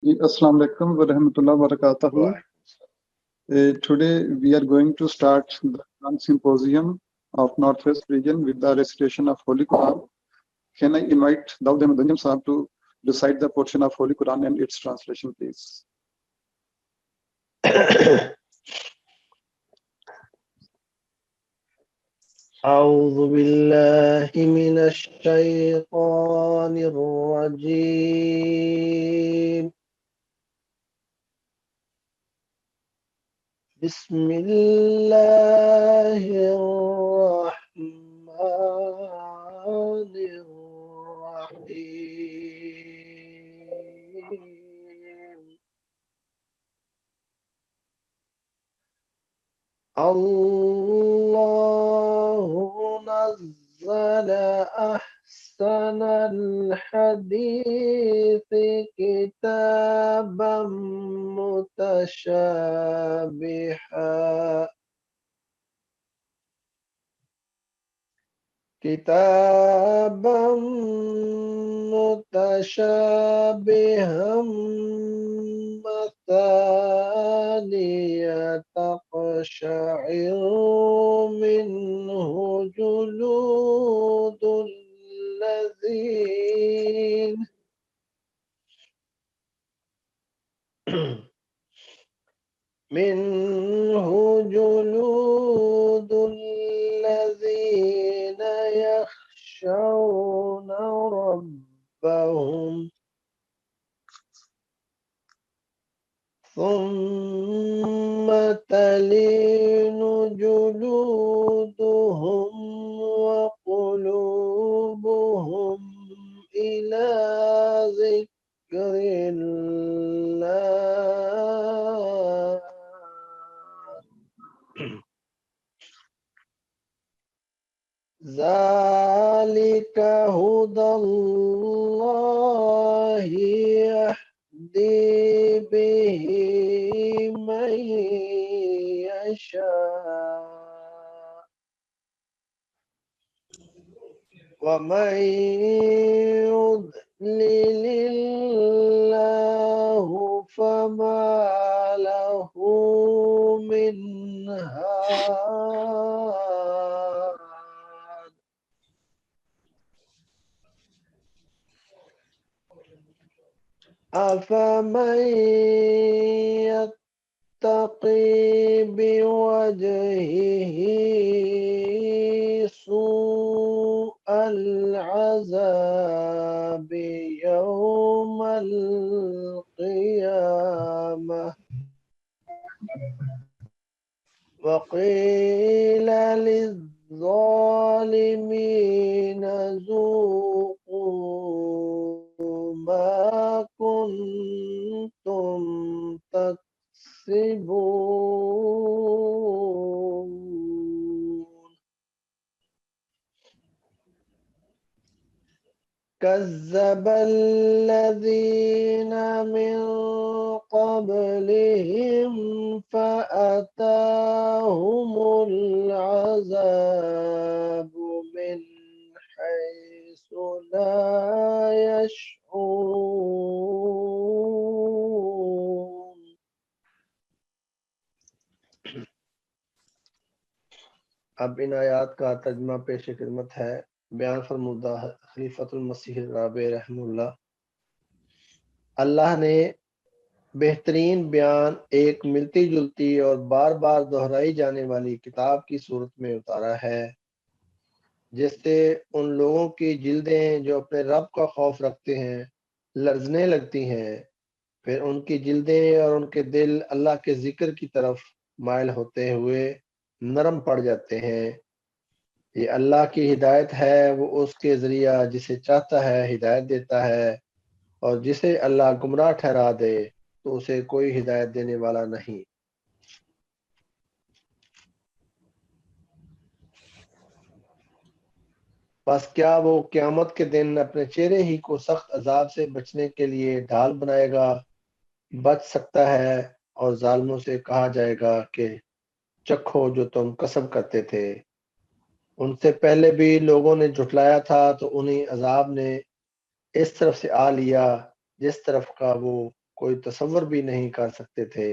Assalamu alaikum wa rahmatullahi wa barakatuhu. Today we are going to start the Quran Symposium of Northwest region with the recitation of Holy Quran. Can I invite Daud Ahmed Anjam Sahab to recite the portion of Holy Quran and its translation, please? أعوذ بالله من الشيطان الرجيم. بسم الله الرحمن الرحيم. الله نزل أحسن الحديث كتابا متشابها مثانية تقشعر منه جلود الذين يخشون ربهم ثم تلين جلودهم وقلوبهم إلى ذكر الله. ذلك هدى الله يهدي به من يشاء ومن يضلل الله فما له من هاد. أفمن يتقي بوجهه سوء العذاب يوم القيامة وقيل للظالمين ذوقوا ما كنتم تكسبون. كذب الذين من قبلهم فأتاهم العذاب من حيث لا يشعرون. اب ان آیات کا ترجمہ پیش خدمت ہے. بیان فرمودہ خلیفۃ المسیح الرابع رحمہ اللہ. اللہ نے بہترین بیان ایک ملتی جلتی اور بار بار دہرائی جانے والی کتاب کی صورت میں اتارا ہے، جس سے ان لوگوں کی جلدیں جو اپنے رب کا خوف رکھتے ہیں لرزنے لگتی ہیں، پھر ان کی جلدیں اور ان کے دل اللہ کے ذکر کی طرف مائل ہوتے ہوئے نرم پڑ جاتے ہیں. یہ اللہ کی ہدایت ہے، وہ اس کے ذریعہ جسے چاہتا ہے ہدایت دیتا ہے، اور جسے اللہ گمراہ ٹھہرا دے تو اسے کوئی ہدایت دینے والا نہیں. بس کیا وہ قیامت کے دن اپنے چہرے ہی کو سخت عذاب سے بچنے کے لیے ڈھال بنائے گا؟ بچ سکتا ہے، اور ظالموں سے کہا جائے گا کہ چکھو جو تم کسب کرتے تھے. ان سے پہلے بھی لوگوں نے جھٹلایا تھا تو انہیں عذاب نے اس طرف سے آ لیا جس طرف کا وہ کوئی تصور بھی نہیں کر سکتے تھے۔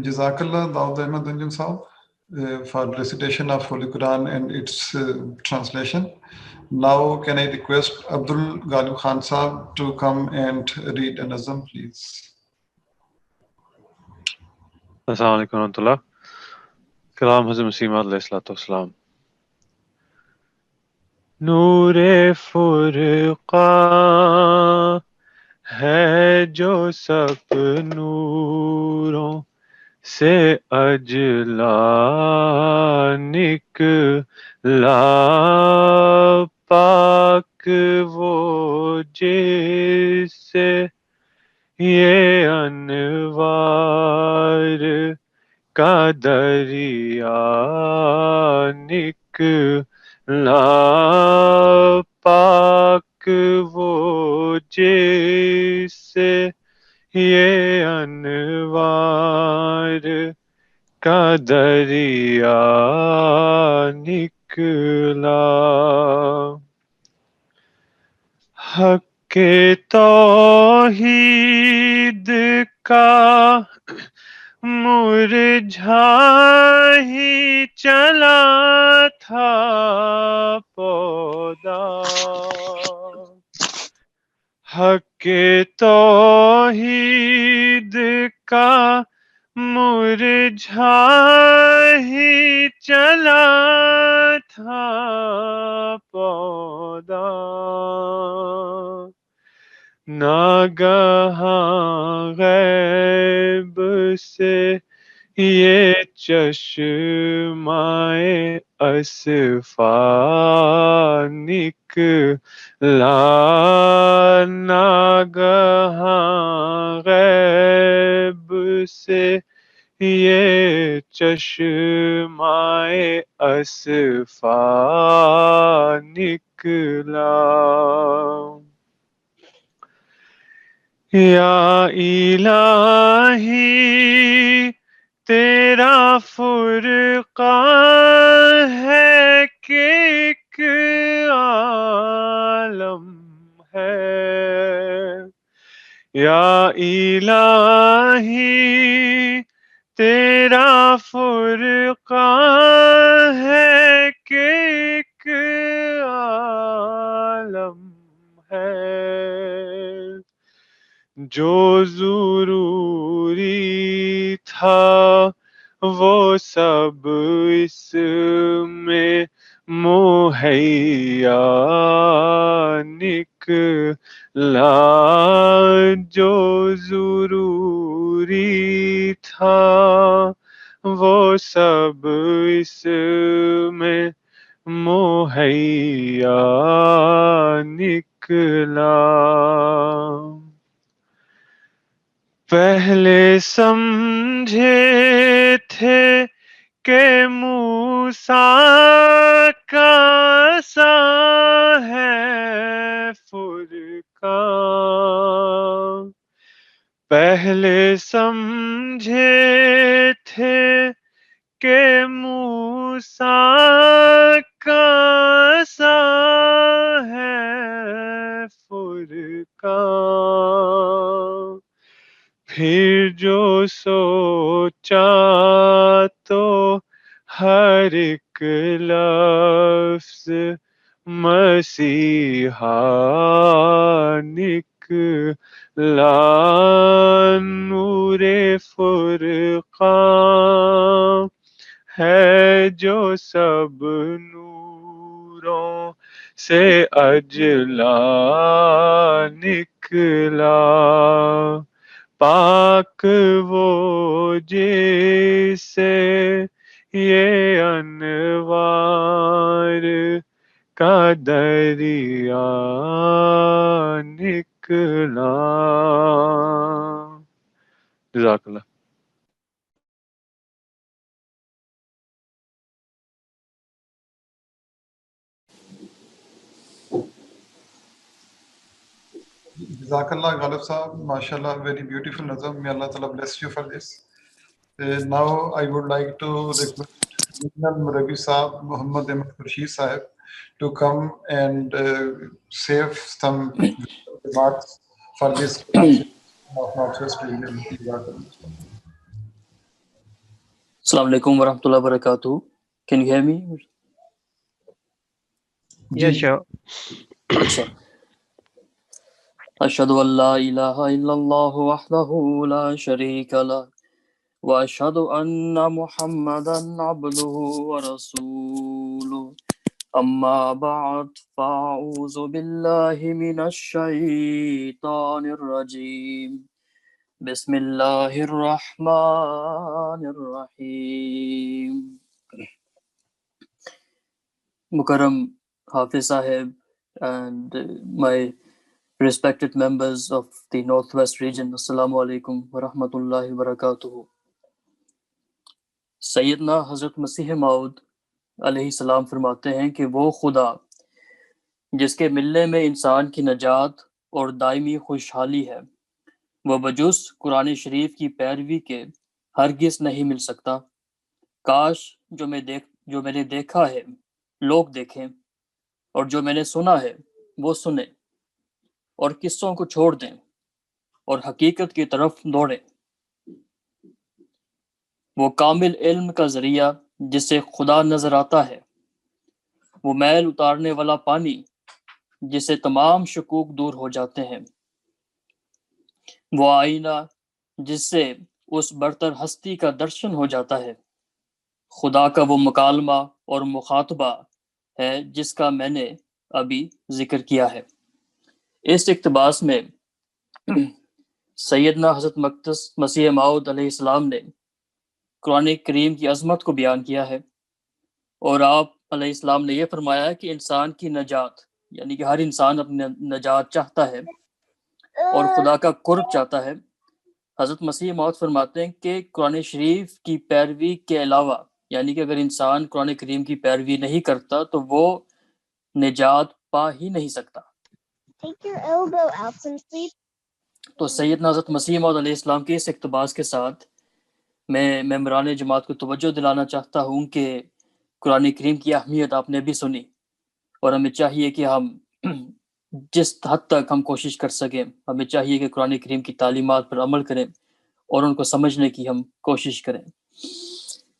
Jazakallah Daud Ahmed Anjum Saab for recitation of Holy Quran and its translation. Now can I request Abdul Ghalib Khan Saab to come and read an azam, please. السلام علیکم ورحمۃ اللہ۔ کلام حضرت مسیح موعود علیہ الصلوۃ والسلام۔ نور فرقان ہے جو سب نوروں سے اجلا نکلا، پاک وہ جس سے یہ انوار کا دریا نکلا، پاک وہ جس سے یہ انوار کا دریا نکلا۔ حق کے توحید کا مرجھا ہی چلا تھا پودا، حق کے توحید کا مرجھا ہی چلا تھا پودا، ناگہاں غیب سے یہ چشمائے اصفا نکلا، ناگہاں غیب سے یہ چشمائے اصفا نکلا۔ یا الہی تیرا فرقان ہے کہ ایک عالم ہے، یا الہی تیرا فرقان ہے کہ ایک عالم ہے، جو ضروری تھا وہ سب اس میں مہیا نکلا، جو ضروری تھا وہ سب اس میں مہیا نکلا۔ پہلے سمجھے تھے کہ موسیٰ کا سا ہے فرقان، پہلے سمجھے تھے کہ موسیٰ کا سا ہے فرقان، پھر جو سوچا تو ہر ایک لفظ مسیحا نکلا، نور فرقان ہے جو سب نوروں سے اجلا نکلا، پاک وہ جس سے یہ انوار کا دریا نکلا۔ جزاک اللہ۔ Jazakallah Ghalib Saab, mashallah, very beautiful nazam. May Allah Ta'ala bless you for this. Now I would like to request Regional Murabi Saab, Muhammad Ahmed Khurshid Sahib, to come and save some remarks for this of Northwest region. Assalamu alaikum warahmatullahi wabarakatuh. Can you hear me? Yeah, sure. Acha. Ashhadu an la ilaha illallah wahdahu la sharika lah wa ashhadu anna Muhammadan abduhu wa rasuluh. Amma ba'd, fa'uzu billahi minash shaitanir rajim. Bismillahir rahmanir rahim. Mukarram Hafiz Sahib and my respected members of the Northwest region, Assalamu alaikum wa rahmatullahi wa barakatuhu. Sayyidina Hazrat Masih Maud علیہ السلام فرماتے ہیں کہ وہ خدا جس کے ملنے میں انسان کی نجات اور دائمی خوشحالی ہے وہ بجز قرآن شریف کی پیروی کے ہرگز نہیں مل سکتا. کاش جو میں نے دیکھا ہے لوگ دیکھیں اور جو میں نے سنا ہے وہ سنیں اور قصوں کو چھوڑ دیں اور حقیقت کی طرف دوڑیں. وہ کامل علم کا ذریعہ جس سے خدا نظر آتا ہے، وہ میل اتارنے والا پانی جس سے تمام شکوک دور ہو جاتے ہیں، وہ آئینہ جس سے اس برتر ہستی کا درشن ہو جاتا ہے، خدا کا وہ مکالمہ اور مخاطبہ ہے جس کا میں نے ابھی ذکر کیا ہے. اس اقتباس میں سیدنا حضرت مقدس مسیح موعود علیہ السلام نے قرآن کریم کی عظمت کو بیان کیا ہے، اور آپ علیہ السلام نے یہ فرمایا کہ انسان کی نجات، یعنی کہ ہر انسان اپنی نجات چاہتا ہے اور خدا کا قرب چاہتا ہے. حضرت مسیح موعود فرماتے ہیں کہ قرآن شریف کی پیروی کے علاوہ، یعنی کہ اگر انسان قرآن کریم کی پیروی نہیں کرتا تو وہ نجات پا ہی نہیں سکتا. تو سیدنا حضرت مسیح موعود علیہ السلام کے اس اقتباس کے ساتھ میں ممبران جماعت کو توجہ دلانا چاہتا ہوں کہ قرآن کریم کی اہمیت آپ نے بھی سنی، اور ہمیں چاہیے کہ ہم جس حد تک ہم کوشش کر سکیں، ہمیں چاہیے کہ قرآن کریم کی تعلیمات پر عمل کریں اور ان کو سمجھنے کی ہم کوشش کریں.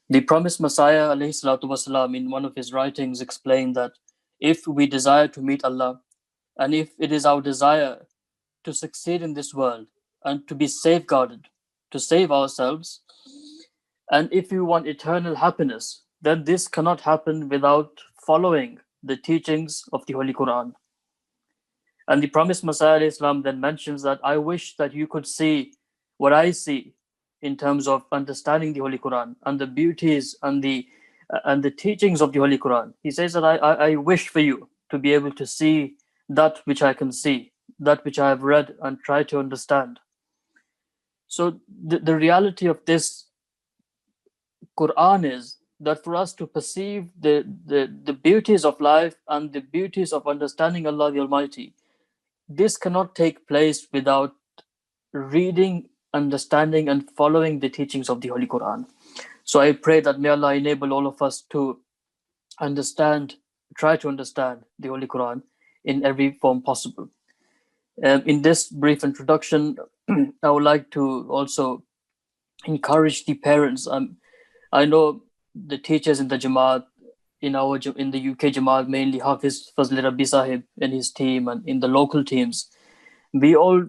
The promised Messiah علیہ الصلوۃ والسلام in one of his writings explained that if we desire to meet Allah, and if it is our desire to succeed in this world and to be safeguarded, to save ourselves, and if we want eternal happiness, then this cannot happen without following the teachings of the Holy Qur'an. And the promised Messiah Islam then mentions that I wish that you could see what I see in terms of understanding the Holy Qur'an and the beauties and the teachings of the Holy Qur'an. He says that I wish for you to be able to see that which I can see, that which I have read and try to understand. So the reality of this Quran is that for us to perceive the beauties of life and the beauties of understanding Allah the Almighty, this cannot take place without reading, understanding and following the teachings of the Holy Quran. So I pray that may Allah enable all of us to understand, try to understand the Holy Quran in every form possible. In this brief introduction, I would like to also encourage the parents. I know the teachers in the Jamaat, in the UK Jamaat, mainly Hafiz Fazli Rabbi Sahib and his team, and in the local teams, we all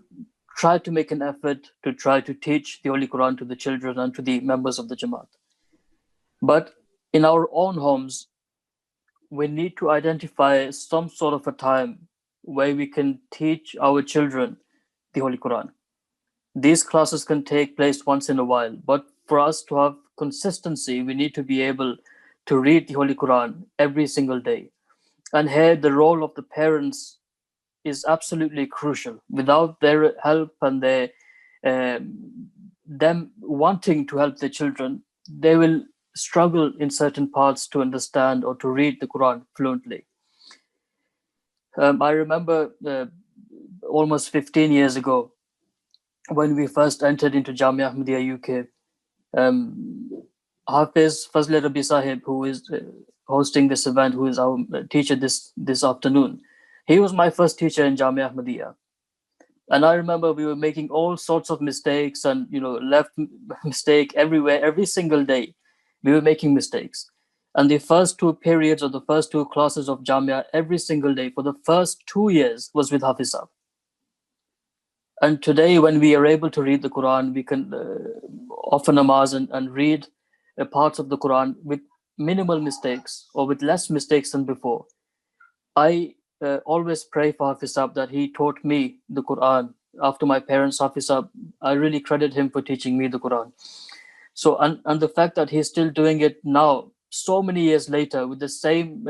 try to make an effort to try to teach the Holy Quran to the children and to the members of the Jamaat. But in our own homes, we need to identify some sort of a time where we can teach our children the Holy Quran. These classes can take place once in a while, but for us to have consistency, we need to be able to read the Holy Quran every single day. And here the role of the parents is absolutely crucial. Without their help and them wanting to help their children, they will struggle in certain parts to understand or to read the Quran fluently. I remember almost 15 years ago, when we first entered into Jamia Ahmadiyya UK, Hafiz Fazl Rabi Sahib, who is hosting this event, who is our teacher this afternoon, he was my first teacher in Jamia Ahmadiyya. And I remember we were making all sorts of mistakes and, left mistake everywhere, every single day. We were making mistakes. And the first two periods of the first two classes of Jamia, every single day for the first 2 years was with Hafiz Sahib. And today, when we are able to read the Quran, we can offer namaz and read parts of the Quran with minimal mistakes or with less mistakes than before. I always pray for Hafiz Sahib that he taught me the Quran. After my parents, Hafiz Sahib, I really credit him for teaching me the Quran. So, and the fact that he's still doing it now, so many years later, with the same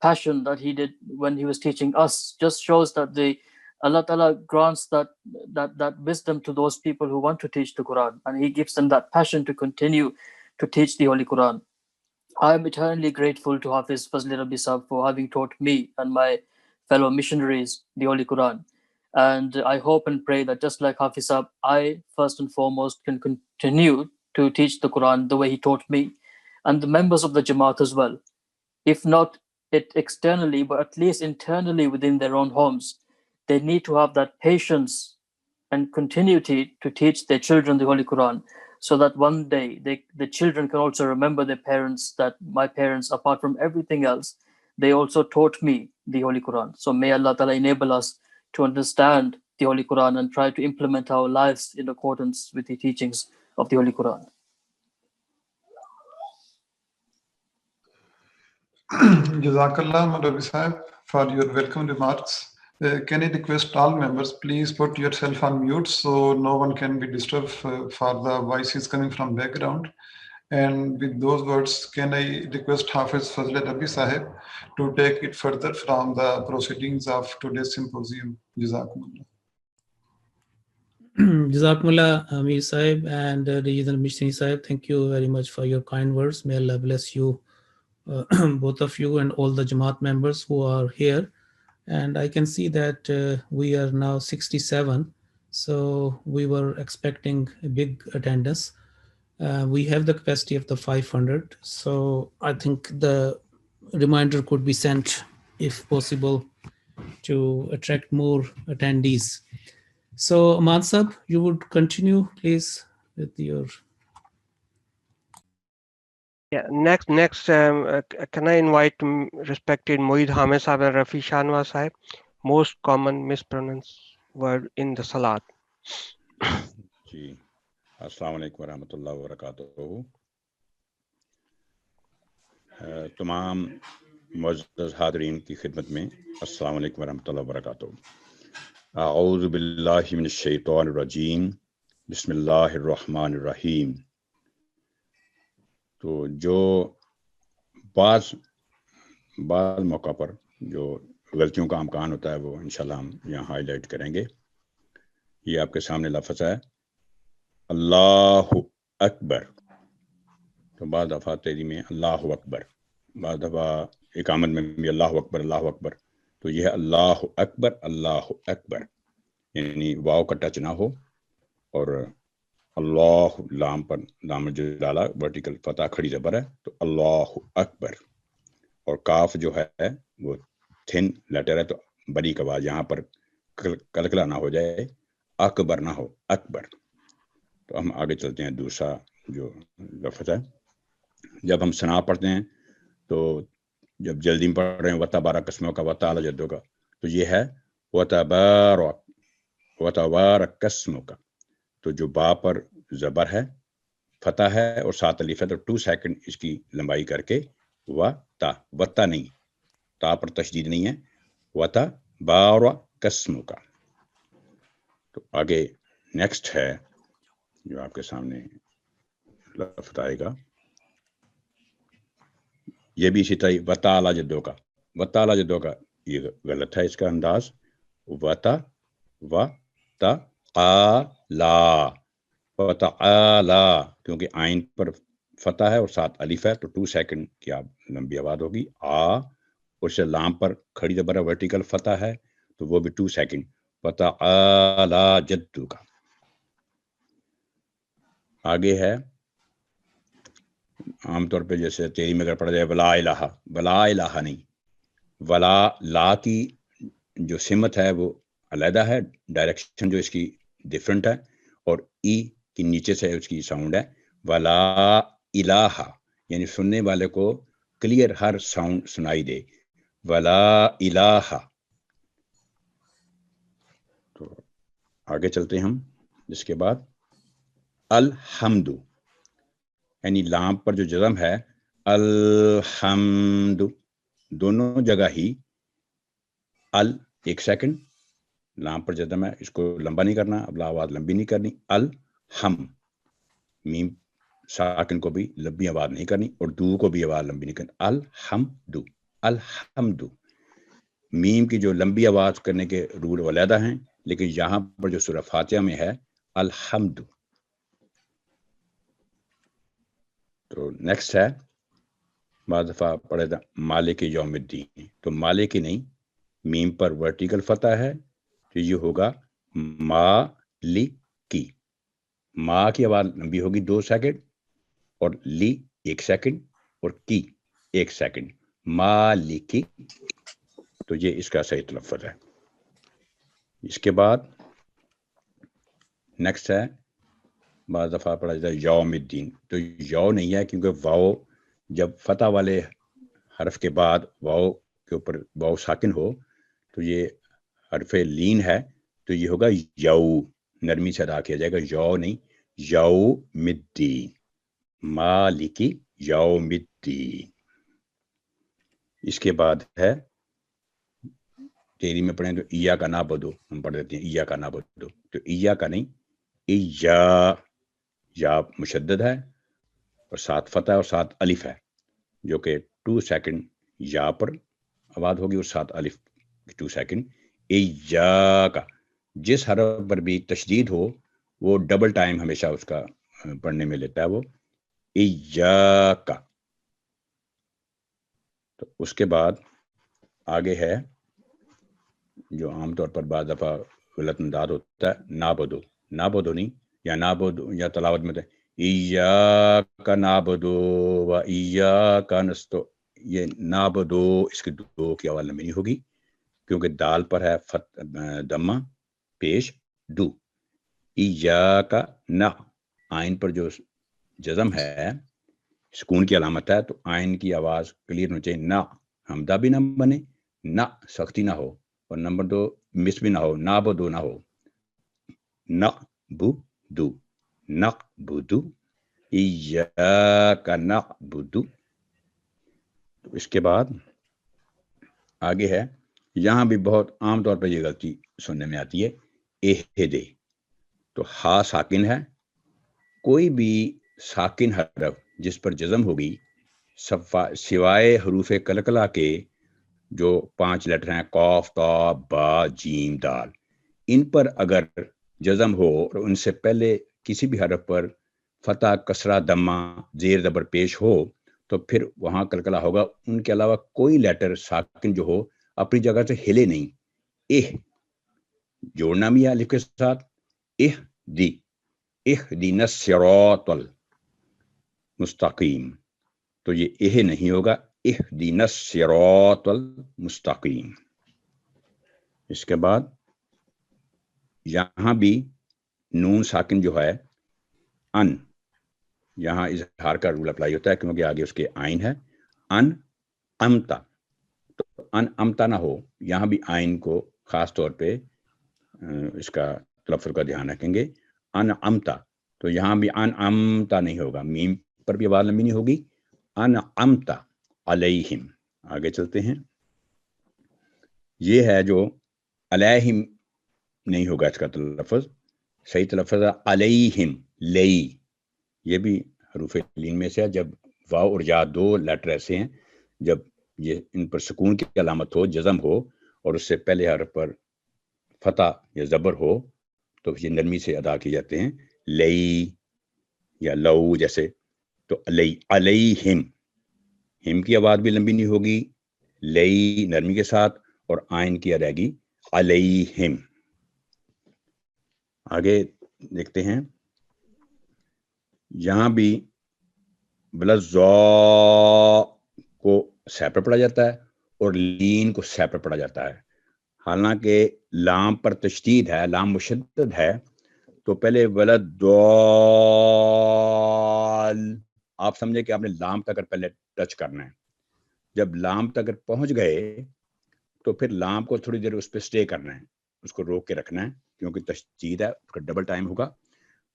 passion that he did when he was teaching us, just shows that Allah Ta'ala grants that wisdom to those people who want to teach the Quran, and he gives them that passion to continue to teach the Holy Quran. I am eternally grateful to Hafiz Fazli Rabi Sahib for having taught me and my fellow missionaries the Holy Quran. And I hope and pray that just like Hafiz Sahib, I first and foremost can continue to teach the Quran the way he taught me, and the members of the Jamaat as well. If not it externally, but at least internally within their own homes, they need to have that patience and continuity to teach their children the Holy Quran, so that one day the children can also remember their parents, that my parents, apart from everything else, they also taught me the Holy Quran. So may Allah Ta'ala enable us to understand the Holy Quran and try to implement our lives in accordance with the teachings of the Holy Quran. Jazakallah, Rabi Sahib, for your welcome remarks. Can I request all members, please put yourself on mute so no one can be disturbed for the voices coming from background. And with those words, can I request Hafiz Fazl Rabi Sahib to take it further from the proceedings of today's symposium. Jazakumullah. Jazakumullah, Amir Sahib and Regional Missionary Sahib, thank you very much for your kind words. May Allah bless you, both of you and all the Jamaat members who are here. And I can see that we are now 67, so we were expecting a big attendance. We have the capacity of the 500, so I think the reminder could be sent, if possible, to attract more attendees. So, Aman Sahib, you would continue, please, with your... Yeah, next, can I invite respected Moeed Hamid Sahib and Rafi Shanwaz Sahib? Most common mispronounced word in the Salat. जी, अस्सलाम वालेकुम वरहमतुल्लाहि वबरकातुहू। तमाम मुअज़्ज़ज़ हाज़रीन की खिदमत में अस्सलाम वालेकुम वरहमतुल्लाहि वबरकातुहू। अऊज़ु बिल्लाहि मिनश शैतानिर रजीम, बिस्मिल्लाहिर रहमानिर रहीम। तो जो बाज़ मौका पर जो गलतियों का इम्कान होता है वो इंशाल्लाह हम यहाँ हाईलाइट करेंगे। ये आपके सामने लफ्ज़ है अल्लाहु अकबर। तो बाद दफ़ा तेरी में अल्लाहु अकबर, बाद दफ़ा इकामत में भी अल्लाहु अकबर अल्लाहु अकबर। तो यह अल्लाहु अकबर यानी वाव का टच ना हो, और अल्लाह लाम पर लाम जो डाला वर्टिकल फतह खड़ी ज़बर है, तो अल्लाहु अकबर। और काफ जो है वो थिन लेटर है, तो बड़ी का आवाज़ यहाँ पर कलकला ना हो जाए, अकबर ना हो, अकबर। तो हम आगे चलते हैं। दूसरा जो लफ्ज़ है, जब हम सना पढ़ते हैं तो जब जल्दी में पढ़ रहे हैं वतबारक कस्मों का वताला जद्दों का, तो ये है वतबारक कस्मों का। तो जो बा पर ज़बर है, फतह है और 7 अलिफ है, तो 2 सेकंड इसकी लंबाई करके वता नहीं, ता पर तशदीद नहीं है, वतबारक कस्मों का। तो आगे नेक्स्ट है जो आपके सामने लफ्ज़ आएगा, ये भी इसी तरह वताला जद्दों का। वताला जद्दों का ये गलत है, इसका अंदाज वताला, क्योंकि आइन पर फतह है और 7 अलिफ है, तो 2 सेकंड की आप लंबी आवाज होगी। और उससे लाम पर खड़ी ज़बर वर्टिकल फतह है, तो वो भी 2 सेकंड, वताला जद्दू का। आगे है عام طور پہ جیسے تیری میں اگر پڑھا جائے ولا الہ نہیں، ولا لا کی جو سمت ہے وہ علیحدہ ہے، ڈائریکشن جو اس کی ڈفرنٹ ہے، اور ای کی نیچے سے اس کی ساؤنڈ ہے ولا الہ، یعنی سننے والے کو کلیئر ہر ساؤنڈ سنائی دے، ولا الہ۔ تو آگے چلتے ہم، جس کے بعد الحمد، یعنی لام پر جو جزم ہے الحمد، دونوں جگہ ہی ایک سیکنڈ لام پر جزم ہے، اس کو لمبا نہیں کرنا، اب آواز لمبی نہیں کرنی، الحم، میم ساکن کو بھی لمبی آواز نہیں کرنی اور دو کو بھی آواز لمبی نہیں کرنی، الحمد الحمد۔ میم کی جو لمبی آواز کرنے کے رول علیحدہ ہیں، لیکن یہاں پر جو سورہ فاتحہ میں ہے الحمد۔ تو نیکسٹ ہے، بعض دفعہ پڑھے تھا مالک یوم الدین، تو مالک نہیں، میم پر ورٹیکل فتح ہے تو یہ ہوگا مالکی، ما کی آواز لمبی ہوگی 2 سیکنڈ، اور لی 1 سیکنڈ، اور کی 1 سیکنڈ، مالکی۔ تو یہ اس کا صحیح تلفظ ہے۔ اس کے بعد نیکسٹ ہے، بعض دفعہ پڑھا جاتا ہے یوم الدین، تو یو نہیں ہے کیونکہ واؤ جب فتح والے حرف کے بعد واؤ کے اوپر واؤ ساکن ہو تو یہ حرف لین ہے، تو یہ ہوگا یو، نرمی سے ادا کیا جائے گا، یو نہیں، یوم الدین، مالکی یوم الدین۔ اس کے بعد ہے تیری میں پڑھیں تو ایا کا نعبدو، ہم پڑھ دیتے ہیں ایا کا نعبدو، تو ایا کا نہیں، یا مشدد ہے اور ساتھ فتح اور ساتھ الف ہے، جو کہ 2 سیکنڈ یا پر آواز ہوگی اور ساتھ الف 2 سیکنڈ۔ ایا کا، جس حرف پر بھی تشدید ہو وہ ڈبل ٹائم ہمیشہ اس کا پڑھنے میں لیتا ہے، وہ ایا کا۔ تو اس کے بعد آگے ہے جو عام طور پر بعض دفعہ غلط انداز ہوتا ہے، نعبدو، نعبدو نہیں، یا نعبدو یا تلاوت میں ایاک نعبدو و ایاک نستعین، یہ نعبدو اس کی 2 کی آواز لمبی نہیں ہوگی کیونکہ دال پر ہے دمہ پیش دو، ایاک نع، آئین پر جو جزم ہے سکون کی علامت ہے، تو آئین کی آواز کلیئر ہونی چاہیے، نہ حمدہ بھی نہ بنے، نہ سختی نہ ہو، اور نمبر 2 مس بھی نہ ہو، نعبدو نہ ہو، نعبدو، نعبدو، ایاک نعبدو۔ اس کے بعد آگے ہے، یہاں بھی بہت عام طور پر یہ غلطی سننے میں آتی ہے، اہدے، تو ہا ساکن ہے، کوئی بھی ساکن حرف جس پر جزم ہوگی سوائے حروف قلقلہ کے جو 5 لیٹر ہیں قاف تا با جیم دال، ان پر اگر جزم ہو اور ان سے پہلے کسی بھی حرف پر فتح کسرہ دمہ زیر زبر پیش ہو تو پھر وہاں قلقلہ ہوگا، ان کے علاوہ کوئی لیٹر ساکن جو ہو اپنی جگہ سے ہلے نہیں، جوڑنا بھی ہے الف کے ساتھ، اہدینا الصراط المستقیم، تو یہ نہیں ہوگا، اہدینا الصراط المستقیم۔ اس کے بعد یہاں بھی نون ساکن جو ہے ان، یہاں اظہار کا رول اپلائی ہوتا ہے کیونکہ آگے اس کے آئین ہے، ان امتا، تو ان امتا نہ ہو، یہاں بھی آئین کو خاص طور پہ اس کا تلفظ کا دھیان رکھیں گے، ان امتا، تو یہاں بھی ان امتا نہیں ہوگا، میم پر بھی آواز لمبی نہیں ہوگی، ان امتا علیہم۔ آگے چلتے ہیں، یہ ہے جو علیہم نہیں ہوگا، اس کا تلفظ صحیح تلفظ ہے علیہم، لئی، یہ بھی حروف لین میں سے ہے، جب واو اور یا 2 لیٹر ایسے ہیں جب یہ ان پر سکون کی علامت ہو، جزم ہو اور اس سے پہلے حرف پر فتح یا زبر ہو تو یہ نرمی سے ادا کیے جاتے ہیں، لئی یا لو جیسے، تو علیہم، ہم کی آواز بھی لمبی نہیں ہوگی، لئی نرمی کے ساتھ، اور آئین کی رہے گی علیہم۔ آگے دیکھتے ہیں، یہاں بھی वलज़ा को सेपरेट पढ़ा जाता है और लीन को सेपरेट पढ़ा जाता है। हालांकि लाम पर तशदीद है, लाम मुशद्दद है, तो पहले वलद्दाल आप समझे कि आपने लाम तक पहले टच करना है। जब लाम तक पहुंच गए तो फिर लाम को थोड़ी देर उस पर स्टे करना है, उसको रोक के रखना है क्योंकि तशदीद है, उसका डबल टाइम होगा।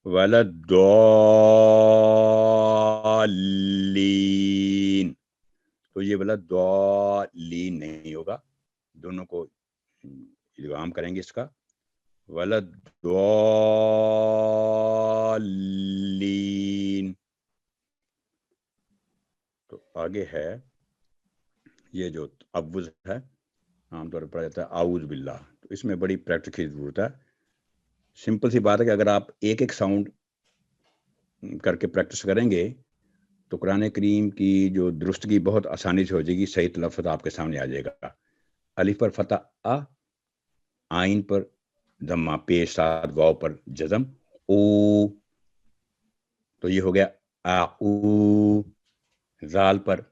वलद्दालीन, तो ये वलद्दालीन नहीं होगा, दोनों को इदगाम करेंगे इसका। वलद्दालीन। तो आगे है ये जो अव्वुज़ है, आमतौर पर पढ़ा जाता है आऊज़ बिल्लाह, तो इसमें बड़ी प्रैक्टिस की जरूरत है। सिंपल सी बात है कि अगर आप एक एक साउंड करके प्रैक्टिस करेंगे तो कुरान करीम की जो दुरुस्तगी बहुत आसानी से हो जाएगी, सही तलफ़्फ़ुज़ आपके सामने आ जाएगा। अलिफ पर फतह आ, आइन पर दम्मा पेश साथ वाव पर जज़म ओ, तो ये हो गया आ ऊ। जाल पर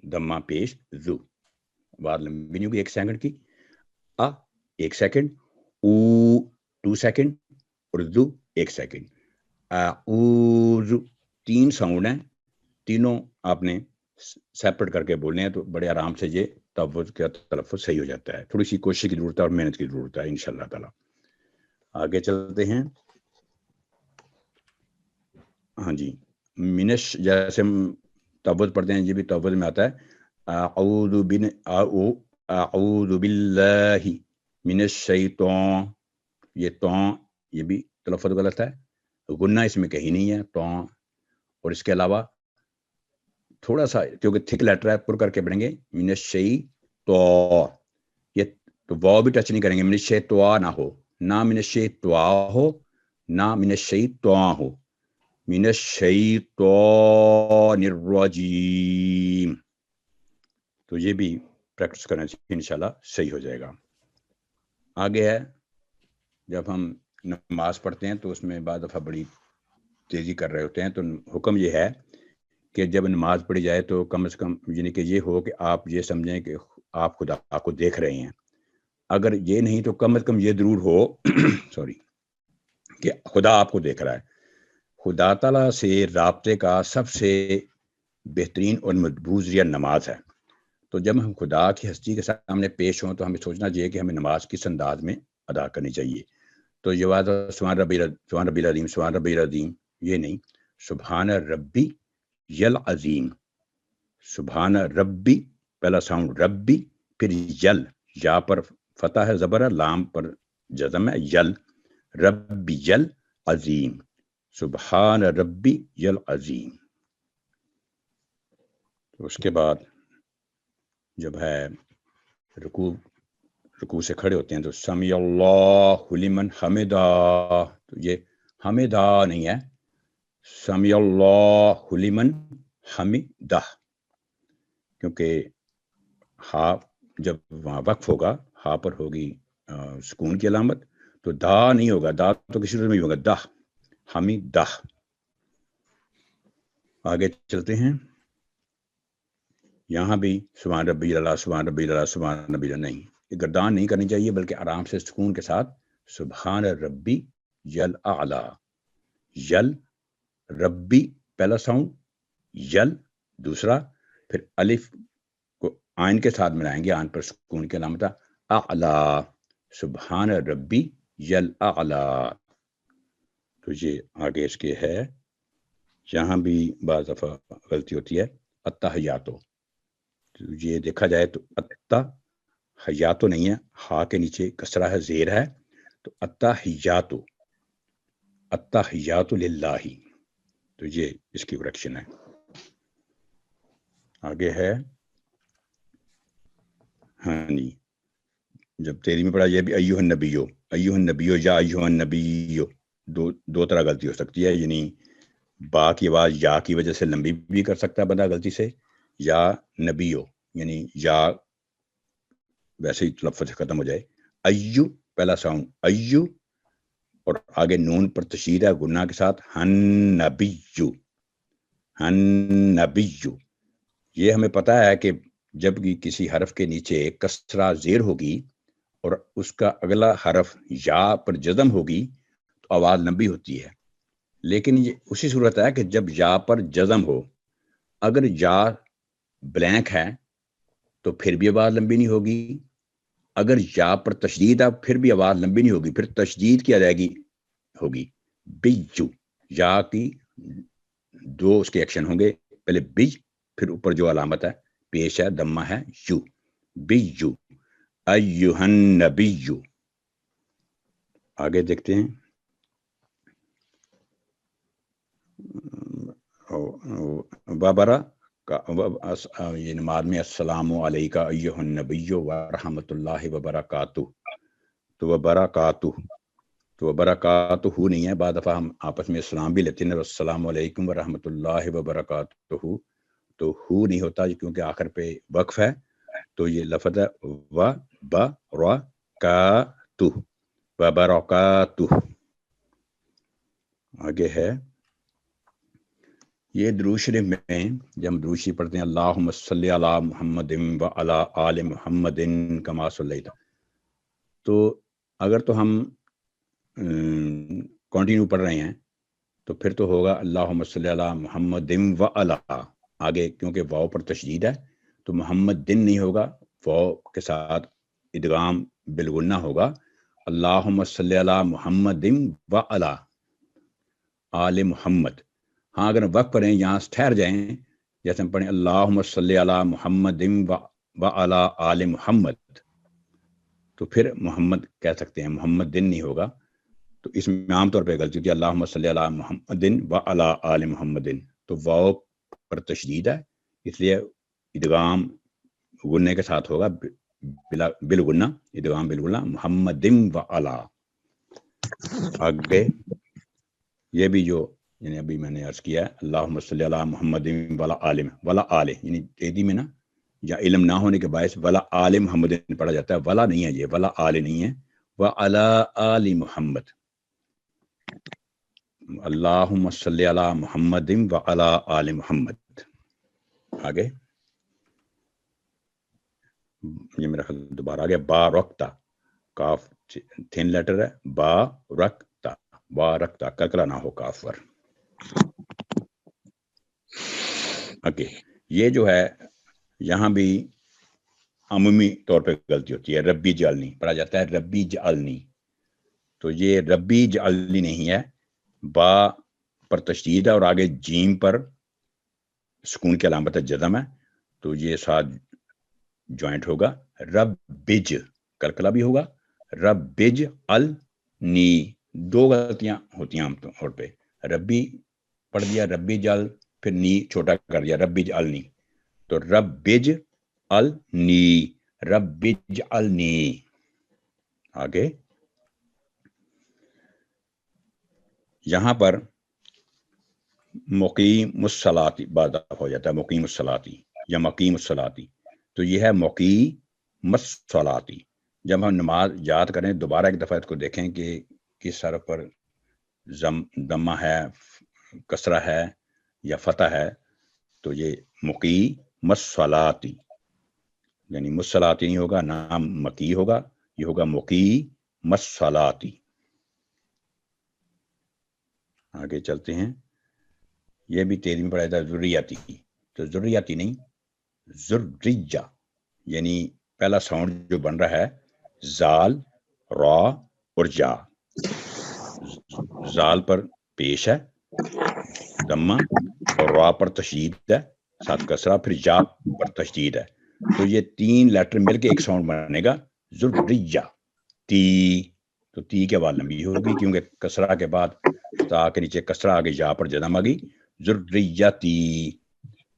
दम्मा पेश जू, बात लंबी नहीं होगी 1 सेकंड की। आ 1 सेकंड, ऊ 2 सेकंड और जू 1 सेकंड। आऊज़ 3 साउंड हैं, तीनों आपने सेपरेट करके बोलने हैं, तो बड़े आराम से ये तलफ़्फ़ुज़ का तलफ़्फ़ुज़ सही हो जाता है। थोड़ी सी कोशिश की जरूरत है और मेहनत की जरूरत है इंशाअल्लाह ताला। आगे चलते हैं। हाँ जी, मिनश जैसे हम तवज़ पढ़ते हैं, ये भी तवज़ में आता है। आऊज़ु बिल्लाहि मिनश शैतान, ये तौं, ये भी तलफ़्फ़ुज़ गलत है, गुन्ना इसमें कहीं नहीं है तौं। और इसके अलावा थोड़ा सा क्योंकि थिक लेटर है, पुर करके पढ़ेंगे मिनश शैतान, ये तो वाव भी टच नहीं करेंगे, मिनश शैतान ना हो, ना मिनश शैतान हो, ना मिनश शैतान हो, मिनश शैतानिर रजीम। तो ये भी प्रैक्टिस करने से इंशाल्लाह सही हो जाएगा। आगे है, जब हम नमाज पढ़ते हैं तो उसमें बाद दफ़ा बड़ी तेज़ी कर रहे होते हैं, तो हुक्म ये है कि जब नमाज पढ़ी जाए तो कम से कम यानी कि ये हो कि आप ये समझें कि आप खुदा को देख रहे हैं। अगर ये नहीं तो कम से कम ये ज़रूर हो सॉरी कि खुदा आपको देख रहा है। खुदा ताला से राब्ते का सबसे बेहतरीन और मजबूत ज़रिया नमाज है। तो जब हम खुदा की हस्ती के सामने पेश हों तो हमें सोचना चाहिए कि हमें नमाज किस अंदाज में अदा करनी चाहिए। तो ये बात सुभान रब्बिल अज़ीम, ये नहीं, सुभान रब्बी यल अज़ीम, सुभान रब्बी पहला साउंड रब्बी, फिर यल, या पर फतह है, ज़बर है, लाम पर जज़म है, यल, रब्बी यल अज़ीम, सुभान रब्बी यल अज़ीम। तो उसके बाद जब है रुकू से खड़े होते हैं तो समी अल्लाहु लिमन हमिदा, तो ये हमिदा नहीं है, समी अल्लाहु लिमन हमिदा, क्योंकि हा जब वहाँ वक्फ होगा, हा पर होगी सुकून की अलामत, तो दा नहीं होगा, दा तो किसी रूप में होगा, दा, हमिदा। आगे चलते हैं। यहाँ भी सुभान रब्बिल अला, सुभान रब्बिल अला, सुभान रब्बिल अला नहीं, गर्दान नहीं करनी चाहिए, बल्कि आराम से सुकून के साथ सुभान रब्बी यल आला, यल रब्बी पहला साउंड, यल दूसरा, फिर अलिफ को आइन के साथ मिलाएंगे, आइन पर सुकून की अलामत आला, सुभान रब्बी यल आला। तो ये आगे इसके है, यहाँ भी बाज़ दफ़ा गलती होती है, अत्तहियातो, तो ये देखा जाए तो अत्तहियातो नहीं है, हा के नीचे कसरा है, ज़ेर है, तो अत्तहियातो लिल्लाही, तो ये इसकी करेक्शन है। आगे है, हाँ जी, जब तेरी में पढ़ा, ये भी अय्युहन नबियो या अय्युहन नबियो, दो तरह गलती हो सकती है, यानी बा की आवाज़ या की वजह से लंबी भी कर सकता है बंदा गलती से, या नबियो यानी या वैसे ही लफ्ज़ खत्म हो जाए। अय्यु पहला साउंड अय्यु, और आगे नून पर तशदीद है गुन्ना के साथ, हन नबियु, अन्नबिय्यु, یہ ہمیں پتہ ہے کہ جب بھی کسی حرف کے نیچے کسرہ زیر ہوگی اور اس کا اگلا حرف یا پر جزم ہوگی تو آواز لمبی ہوتی ہے، لیکن یہ اسی صورت ہے کہ جب یا پر جزم ہو، اگر یا بلینک ہے تو پھر بھی آواز لمبی نہیں ہوگی، اگر یا پر تشدید ہے پھر بھی آواز لمبی نہیں ہوگی، پھر تشدید کی ادائیگی ہوگی. بیجو، یا کی دو اس کے ایکشن ہوں گے، پہلے بیج، پھر اوپر جو علامت ہے پیش ہے دمہ ہے یو، بیجو ایہا النبی. آگے دیکھتے ہیں. وبرا کا یہ نماز میں السلام علیکہ ایہا النبی ورحمۃ اللہ وبرکاتہ، تو وبرکاتہ، تو وبرکاتہ نہیں ہے، بعد دفعہ ہم آپس میں السلام بھی لیتے ہیں، السلام علیکم ورحمۃ اللہ وبرکاتہ، تو ہو نہیں ہوتا کیونکہ آخر پہ وقف ہے، تو یہ لفظ ہے وبرکاتہ، وبرکاتہ. آگے ہے یہ درود شریف میں جب ہم درود شریف پڑھتے ہیں اللہم صلی علی محمد و علی آل محمد کما صلیت، تو اگر تو ہم کنٹینیو پڑھ رہے ہیں تو پھر تو ہوگا اللہم صلی علی محمد و علی، آگے کیونکہ واو پر تشدید ہے تو محمد دن نہیں ہوگا، واو کے ساتھ ادغام بالغنہ ہوگا، اللہم صلی علی محمد و علی آل محمد. ہاں اگر وقت پڑھیں یہاں ٹھہر جائیں، جیسے ہم پڑھیں اللہم صلی علی محمد و علی آل محمد، تو پھر محمد کہہ سکتے ہیں، محمد دن نہیں ہوگا. تو اس میں عام طور پہ غلطی ہوتی ہے اللہم صلی علی محمد و علی آل محمد، تو واو پر تشدید ہے اس لیے ادغام غنے کے ساتھ ہوگا، بالغنہ، ادغام بالغنہ، محمد و علی. آگے یہ بھی جو یعنی ابھی میں نے عرض کیا ہے اللہم صلی علی محمد ولا آل، ولا آل یعنی تیزی میں نا یا علم نہ ہونے کے باعث ولا آل محمد پڑھا جاتا ہے، ولا نہیں ہے، یہ ولا آل نہیں ہے، وعلی آل محمد. اللہم صلی علی محمد وعلی آل محمد. آگے یہ میرا خیال دوبارہ آ گیا بارکتا، کاف تھن لیٹر ہے، بارکتا، بارکتا کلکلا نہ ہو کاف پر. اوکے یہ جو ہے یہاں بھی عمومی طور پہ غلطی ہوتی ہے، ربی جعلنی پڑھا جاتا ہے ربی جعلنی، تو یہ ربی جعلنی نہیں ہے، با پر تشدید ہے اور آگے جیم پر سکون کی علامت جزم ہے، تو یہ ساتھ جوائنٹ ہوگا، رب بج کلکلا بھی ہوگا، رب بج النی. دو غلطیاں ہوتی ہیں عام طور پہ، ربی پڑھ دیا ربی جل، پھر نی چھوٹا کر دیا ربی جعلنی، تو رب بج النی، رب بج النی. آگے یہاں پر مقیم الصلاۃ بعد ہو جاتا ہے مقیم الصلاۃ یا مقیم الصلاۃ، تو یہ ہے مقیم الصلاۃ. جب ہم نماز یاد کریں دوبارہ ایک دفعہ اس کو دیکھیں کہ کس حرف پر دمہ ہے، کسرہ ہے یا فتح ہے، تو یہ مقیم الصلاۃ یعنی مصلاۃ نہیں ہوگا، نہ مکی ہوگا، یہ ہوگا مقیم الصلاۃ. آگے چلتے ہیں. یہ بھی تیری میں پڑھا جاتا ہے ذریاتی، تو ذریاتی نہیں ذریہ، یعنی پہلا ساؤنڈ جو بن رہا ہے زال، را اور جا. زال پر پیش ہے دمہ اور را پر تشدید ہے ساتھ کسرہ، پھر جا پر تشدید ہے، تو یہ تین لیٹر مل کے ایک ساؤنڈ بنے گا ذریہ تی. تو تی کے بعد لمبی ہوگی کیونکہ کسرہ کے بعد تا کے نیچے کسرہ آگے جا پر جزم آ گئی ذریتی.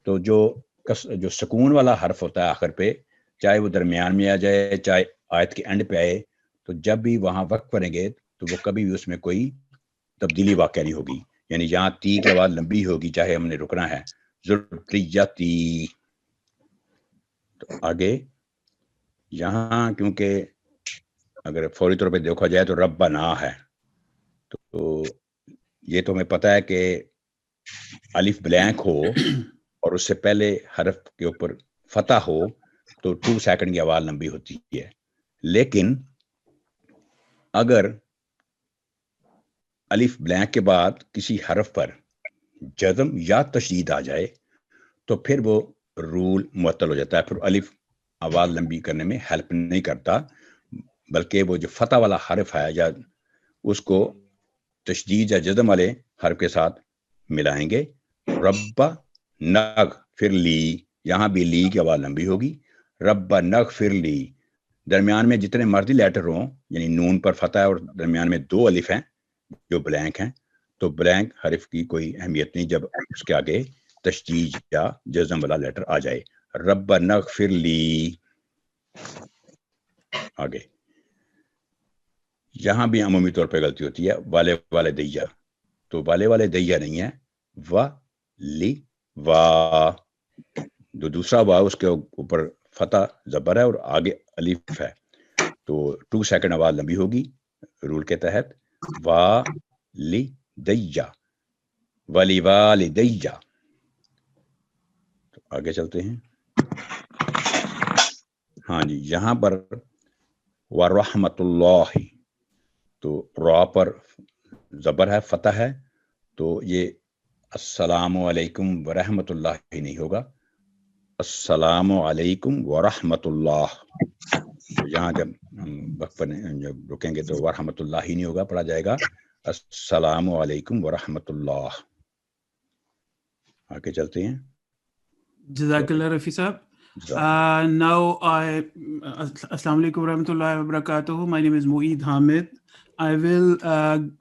تو جو سکون والا حرف ہوتا ہے آخر پہ، چاہے وہ درمیان میں آ جائے چاہے آیت کے اینڈ پہ آئے، تو جب بھی وہاں وقت کریں گے تو وہ کبھی بھی اس میں کوئی تبدیلی واقع نہیں ہوگی، یعنی یہاں تی کے بعد لمبی ہوگی چاہے ہم نے رکنا ہے ذریتی. تو آگے یہاں کیونکہ اگر فوری طور پہ دیکھا جائے تو ربنا ہے، تو یہ تو ہمیں پتہ ہے کہ अलिफ ब्लैंक हो और उससे पहले हरफ के ऊपर फतह हो तो 2 सेकंड की आवाज लंबी होती है। लेकिन अगर अलिफ ब्लैंक के बाद किसी हरफ पर जज़म या तशदीद आ जाए तो फिर वो रूल मुअत्तल हो जाता है, फिर अलिफ आवाज लंबी करने में हेल्प नहीं करता, बल्कि वो जो फतह वाला हरफ है या उसको तशदीद या जज़म वाले हरफ के साथ मिलाएंगे। रब्बा नग फिर ली, यहाँ भी ली की आवाज लंबी होगी। रब्बा नग फिर ली, दरमियान में जितने मर्जी लेटर हों, यानी नून पर फतह है और दरमियान में 2 अलिफ हैं जो ब्लैंक हैं, तो ब्लैंक हरफ की कोई अहमियत नहीं जब उसके आगे तशदीद या जज़म वाला लेटर आ जाए। रब्बा नग फिर ली। आगे यहां भी अमूमी तौर पे गलती होती है, वाले वाले दैया, तो वाले वाले दैया नहीं है, वा ली वा, जो दूसरा वा उसके ऊपर फतह जबर है और आगे अलिफ है, तो 2 सेकंड आवाज लंबी होगी रूल के तहत। वा ली दैया, वाली वाली दैया। तो आगे चलते हैं। हाँ जी, यहाँ पर व रहमतुल्लाहि, तो रा पर जबर है, फतह है, तो ये अस्सलामु अलैकुम व रहमतुल्लाहि नहीं होगा, अस्सलामु अलैकुम व रहमतुल्लाह। तो यहाँ जब हम वक्त पर जब रुकेंगे तो व रहमतुल्लाहि नहीं होगा, पढ़ा जाएगा अस्सलामु अलैकुम व रहमतुल्लाह। आगे चलते हैं। Jazakallah Rafi Sahab. Now Assalamu alaikum warahmatullahi wabarakatuh. My name is Mueed Hamid. I will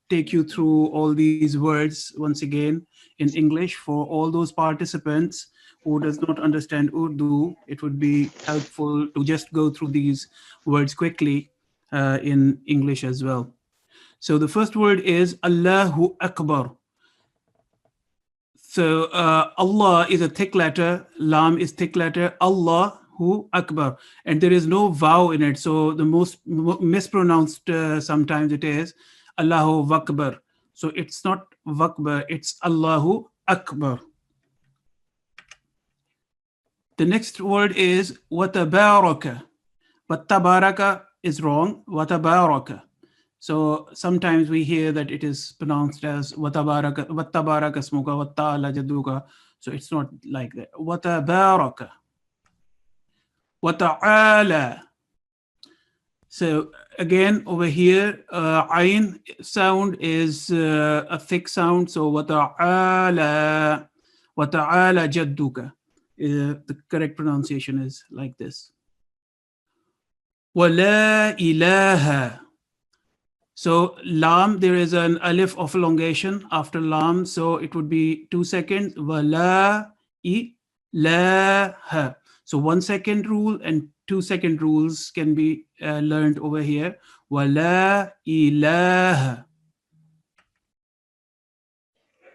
take you through all these words once again in English for all those participants who does not understand Urdu. It would be helpful to just go through these words quickly in English as well. So the first word is Allahu Akbar. So Allah is a thick letter, Lam is thick letter, Allahu Akbar, and there is no vowel in it. So the most mispronounced sometimes it is Allahu Akbar. So it's not Akbar, it's Allahu Akbar. The next word is Watabaraka. Watabaraka is wrong, Watabaraka. So sometimes we hear that it is pronounced as Watabaraka smuka, Wata'ala jaduka. So it's not like that. Watabaraka. Wata'ala. So again, over here, Ain sound is a thick sound. So Wata'ala jadduka. The correct pronunciation is like this. Wala ilaha. So lam, there is an alif of elongation after lam, so it would be 2 seconds. Wala ilaha. So 1 second rule and 2 second rules can be learned over here. Wala ilaha.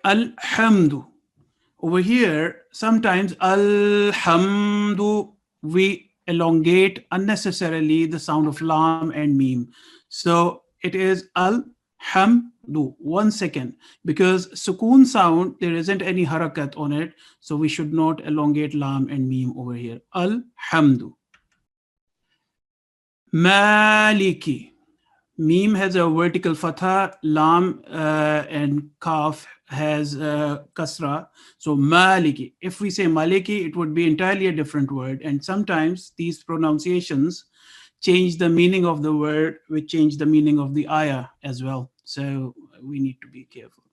Alhamdu. Over here, sometimes alhamdu, we elongate unnecessarily the sound of lam and mim. So it is al-hamdu, 1 second, because sukoon sound, there isn't any harakat on it, so we should not elongate lam and mim over here. Al-hamdu. Maliki. Mim has a vertical fatha, lam and kaf has kasra, so maliki. If we say maliki, it would be entirely a different word, and sometimes these pronunciations change the meaning of the word, which change the meaning of the ayah as well. So we need to be careful.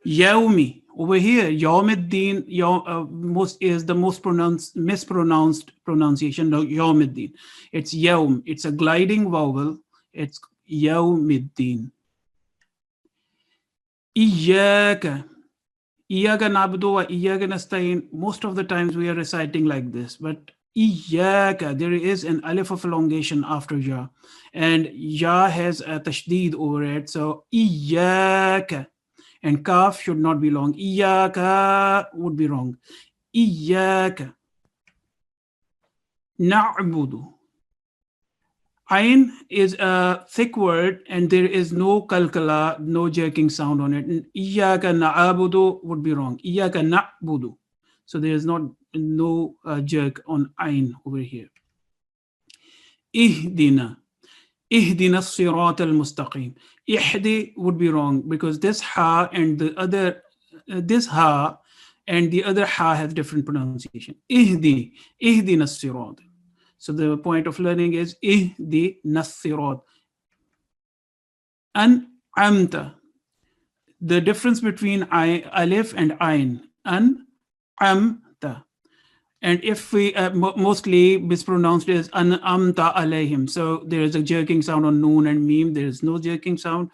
Yaumi. Over here, Yawmiddin is the most mispronounced pronunciation. No, Yawmiddin. It's Yawm. It's a gliding vowel. It's Yawmiddin. Iyaka. Iyaka na'budu wa iyaka nasta'in. Most of the times we are reciting like this, but Iyaka, there is an alif of elongation after ya, and ya has a tashdid over it, so Iyaka, and kaf should not be long. Iyaka would be wrong. Iyaka na'budu. Ayn is a thick word and there is no kalkala, no jerking sound on it. Iyyaka na'budu would be wrong. Iyyaka na'budu. So there is no jerk on ayn over here. Ihdina. Ihdina as-sirat al-mustaqim. Ihdi would be wrong because this ha and the other ha has different pronunciation. Ihdina as-sirat. So the point of learning is ihdina as-sirat. An'amta. The difference between alif and ayn. An'amta. And if we mostly mispronounced as an'amta alayhim. So there is a jerking sound on noon and meme. There is no jerking sound.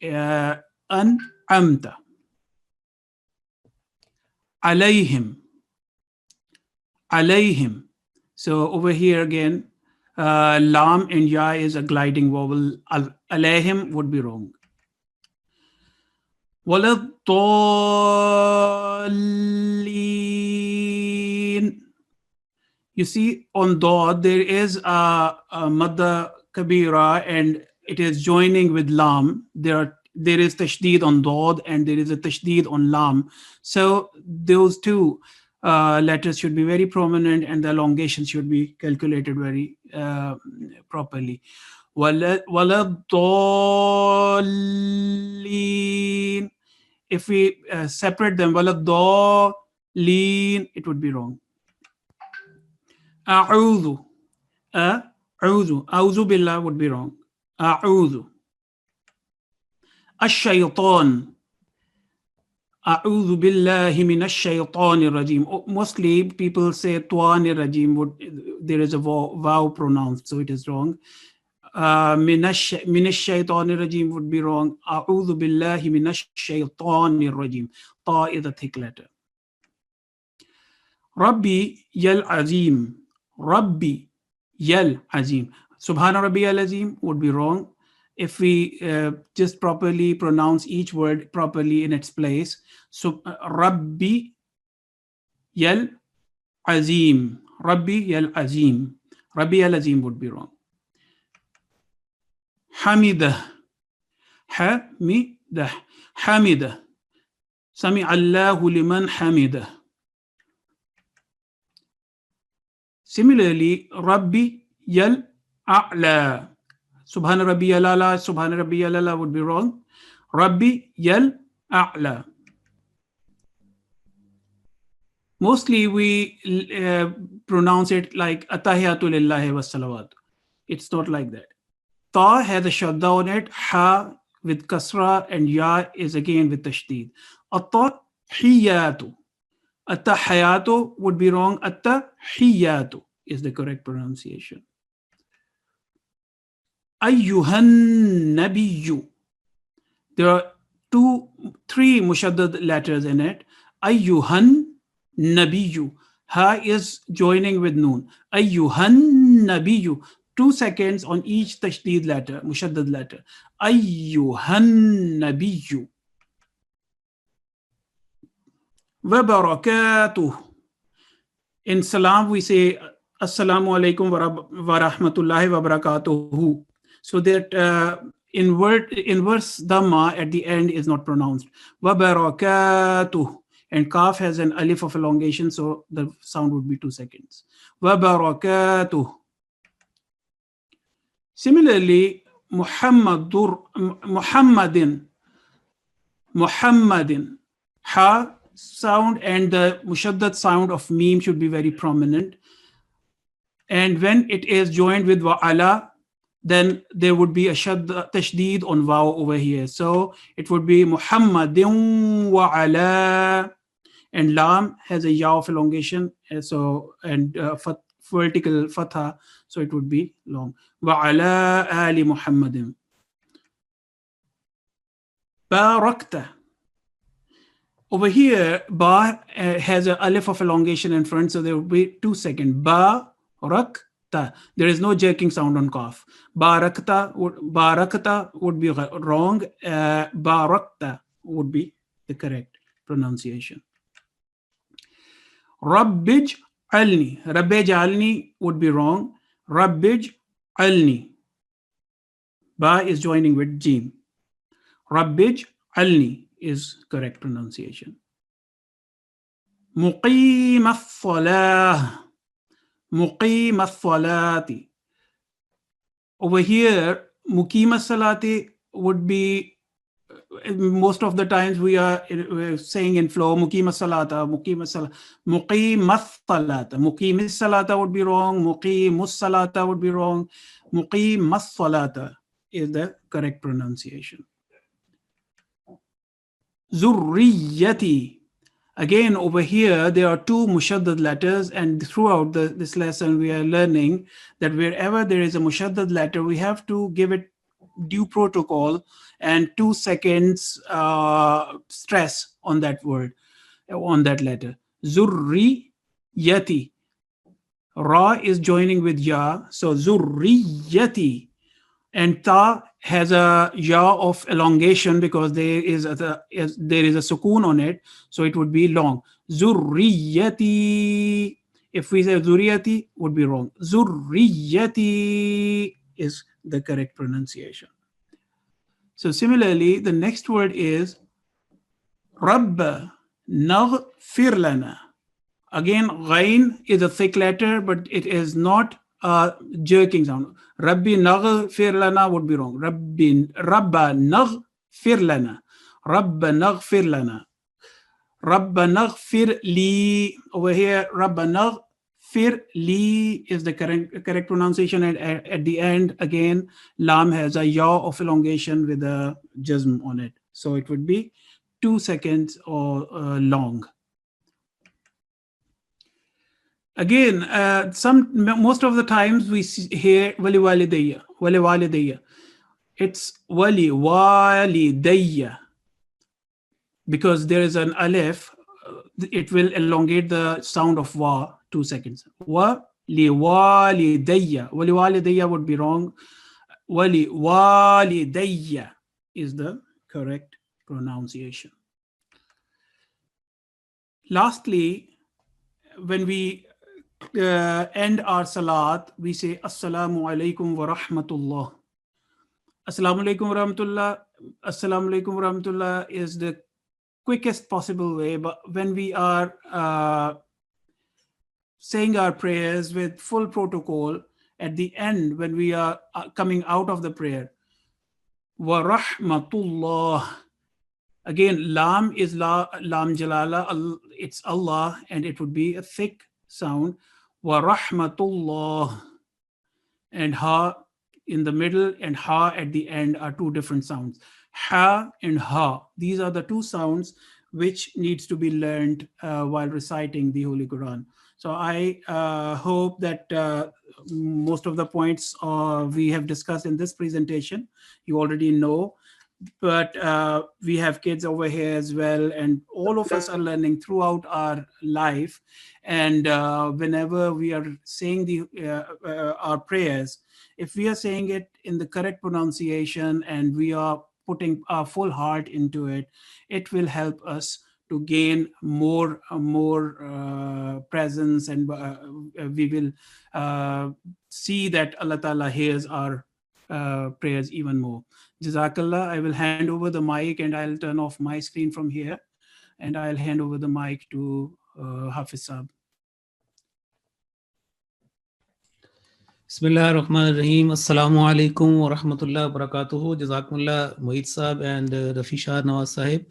An'amta alayhim. Alayhim. So over here again, lam and ya is a gliding vowel. Alayhim would be wrong. Waladdallin. You see, on dad there is a madda kabira and it is joining with lam. There is tashdid on dad and there is a tashdid on lam. So those two letters should be very prominent and the elongation should be calculated very properly. Waladdallin. If we separate them, waladdallin, it would be wrong. A'udhu. A'udhu billah would be wrong. A'udhu. Ash-shaytan. A'udhu billahi minash shaytanir rajim. Mostly people say tuanir rajim. There is a vow pronounced, so it is wrong. Minash shaytanir rajim would be wrong. A'udhu billahi minash shaytanir rajim. Ta is a thick letter. Rabbi yal azim. Rabbi yal azim. Subhana Rabbi al azim would be wrong. If we just properly pronounce each word properly in its place. So Rabbi yal azim. Rabbi yal azim. Rabbi al azim would be wrong. Hamidah. Hamidah. Hamidah. Sami Allahu liman hamidah. Similarly, Rabbi yal a'la. Subhana Rabbi yal a'la. Subhana Rabbi yal a'la would be wrong. Rabbi yal a'la. Mostly we pronounce it like Atahiyatu lillahi wa salawat. It's not like that. Ta has a shadda on it. Ha with kasra and ya is again with tashdid. At-tahiyatu. At-tahiyatu would be wrong. At-tahiyatu is the correct pronunciation. Ayyuhan nabiyyu. There are three mushaddad letters in it. Ayyuhan nabiyyu. Ha is joining with noon. Ayyuhan nabiyyu. 2 seconds on each tashdid letter, mushaddad letter. Ayyuhan nabiyyu. Wa barakatuh. In salam we say assalamu alaikum wa rahmatullahi wa barakatuhu. So that inverse dhamma at the end is not pronounced. Wa barakatuh. And kaf has an alif of elongation, so the sound would be 2 seconds. Wa barakatuh. Similarly, Muhammadin, ha sound and the mushaddad sound of meme should be very prominent. And when it is joined with wa'ala, then there would be a tashdid on waw over here. So it would be Muhammadin wa'ala, and lam has a yaw of elongation, so and vertical fatha, so it would be long. وَعَلَىٰ آلِ مُحَمَّدٍ. Barakta. Over here, ba has an alif of elongation in front, so there will be 2 seconds. Barakta. There is no jerking sound on kaf. Barakta would be wrong. Barakta would be the correct pronunciation. Rabbij alni. Rabbij alni would be wrong. Rabbij alni. Ba is joining with Jim. Rabbij alni is correct pronunciation. Muqim as-salah. Muqim as-salati. Over here, Muqim as-salati would be, most of the times we're saying in flow, Muqim as-salata, Muqim as-salata, Muqim as-salata. Muqim as-salata would be wrong, Muqim as-salata would be wrong. Muqim as-salata is the correct pronunciation. Zurriyati. Again, over here, there are two mushaddad letters, and throughout this lesson, we are learning that wherever there is a mushaddad letter, we have to give it due protocol and 2 seconds stress on that word, on that letter. Zurriyati. Ra is joining with ya, so zurriyati. And ta has a ya of elongation because there is a sukoon on it, so it would be long. Zurriyati. If we say zurriyati, would be wrong. Zurriyati is the correct pronunciation. So similarly, the next word is Rabb naghfir lana. Again, ghain is a thick letter, but it is not a jerking sound. Rabbi naghfir lana would be wrong. Rabba naghfir lana. Rabba naghfir lana. Rabba naghfir li. Over here, Rabba naghfir li is the correct pronunciation. And at the end, again, lam has a yaw of elongation with a jazm on it. So it would be 2 seconds or long. Again, most of the times we hear wali walidayya, wali walidayya. It's wali walidayya because there is an alif. It will elongate the sound of wa 2 seconds. Wali walidayya. Wali walidayya would be wrong. Wali walidayya is the correct pronunciation. Lastly, when we end our salat, we say Assalamu alaikum wa rahmatullah. Assalamu alaikum wa rahmatullah. Assalamu alaikum wa rahmatullah is the quickest possible way, but when we are saying our prayers with full protocol, at the end, when we are coming out of the prayer, wa rahmatullah. Again, lam is lam jalala, it's Allah, and it would be a thick sound. Wa rahmatullah. And ha in the middle and ha at the end are two different sounds. Ha and ha. These are the two sounds which needs to be learned while reciting the Holy Quran. So I hope that most of the points we have discussed in this presentation, you already know. But we have kids over here as well, and all of us are learning throughout our life. And whenever we are saying our prayers, if we are saying it in the correct pronunciation and we are putting our full heart into it, it will help us to gain more presence, and we will see that Allah Ta'ala hears our prayers even more. Jazakallah. I will hand over the mic and I'll turn off my screen from here and I'll hand over the mic to Hafiz Saab. Bismillah ar-Rahman ar-Rahim. Assalamu alaikum wa rahmatullahi wa barakatuhu. Jazakumullah Mueed Saab and Rafi Shah Nawaz Sahib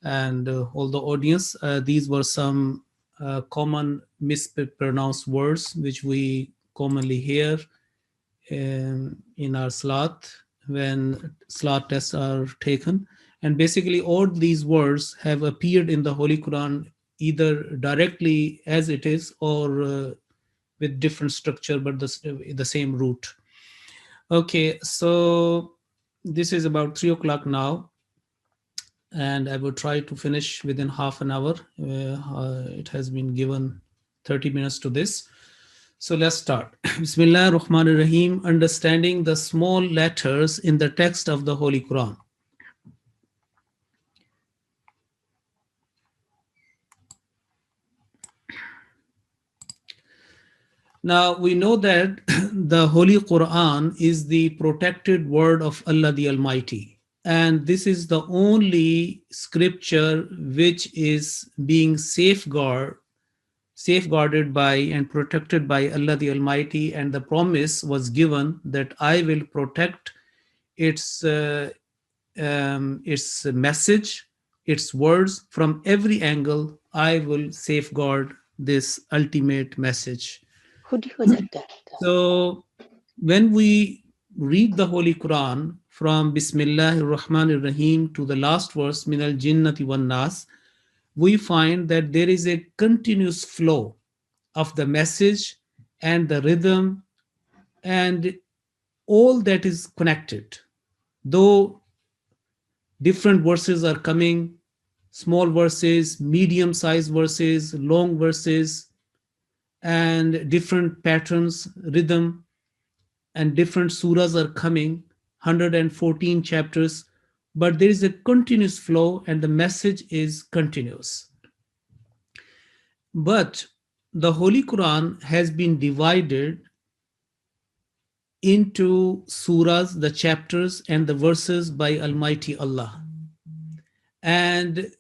and all the audience. These were some common mispronounced words which we commonly hear in our salat when salat tests are taken. And basically all these words have appeared in the Holy Quran either directly as it is or with different structure but the same root. Okay, so this is about 3 o'clock now and I will try to finish within half an hour. It has been given 30 minutes to this. So let's start. Bismillah ar-Rahman ar-Rahim. Understanding the small letters in the text of the Holy Quran. Now we know that the Holy Qur'an is the protected word of Allah the Almighty. And this is the only scripture which is being safeguarded by and protected by Allah the Almighty. And the promise was given that I will protect its message, its words from every angle. I will safeguard this ultimate message. So when we read the Holy Quran from Bismillahir Rahmanir Rahim to the last verse, Minal Jinnati wan Nas, we find that there is a continuous flow of the message and the rhythm and all that is connected. Though different verses are coming, small verses, medium-sized verses, long verses, and different patterns, rhythm, and different surahs are coming, 114 chapters, but there is a continuous flow and the message is continuous. But the Holy Quran has been divided into surahs, the chapters and the verses by Almighty Allah. And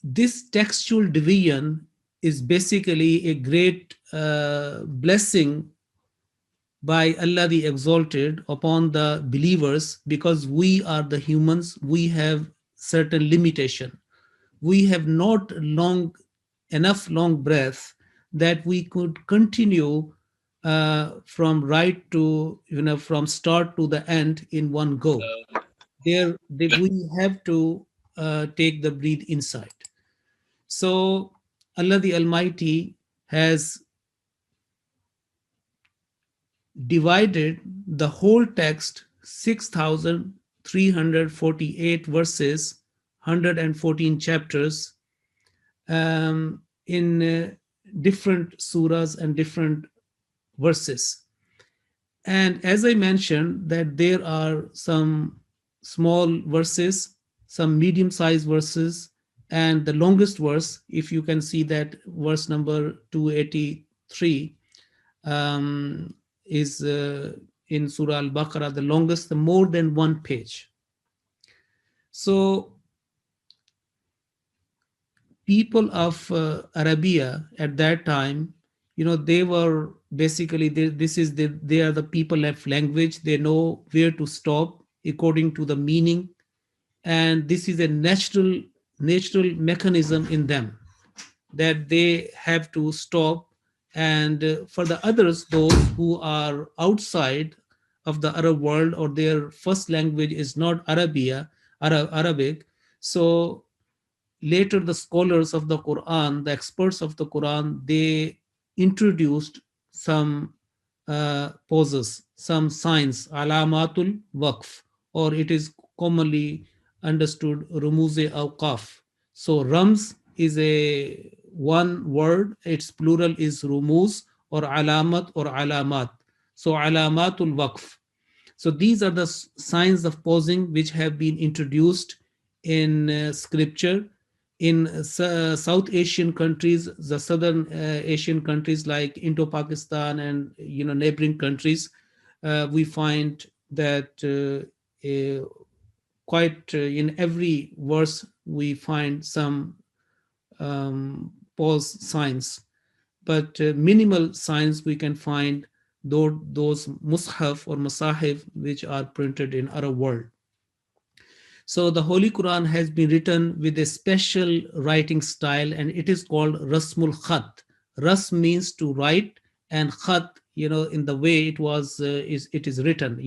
this textual division is basically a great blessing by Allah the Exalted upon the believers, because we are the humans, we have certain limitation. We have not enough long breath that we could continue from right to, from start to the end in one go. We have to take the breath inside. So Allah the Almighty has divided the whole text, 6,348 verses, 114 chapters, in different surahs and different verses. And as I mentioned, that there are some small verses, some medium-sized verses, and the longest verse, if you can see that verse number 283, is in Surah Al-Baqarah, the longest, the more than one page. So people of Arabia at that time, they were basically, they are the people of language. They know where to stop according to the meaning. And this is a natural mechanism in them that they have to stop. And for the others, those who are outside of the Arab world or their first language is not Arabic, so later the scholars of the Quran, the experts of the Quran, they introduced some poses, some signs, alamatul waqf, or it is commonly understood rumuze awqaf. So rams is a one word, its plural is rumuz or alamat or alamat. So alamatul waqf. So these are the signs of pausing which have been introduced in scripture. In South Asian countries, the Southern Asian countries like Indo-Pakistan and neighboring countries, we find that quite in every verse we find some pause signs, but minimal signs we can find those mushaf or masahif which are printed in Arab world. So the Holy Quran has been written with a special writing style, and it is called Rasmul Khat. Ras means to write, and Khat, in the way it is written,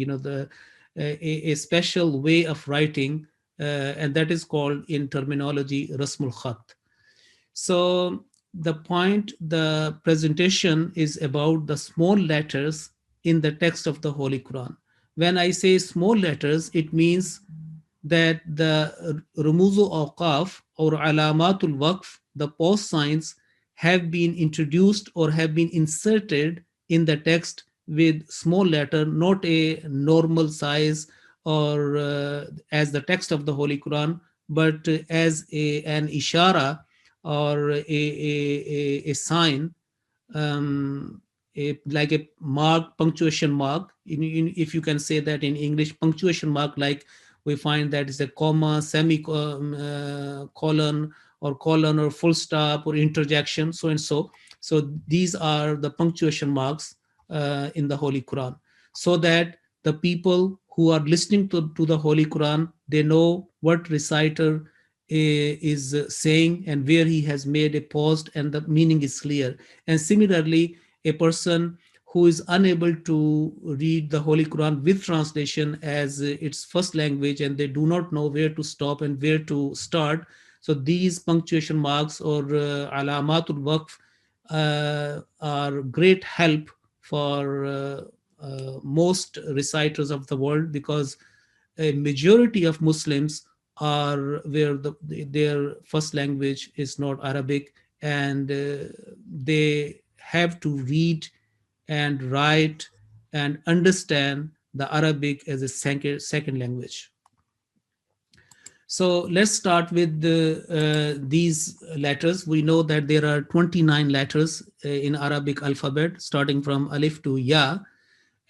a special way of writing, and that is called in terminology Rasmul Khat. So the presentation is about the small letters in the text of the Holy Quran. When I say small letters, it means that the rumuzu awqaf or alamatul waqf, the pause signs, have been introduced or have been inserted in the text with small letter, not a normal size or as the text of the Holy Quran, but as an ishara or a sign like a mark, punctuation mark. If you can say that in English, punctuation mark, like we find that is a comma, colon, or colon, or full stop, or interjection, so and so. So these are the punctuation marks in the Holy Quran, so that the people who are listening to the Holy Quran, they know what reciter is saying and where he has made a pause, and the meaning is clear. And similarly, a person who is unable to read the Holy Quran with translation as its first language, and they do not know where to stop and where to start, so these punctuation marks, or alamatul waqf, are great help for most reciters of the world, because a majority of Muslims are where their first language is not Arabic, and they have to read and write and understand the Arabic as a second language. So let's start with these letters. We know that there are 29 letters in Arabic alphabet, starting from Alif to Ya,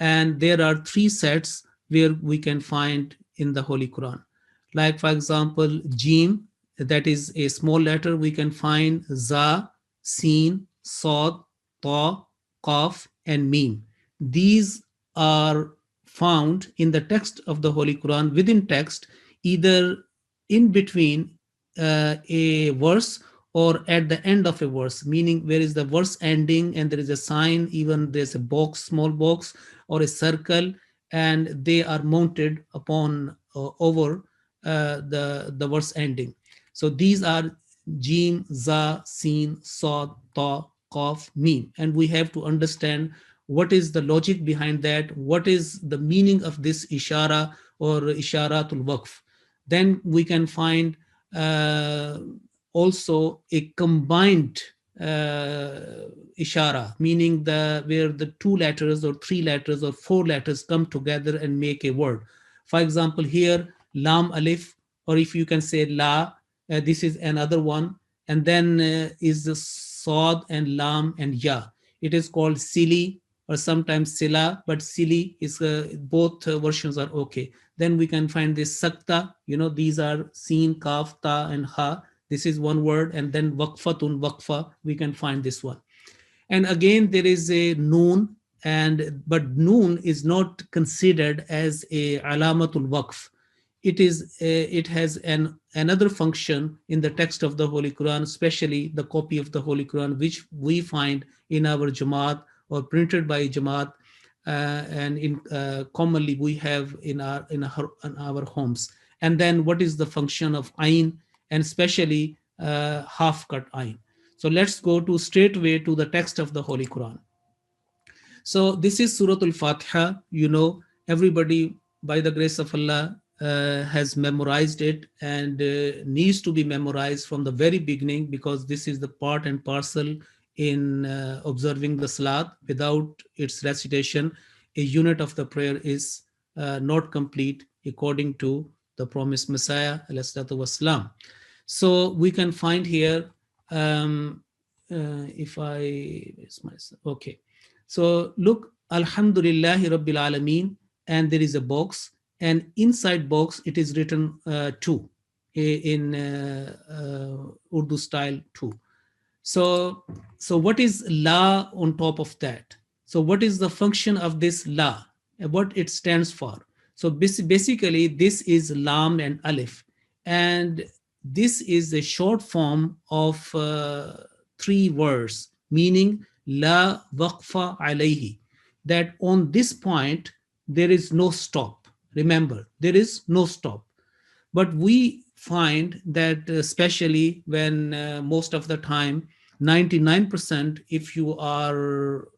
and there are 3 sets where we can find in the Holy Quran. Like, for example, Jim, that is a small letter, we can find Za, Sin, Sod, Ta, Qaf, and Mim. These are found in the text of the Holy Quran, within text, either in between a verse or at the end of a verse, meaning where is the verse ending and there is a sign, even there's a box, small box, or a circle, and they are mounted upon over the verse ending. So these are Jim, Za, Sin, Sod, Ta, Qaf, Mim. And we have to understand what is the logic behind that, what is the meaning of this ishara or isharatul waqf. Then we can find also a combined ishara, meaning where the 2 letters or 3 letters or 4 letters come together and make a word. For example, here, Lam Alif, or if you can say La, this is another one. And then is the Sod and Lam and Ya. It is called Sili, or sometimes Sila, but Sili is both versions are okay. Then we can find this Sakta, these are Sin, Kaf, Ta, and Ha. This is one word. And then Waqfatun, Waqfa, we can find this one. And again, there is a Noon, but Noon is not considered as a Alamatul Waqf. It has another function in the text of the Holy Quran, especially the copy of the Holy Quran, which we find in our Jamaat or printed by Jamaat, and commonly we have in our homes. And then what is the function of Ain, and especially half-cut Ain. So let's go straight away to the text of the Holy Quran. So this is Surah Al-Fatiha. Everybody, by the grace of Allah, has memorized it, and needs to be memorized from the very beginning, because this is the part and parcel in observing the Salat. Without its recitation, a unit of the prayer is not complete, according to the promised Messiah, alayhi salatu wassalam. So we can find here, okay. So look, Alhamdulillahi Rabbil Alameen, and there is a box, and inside box it is written 2 in Urdu style 2. So what is La on top of that? So what is the function of this La, and what it stands for? So basically this is Lam and Alif, and this is a short form of 3 words, meaning La waqfa alayhi, that on this point there is no stop. Remember, there is no stop. But we find that especially when most of the time, 99%, if you are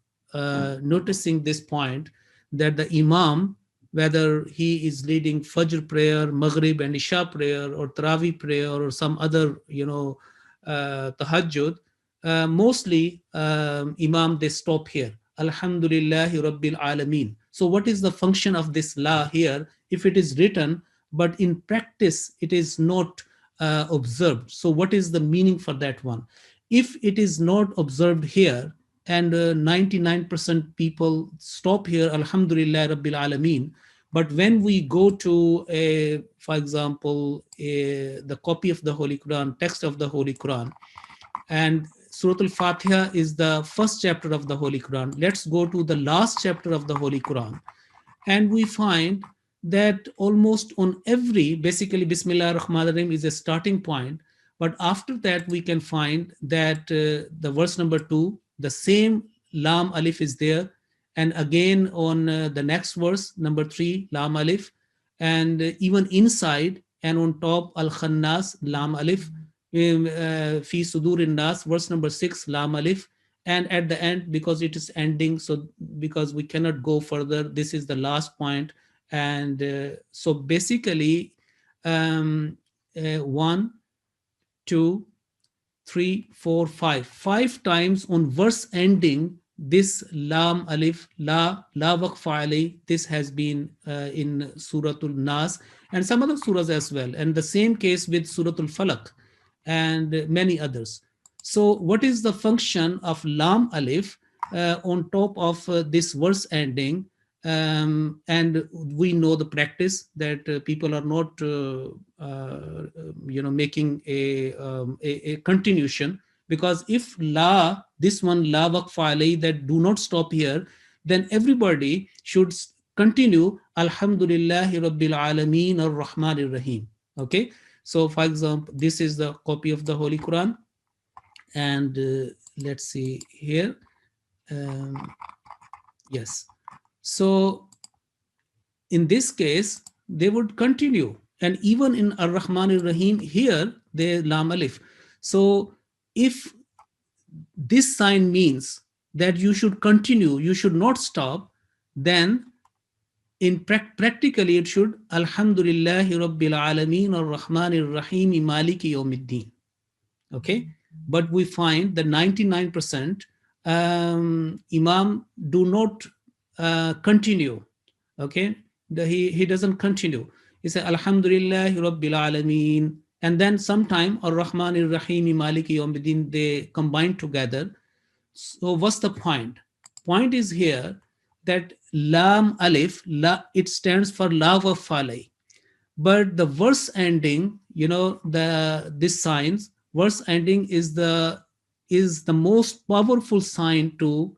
noticing this point, that the Imam, whether he is leading Fajr prayer, Maghrib and Isha prayer, or Taraweeh prayer, or some other, Tahajjud, mostly Imam, they stop here. Alhamdulillahi Rabbil Alameen. So what is the function of this La here? If it is written, but in practice it is not observed. So what is the meaning for that one? If it is not observed here, and 99% people stop here, Alhamdulillah Rabbil Alameen. But when we go to, for example, the copy of the Holy Quran, text of the Holy Quran, and Surah Al-Fatiha is the first chapter of the Holy Quran. Let's go to the last chapter of the Holy Quran. And we find that almost on every, basically Bismillah ar-Rahman ar-Rahim is a starting point. But after that, we can find that the verse number 2, the same Lam Alif is there. And again on the next verse, number 3, Lam Alif. And even inside and on top, Al-Khannas, Lam Alif. Fi Sudurin Nas, verse number 6, Lam Alif. And at the end, because it is ending, so because we cannot go further, this is the last point. And so basically, 1, 2, 3, 4, 5. 5 times on verse ending, this Lam Alif, La Waqfa Ali, this has been in Suratul Nas and some other surahs as well. And the same case with Suratul Falaq and many others. So what is the function of Lam Alif on top of this verse ending? And we know the practice that people are not, making a continuation, because if La, this one La Waqfa Alayhi, that do not stop here, then everybody should continue Alhamdulillahi Rabbil Alameen Ar-Rahman Ar-Rahim. Okay, so for example, this is the copy of the Holy Quran. And let's see here. Yes. So in this case, they would continue. And even in Ar-Rahman Ar-Rahim, here, they Lam Alif. So if this sign means that you should continue, you should not stop, then in practically it should Alhamdulillahi Rabbil Alameen Ar-Rahman Ar-Rahim Maliki Yawmiddin. Okay. But we find that 99% Imam do not continue. Okay, he doesn't continue. He says Alhamdulillahi Rabbil Alameen, and then sometime Ar-Rahman Ar-Rahim Maliki Yawmiddin, they combine together. So what's the point? Point is here that Lam Alif, it stands for La Waqfa Alayhi. But the verse ending, this signs, verse ending is the most powerful sign to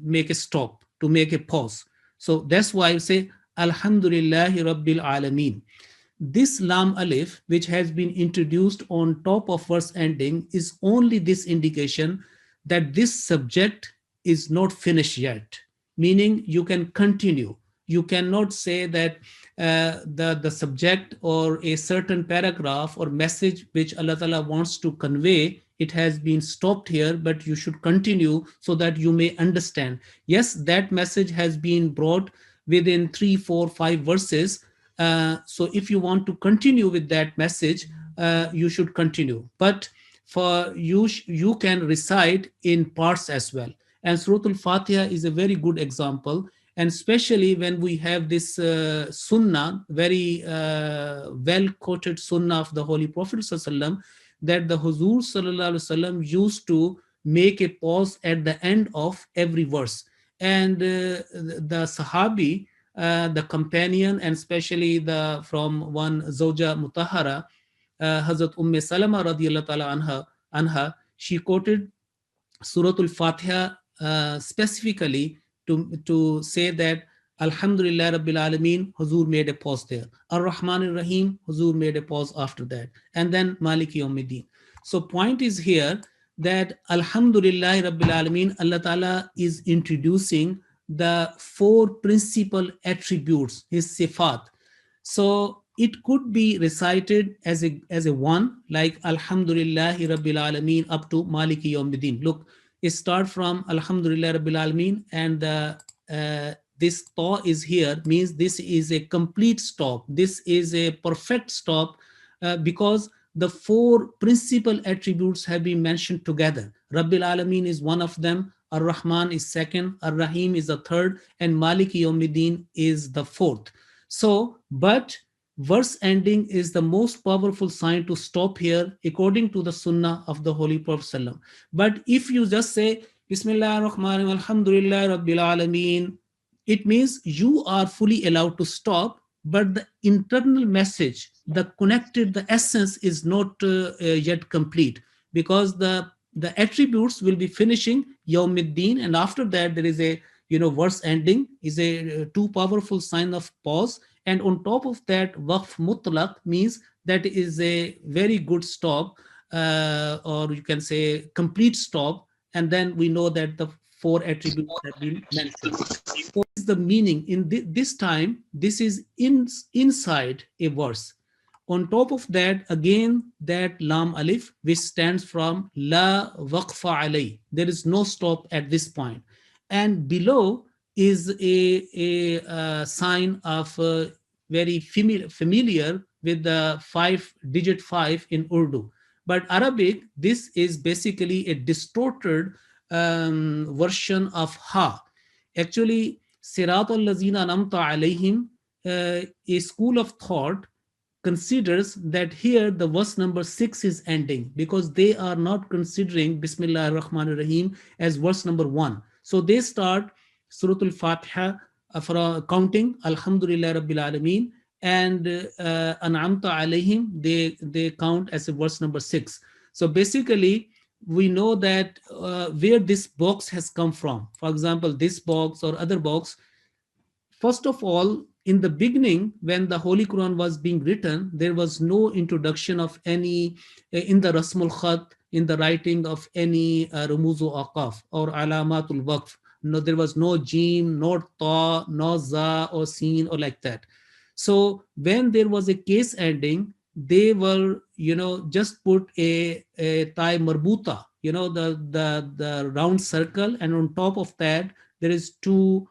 make a stop, to make a pause. So that's why I say Alhamdulillahi Rabbil Alameen. This Lam Alif, which has been introduced on top of verse ending, is only this indication that this subject is not finished yet, meaning you can continue. You cannot say that the subject or a certain paragraph or message which Allah Ta'ala wants to convey, it has been stopped here, but you should continue so that you may understand. Yes, that message has been brought within 3, 4, 5 verses. So if you want to continue with that message, you should continue. But for you can recite in parts as well. And Surah Al-Fatiha is a very good example. And especially when we have this sunnah, very well-quoted sunnah of the Holy Prophet ﷺ, that the Huzur ﷺ used to make a pause at the end of every verse. And the Sahabi, the companion, and especially from one Zawja Mutahara, Hazrat Salama radiyallahu ta'ala anha, she quoted Surah Al-Fatiha specifically to say that Alhamdulillah Rabbil Alameen, Huzur made a pause there. Ar-Rahman Ar-Rahim, Huzur made a pause after that. And then Maliki Yawmiddin. So point is here that Alhamdulillah Rabbil Alameen, Allah Ta'ala is introducing the 4 principal attributes, his sifat. So it could be recited as a one, like Alhamdulillah Rabbil Alameen up to Maliki Yawmiddin. Look, it starts from Alhamdulillah Rabbil Alameen, and this ta is here, means this is a complete stop. This is a perfect stop because the 4 principal attributes have been mentioned together. Rabbil Alameen is one of them, Ar-Rahman is second, Ar-Rahim is the third, and Maliki Yawmiddin is the fourth. So, but verse ending is the most powerful sign to stop here according to the sunnah of the Holy Prophet ﷺ. But if you just say Bismillah ar-Rahman ar-Rahim, Alhamdulillah Rabbil Alameen, it means you are fully allowed to stop, but the internal message, the connected, the essence is not yet complete, because the attributes will be finishing Yawmiddin, and after that there is a verse ending is a too powerful sign of pause. And on top of that, waqf mutlaq means that is a very good stop, or you can say complete stop. And then we know that the 4 attributes have been mentioned. So what is the meaning in this time? This is inside a verse. On top of that, again, that lam alif, which stands from la waqfa alay. There is no stop at this point. And below is a sign of very familiar with the 5-digit 5 in Urdu. But Arabic, this is basically a distorted version of ha. Actually, Sirat al-Lazina Namta alayhim, a school of thought considers that here the verse number 6 is ending, because they are not considering Bismillah ar-Rahman ar-Rahim as verse number 1. So they start Surah Al-Fatiha for counting Alhamdulillah Rabbil Alameen, and An'amta alayhim, they count as a verse number 6. So basically, we know that where this box has come from. For example, this box or other box. First of all, in the beginning, when the Holy Quran was being written, there was no introduction of any, in the Rasmul Khat, in the writing of any Rumuzu Aqaf or Alamatul Waqf. No, there was no Jim, no Ta, no Za or Sin or like that. So when there was a case ending, they were, just put a Tai Marbuta, the round circle, and on top of that, there is 2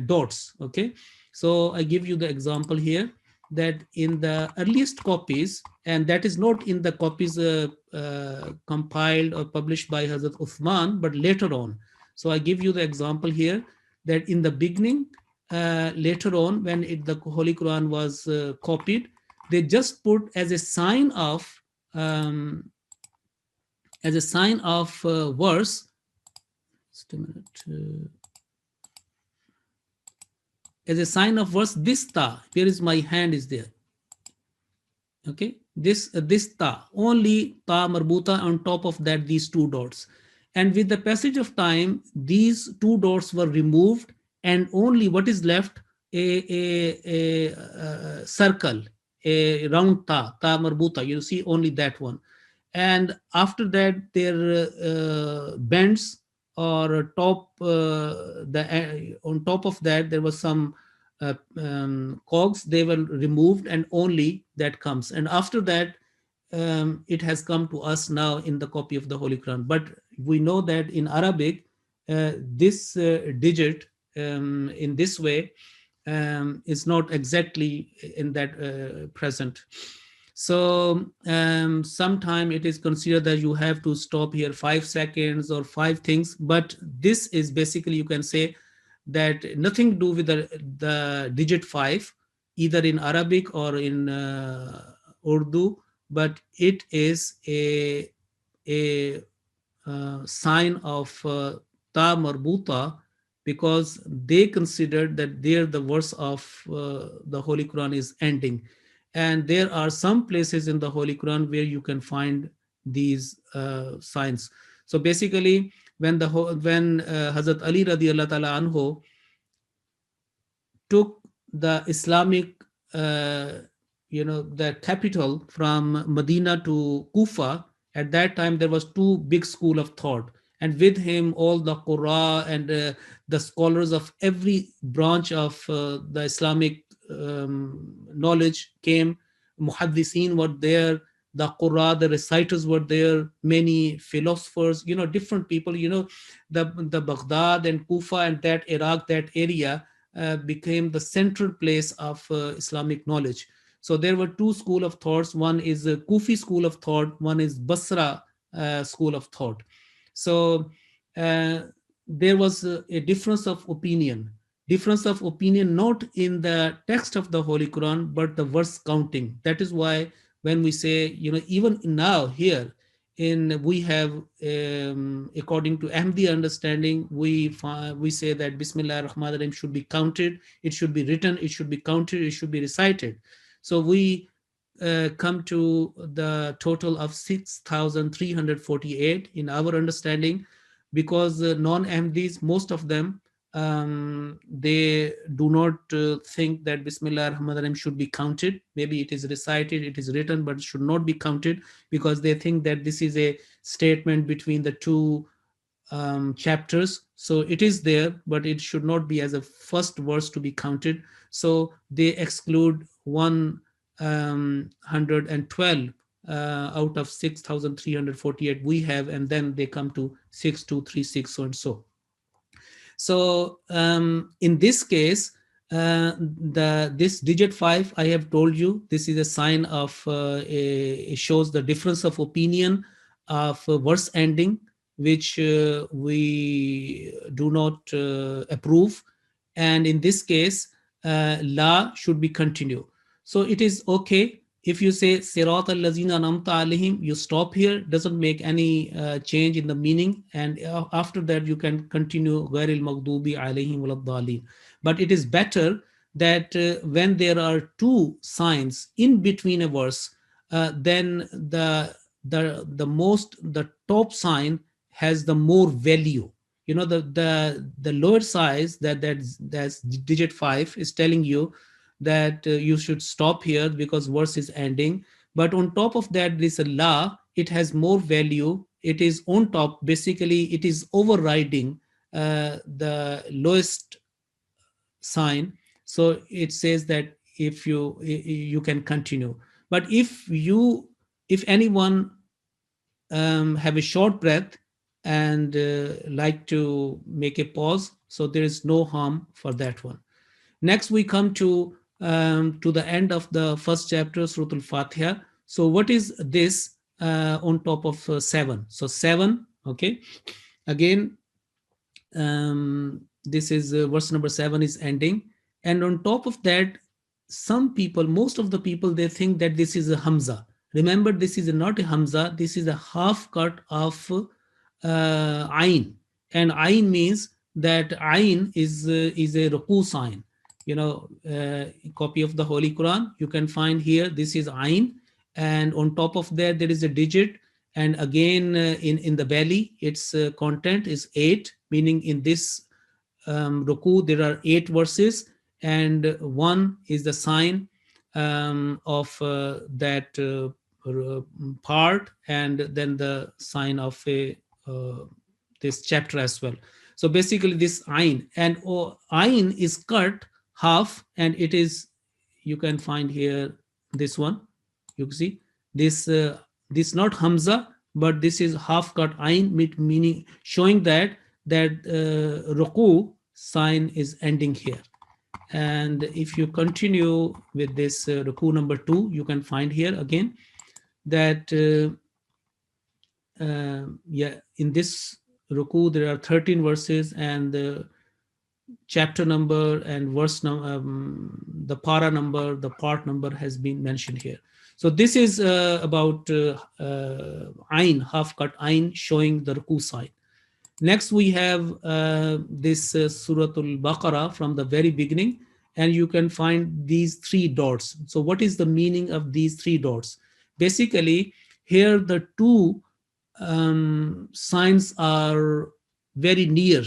dots. Okay, so I give you the example here, that in the earliest copies, and that is not in the copies compiled or published by Hazrat Uthman, but later on. So I give you the example here, that in the beginning, later on, when the Holy Quran was copied, they just put as a sign of verse. Just a minute. As a sign of verse, this ta, here is my hand is there. Okay, this ta, only ta marbuta, on top of that these 2 dots. And with the passage of time, these 2 dots were removed, and only what is left, a circle, a round ta marbuta. You see only that one. And after that, their bends or top, on top of that, there was some cogs, they were removed, and only that comes. And after that, it has come to us now in the copy of the Holy Quran. But we know that in Arabic, this digit in this way is not exactly in that present. So sometime it is considered that you have to stop here 5 seconds or 5 things, but this is basically, you can say that nothing to do with the digit 5, either in Arabic or in Urdu, but it is a sign of ta marbuta, because they considered that there the verse of the Holy Quran is ending. And there are some places in the Holy Quran where you can find these signs. So basically, when Hazrat Ali radiallahu ta'ala anhu took the Islamic, the capital from Medina to Kufa, at that time there was 2 big school of thought. And with him, all the Qur'an and the scholars of every branch of the Islamic knowledge came. Muhaddithin were there, the Qur'an, the reciters were there, many philosophers, different people, the Baghdad and Kufa and that Iraq, that area became the central place of Islamic knowledge. So there were 2 school of thoughts. One is a Kufi school of thought, one is Basra school of thought. So there was a difference of opinion difference of opinion not in the text of the Holy Quran, but the verse counting. That is why when we say, even now here, we have, according to Ahmadi understanding, we say that Bismillah ar-Rahman ar-Rahim should be counted, it should be written, it should be counted, it should be recited. So we come to the total of 6,348 in our understanding, because non-Ahmadis, most of them, they do not think that Bismillah ar-Rahman ar-Rahim should be counted. Maybe it is recited, it is written, but it should not be counted, because they think that this is a statement between the two chapters. So it is there, but it should not be as a first verse to be counted. So they exclude 112 out of 6,348 we have, and then they come to 6,236 and so. So in this case, this digit 5, I have told you, this is a sign of, it shows the difference of opinion of verse ending, which we do not approve. And in this case, la should be continued. So it is okay if you say Sirat al-Lazina An'amta Alayhim, you stop here, doesn't make any change in the meaning, and after that you can continue Ghairil Maghdubi Alayhim Waladdallin. But it is better that when there are two signs in between a verse, then the top sign has the more value. The lower size, that's digit 5, is telling you that you should stop here because verse is ending. But on top of that, this la, it has more value. It is on top. Basically, it is overriding the lowest sign. So it says that if you can continue. But if anyone have a short breath and like to make a pause, so there is no harm for that one. Next, we come to the end of the first chapter, Surah Al-Fatiha. So what is this on top of 7? So 7, okay. Again, this is verse number 7 is ending. And on top of that, most of the people, they think that this is a Hamza. Remember, this is not a Hamza. This is a half cut of Ain. And Ain means that Ain is a Ruku sign. Copy of the Holy Quran, you can find here, this is Ain, and on top of that there is a digit, and again in the belly its content is 8, meaning in this Ruku there are 8 verses, and 1 is the sign of that part, and then the sign of this chapter as well. So basically this Ain, and Ain is cut half, and it is, you can find here this one, you can see this not Hamza, but this is half cut Ain, meaning showing that Ruku sign is ending here. And if you continue with this Ruku number 2, you can find here again that in this Ruku there are 13 verses, and the chapter number and verse number, the para number, the part number has been mentioned here. So this is about Ain, half cut Ain, showing the Ruku sign. Next we have this Surah Al-Baqarah from the very beginning, and you can find these 3 dots. So what is the meaning of these 3 dots? Basically, here the 2 signs are very near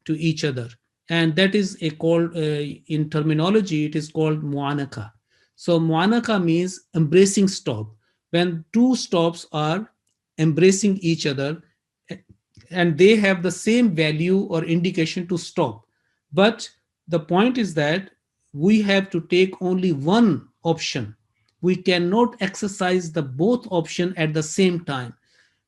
to each other, and that is called in terminology it is called mu'anaka. So mu'anaka means embracing stop, when 2 stops are embracing each other and they have the same value or indication to stop. But the point is that we have to take only one option. We cannot exercise the both option at the same time.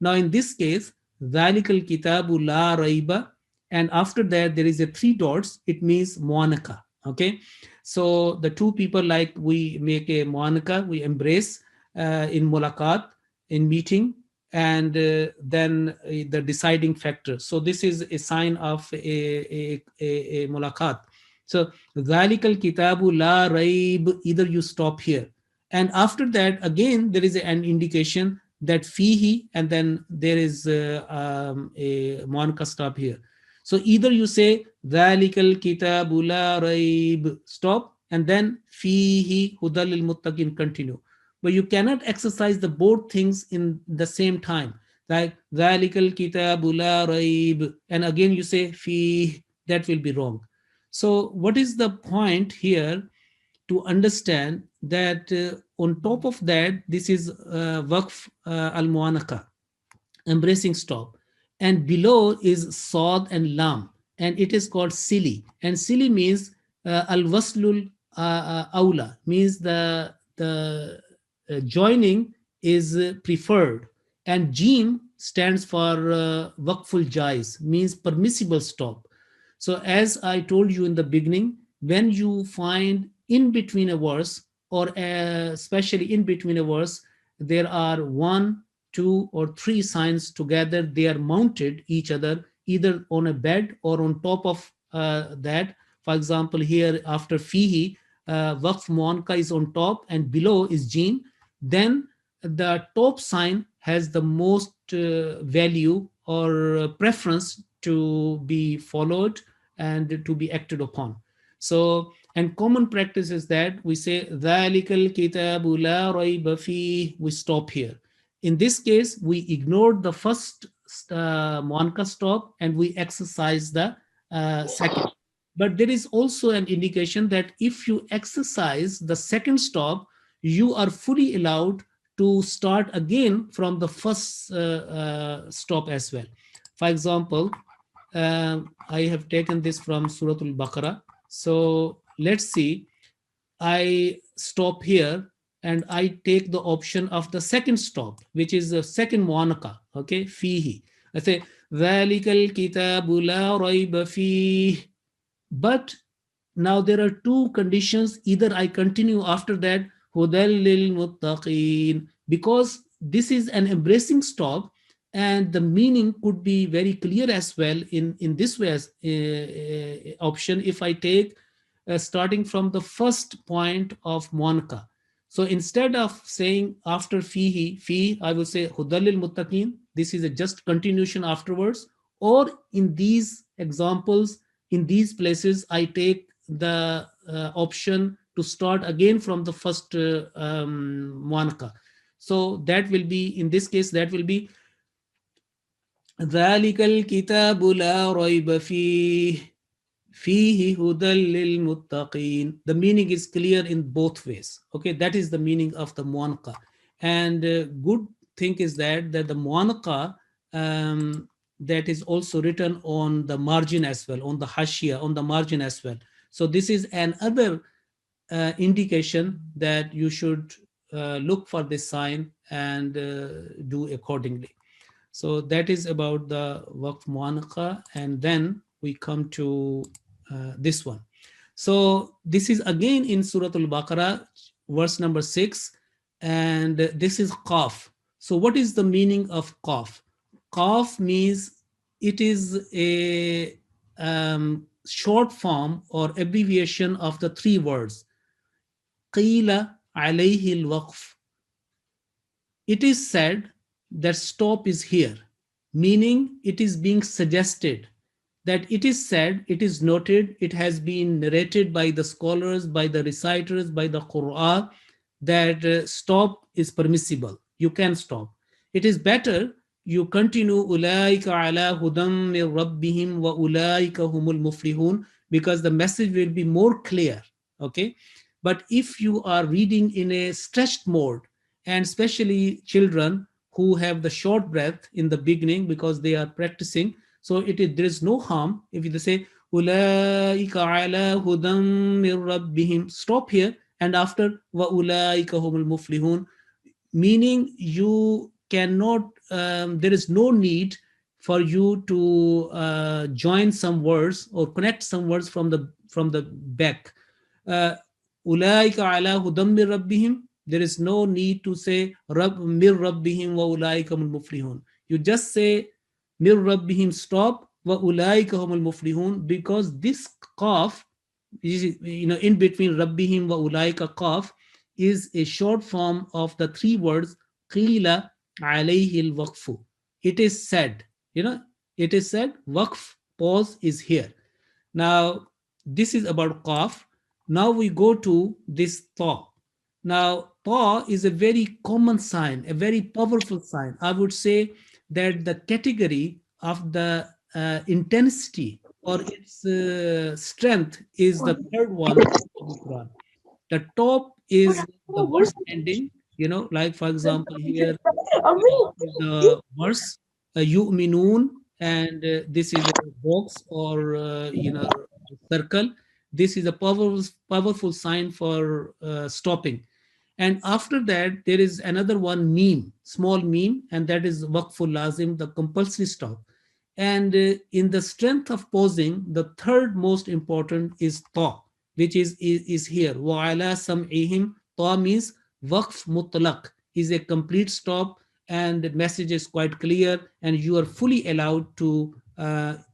Now in this case, Dhalikal Kitabu La Raiba, and after that there is a 3 dots, it means mu'anaka. Okay, so the 2 people, like we make a mu'anaka, we embrace in mulaqat, in meeting, and then the deciding factor. So this is a sign of a mulaqat, So dhalikal kitabu la raib, either you stop here. And after that, again, there is an indication that fihi, and then there is a monka stop here. So either you say dhalikal kitabu la raib, stop, and then fihi hudal lil muttaqin, continue. But you cannot exercise the both things in the same time. Like dhalikal kitabu la raib, and again you say fi, that will be wrong. So what is the point here? To understand that on top of that, this is waqf al-mu'anaka, embracing stop, and below is sad and lam, and it is called sili, and sili means al-waslul aula, means the joining is preferred, and jim stands for waqful jais, means permissible stop. So as I told you in the beginning, when you find in between a verse, or especially in between a verse, there are 1, 2, or 3 signs together. They are mounted each other, either on a bed or on top of that. For example, here after fihi, waqf muanka is on top and below is jim. Then the top sign has the most value or preference to be followed and to be acted upon. So, and common practice is that we say dhalikal kitabu la rayba fihi, we stop here. In this case, we ignored the first muanka stop and we exercise the second. But there is also an indication that if you exercise the second stop, you are fully allowed to start again from the first stop as well. For example, I have taken this from Surah Al-Baqarah. So let's see, I stop here and I take the option of the second stop, which is the second muanaka, okay, fihi. I say, dhalikal kitabu la rayba fihi. But now there are 2 conditions. Either I continue after that, hudal lil muttaqin, because this is an embracing stop, and the meaning could be very clear as well in this way as option if I take starting from the first point of muanka. So instead of saying after fihi, fi, I will say hudal lil muttaqin. This is a just continuation afterwards. Or in these examples, in these places, I take the option to start again from the first muanka. So that will be, in this case, that will be ذَلِكَ الْكِتَابُ لَا رَيْبَ فِيهِ هُدًى لِلْمُتَّقِينَ. The meaning is clear in both ways. Okay, that is the meaning of the muanqa. And good thing is that the muanqa that is also written on the margin as well, on the hashia, on the margin as well. So this is another indication that you should look for this sign and do accordingly. So that is about the waqf muanqa, and then we come to this one. So this is again in Surah Al-Baqarah, verse number 6, and this is qaf. So what is the meaning of qaf? Qaf means it is a short form or abbreviation of the 3 words. Qila alayhi al-waqf. It is said that stop is here, meaning it is being suggested, that it is said, it is noted, it has been narrated by the scholars, by the reciters, by the Qur'an, that stop is permissible. You can stop. It is better you continue ulaika ala hudam min rabbihim wa ulaika humul muflihun, because the message will be more clear. Okay, but if you are reading in a stretched mode, and especially children who have the short breath in the beginning because they are practicing, so there is no harm if you say ulaika ala hudam min rabbihim, stop here, and after wa ulaika humul muflihun, meaning you cannot, there is no need for you to join some words or connect some words from the back. Ulaika ala hudam min rabbihim, there is no need to say mir rabbihim wa ulaika humul muflihun. You just say mir rabbihim, stop, wa ulaika humul muflihun, because this qaf in between Rabbihim wa ulaika qaf is a short form of the three words qila alayhi al-waqfu. It is said, it is said, waqf, pause is here. Now, this is about qaf. Now we go to this ta. Now, ta is a very common sign, a very powerful sign. I would say that the category of the intensity or its strength is the third one of the Quran. The top is the verse ending, like for example, here is the verse, yu'minun, and this is a box or, circle. This is a powerful sign for stopping. And after that, there is another one, meme, small meme, and that is waqful lazim, the compulsory stop. And in the strength of pausing, the third most important is ta, which is here. Wa'ala sam'ihim, ta means waqf mutlaq, is a complete stop, and the message is quite clear, and you are fully allowed to,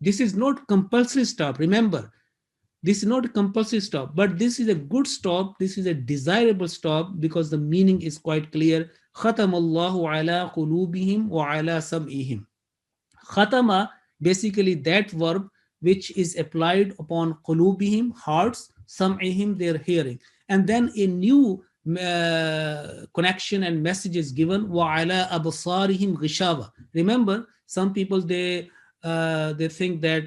this is not compulsory stop, remember. This is not a compulsory stop, but this is a good stop. This is a desirable stop because the meaning is quite clear. Khatamallahu ala qulubihim wa ala sam'ihim. Khatama, basically that verb which is applied upon qulubihim, hearts, sam'ihim, their hearing. And then a new connection and message is given, wa ala absarihim ghishawa. Remember, some people, they think that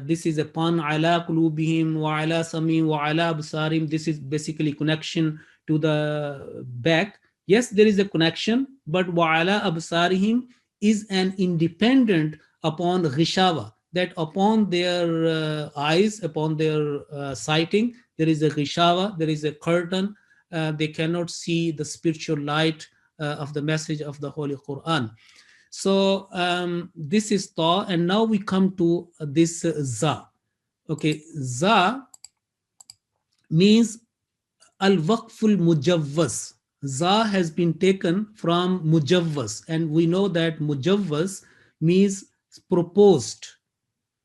this is a pun, ala qulubihim wa ala sam'ihim wa ala absarim. This is basically connection to the back. Yes, there is a connection, but wa ala absarihim is an independent upon ghishawa, that upon their eyes, upon their sighting, there is a ghishawa, there is a curtain. They cannot see the spiritual light of the message of the Holy Quran. So this is ta, and now we come to this za. Okay, za means al-waqful mujawwaz. Za has been taken from mujawwaz, and we know that mujawwaz means proposed.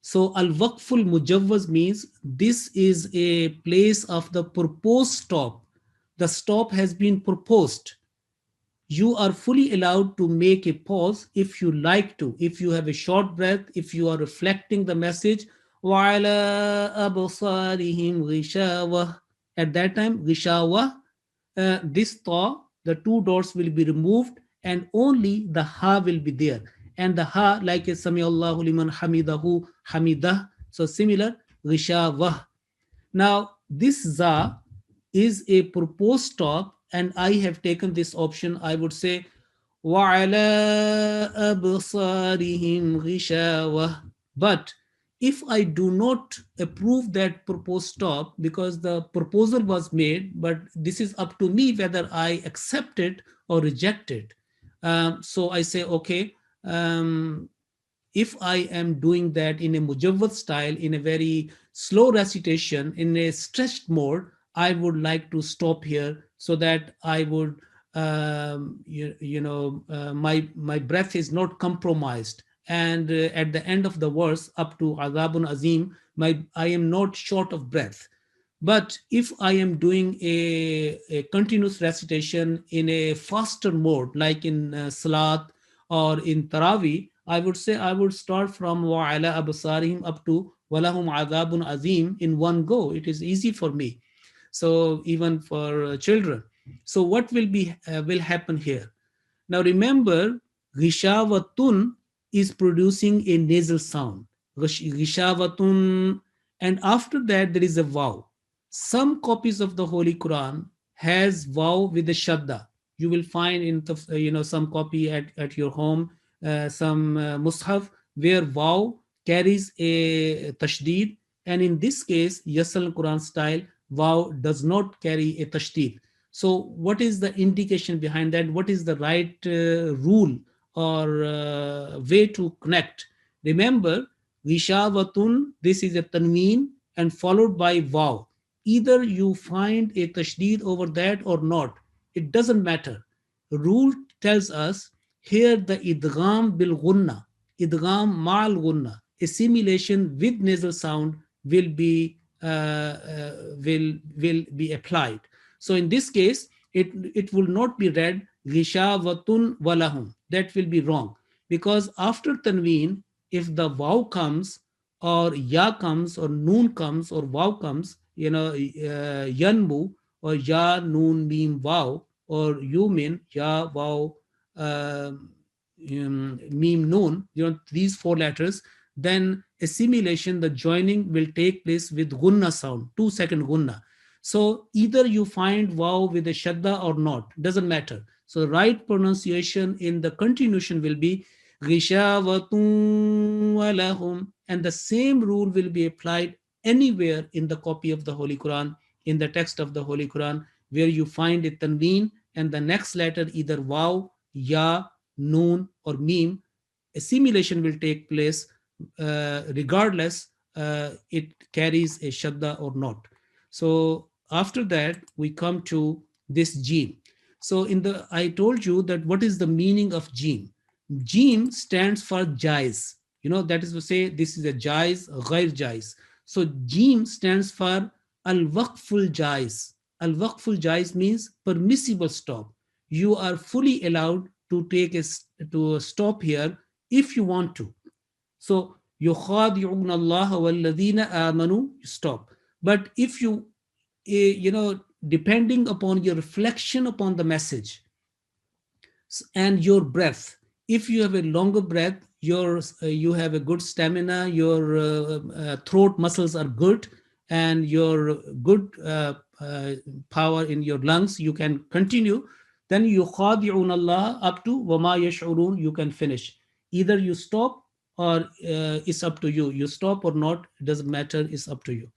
So al-waqful mujawwaz means this is a place of the proposed stop. The stop has been proposed. You are fully allowed to make a pause if you like to, if you have a short breath, if you are reflecting the message. وَعَلَىٰ أَبْصَارِهِمْ غِشَاوَةٌ. At that time, ghishawa, this ta, the two dots will be removed, and only the ha will be there. And the ha, like a Sami Allahu liman hamidahu, hamidah. So similar, ghishawa. Now, this za is a proposed stop, and I have taken this option. I would say وَعَلَىٰ أَبْصَارِهِمْ غِشَاوَةٌ. But if I do not approve that proposed stop, because the proposal was made, but this is up to me whether I accept it or reject it. So I say, okay, if I am doing that in a mujawwad style, in a very slow recitation, in a stretched mode, I would like to stop here so that I would, my breath is not compromised. And at the end of the verse, up to Azabun Azim, I am not short of breath. But if I am doing a continuous recitation in a faster mode, like in Salat or in Taraweeh, I would say I would start from وَعَلَىٰ أَبْصَارِهِمْ up to وَلَهُمْ عَذَابٌ عَظِيمٌ in one go. It is easy for me. So even for children. So what will happen here? Now remember, ghishavatun is producing a nasal sound. Ghishavatun, and after that there is a vav. Some copies of the Holy Quran has vav with the shadda. You will find in some copy at your home, some mushaf where vav carries a tashdid, and in this case, Yasal Quran style, vav does not carry a tashdid. So what is the indication behind that? What is the right rule or way to connect? Remember, Vishavatun, this is a tanween and followed by vav. Either you find a tashdid over that or not. It doesn't matter. Rule tells us here the idgham bil gunna, idgham ma'al gunna, assimilation with nasal sound will be will be applied. So in this case, it will not be read ghishavatun walahum. That will be wrong, because after tanween, if the waw comes or ya comes or noon comes or waw comes, yanmu or ya noon mim waw or yumin ya waw mim noon, these four letters, then assimilation, the joining will take place with gunna sound, 2-second gunna. So either you find waw with a shadda or not, doesn't matter. So right pronunciation in the continuation will be ghishavatun walahum, and the same rule will be applied anywhere in the copy of the Holy Quran, in the text of the Holy Quran, where you find a tanween and the next letter either waw, ya, noon or mim, assimilation will take place regardless it carries a shadda or not. So after that we come to this jim. So I told you that what is the meaning of jim. Jim stands for jais. That is to say this is a jais, ghair jais. So jim stands for al-waqful jais. Al-waqful jais means permissible stop. You are fully allowed to take to stop here if you want to. So yukhadi'un Allah walladhina amanu, stop. But if you depending upon your reflection upon the message and your breath, if you have a longer breath, you have a good stamina, your throat muscles are good, and your good power in your lungs, you can continue. Then yukhadi'un Allah up to wama yash'urun, you can finish. Either you stop or it's up to you. You stop or not, it doesn't matter, it's up to you.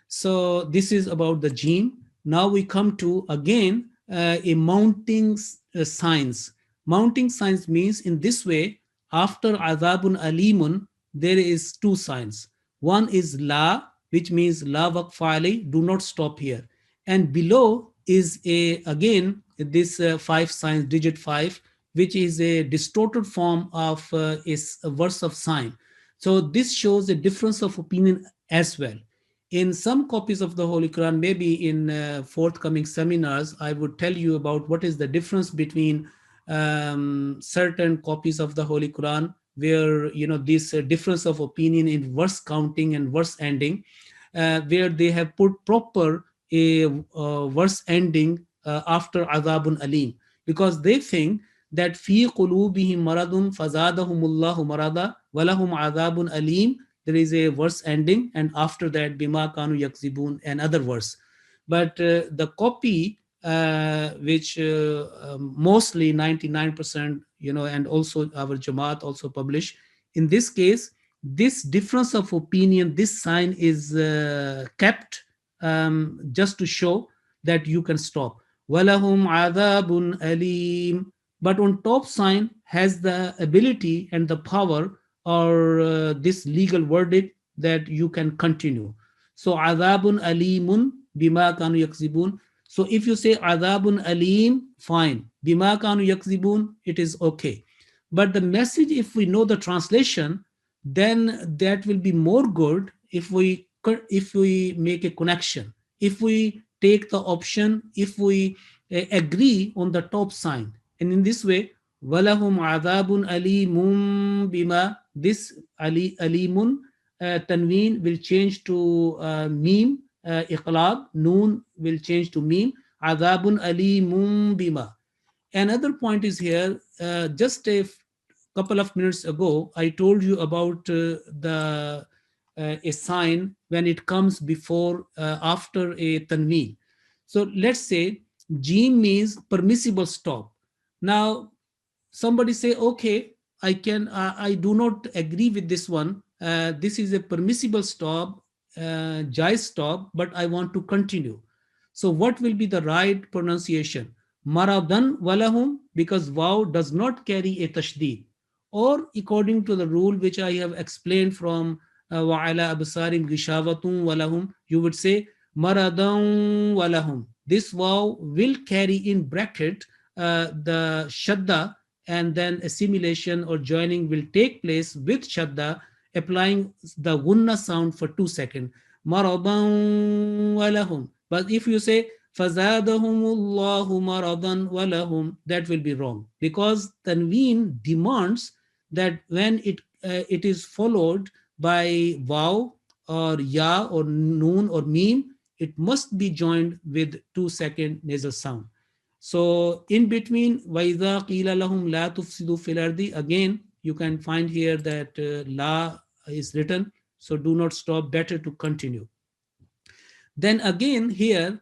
So this is about the jim. Now we come to again a mounting signs. Mounting signs means in this way, after azabun alimun, there is two signs. One is la, which means la waqfa alay, do not stop here. And below is again this 5 signs, digit 5, which is a distorted form of a verse of sign. So this shows a difference of opinion as well. In some copies of the Holy Quran, maybe in forthcoming seminars, I would tell you about what is the difference between certain copies of the Holy Quran, where this difference of opinion in verse counting and verse ending, where they have put proper a verse ending after azabun alim, because they think that fi qulubihim maradun fazadahumullahu marada walahum azabun alim, there is a verse ending, and after that bima kanu yakzibun, another verse. But the copy which mostly 99%, and also our Jamaat also publish, in this case, this difference of opinion, this sign is kept just to show that you can stop. Walahum adabun alim. But on top sign has the ability and the power or this legal verdict that you can continue. So adabun alimun bima kanu yakzibun. So if you say adabun alim, fine. Bima kanu yakzibun, it is okay. But the message, if we know the translation, then that will be more good if we make a connection. If we take the option, if we agree on the top sign. And in this way, walahum adabun alimun bima, this alimun tanween will change to mim, iqlab, noon will change to mim, adabun alimun bima. Another point is here, just a couple of minutes ago, I told you about a sign when it comes before, after a tanween. So let's say jim means permissible stop. Now, somebody say, okay, I do not agree with this one. This is a permissible stop, jais stop, but I want to continue. So what will be the right pronunciation? Maradan walahum, because waw does not carry a tashdid. Or according to the rule which I have explained from wa'ala absarim gishavatun walahum, you would say maradan walahum. This waw will carry in bracket the shadda, and then assimilation or joining will take place with shadda, applying the gunna sound for 2 seconds. maradan walahum. But if you say fazadahumullahu maradan walahum, that will be wrong, because tanween demands that when it is followed by waw or ya or noon or meme, it must be joined with 2-second nasal sound. So in between, وَإِذَا قِيلَ لَهُمْ لَا تُفْسِدُوا فِي الْأَرْضِ, again, you can find here that la is written. So do not stop, better to continue. Then again here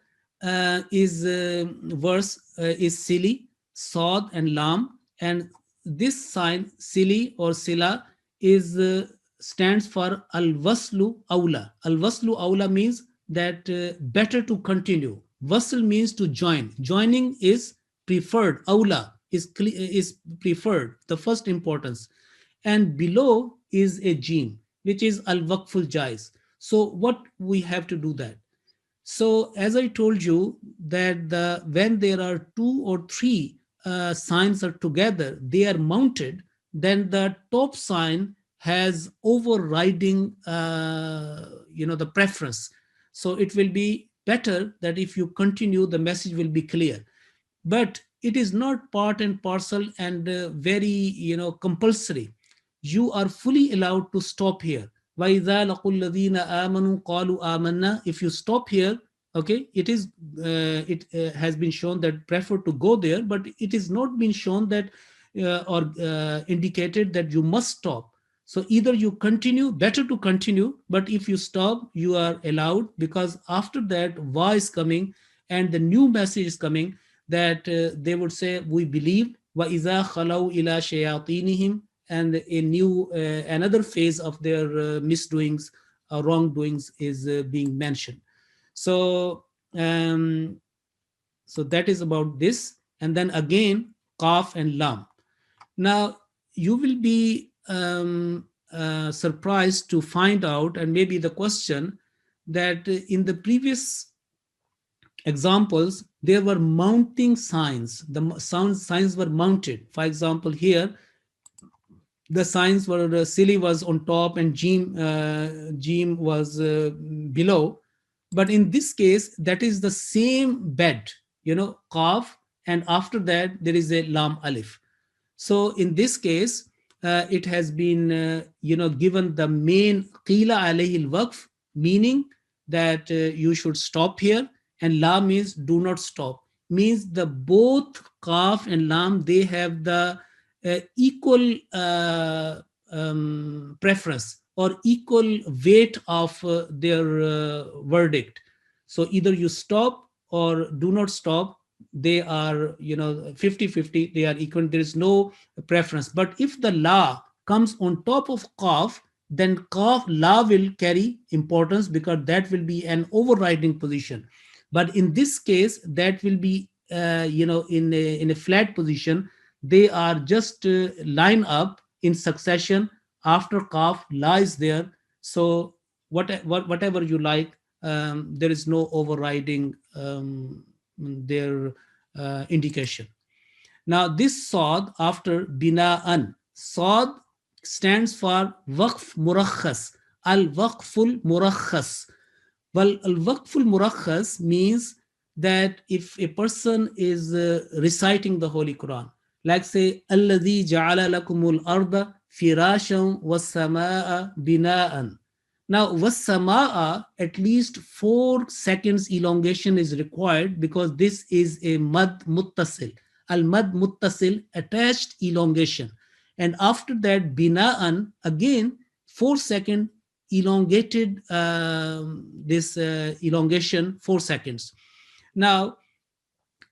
is verse is sili, sod and lam. And this sign, sili or sila, is stands for al-waslu awla. Al-waslu awla means that better to continue. Wasl means to join. Joining is preferred. Awla is preferred, the first importance. And below is a jim, which is al-waqful jais. So what we have to do that? So as I told you that when there are 2 or 3 signs are together, they are mounted, then the top sign has overriding, the preference. So it will be better that if you continue, the message will be clear. But it is not part and parcel and very, compulsory. You are fully allowed to stop here. وَإِذَا لَقُوا الَّذِينَ آمَنُوا قَالُوا آمَنَّا. If you stop here, okay, it has been shown that prefer to go there, but it is not been shown that or indicated that you must stop. So either you continue, better to continue, but if you stop, you are allowed, because after that, wa is coming and the new message is coming, that they would say, we believe, وَإِذَا خَلَوْا إِلَى شَيَاطِينِهِمْ, and a new, another phase of their misdoings, wrongdoings is being mentioned. So, so that is about this. And then again, qaf and lam. Now, you will be surprised to find out, and maybe the question, that in the previous examples, there were mounting signs. The signs were mounted. For example, here, the signs were, sili was on top and jim was below. But in this case, that is the same bed, qaf, and after that, there is a lam alif. So in this case, it has been, given the main qila alayhi al-waqf, meaning that you should stop here, and lam means do not stop. Means the both qaf and lam, they have the equal preference or equal weight of their verdict. So either you stop or do not stop. They are 50-50, they are equal, there is no preference. But if the la comes on top of qaf, then qaf la will carry importance, because that will be an overriding position. But in this case, that will be in a flat position. They are just line up in succession. After qaf, la is there. So whatever you like, there is no overriding their indication. Now this sod after bina'an, sod stands for waqf murakhas, al-waqful murakhas. Well, al-waqful murakhas means that if a person is reciting the Holy Quran, like say, alladhi ja'ala lakumul arda firashan was-samaa bina'an. Now, was-samaa, at least 4 seconds elongation is required, because this is a mad muttasil. Al-mad muttasil, attached elongation. And after that, bina'an, again, 4-second elongated, this elongation, 4 seconds. Now,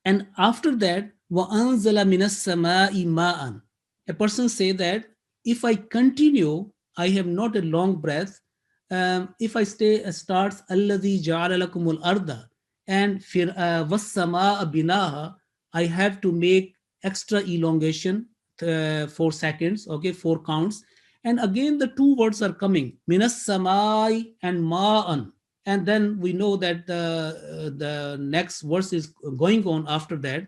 and after that, وَأَنزَلَ مِنَ السَّمَاءِ مَاءً. A person say that if I continue, I have not a long breath. If I starts الَّذِي جَعَلَ لَكُمُ الْأَرْضَ and وَالسَّمَاءَ بِنَاهَا, I have to make extra elongation, 4 seconds, okay, 4 counts. And again, the 2 words are coming, minas samai and ma'an. And then we know that the next verse is going on after that.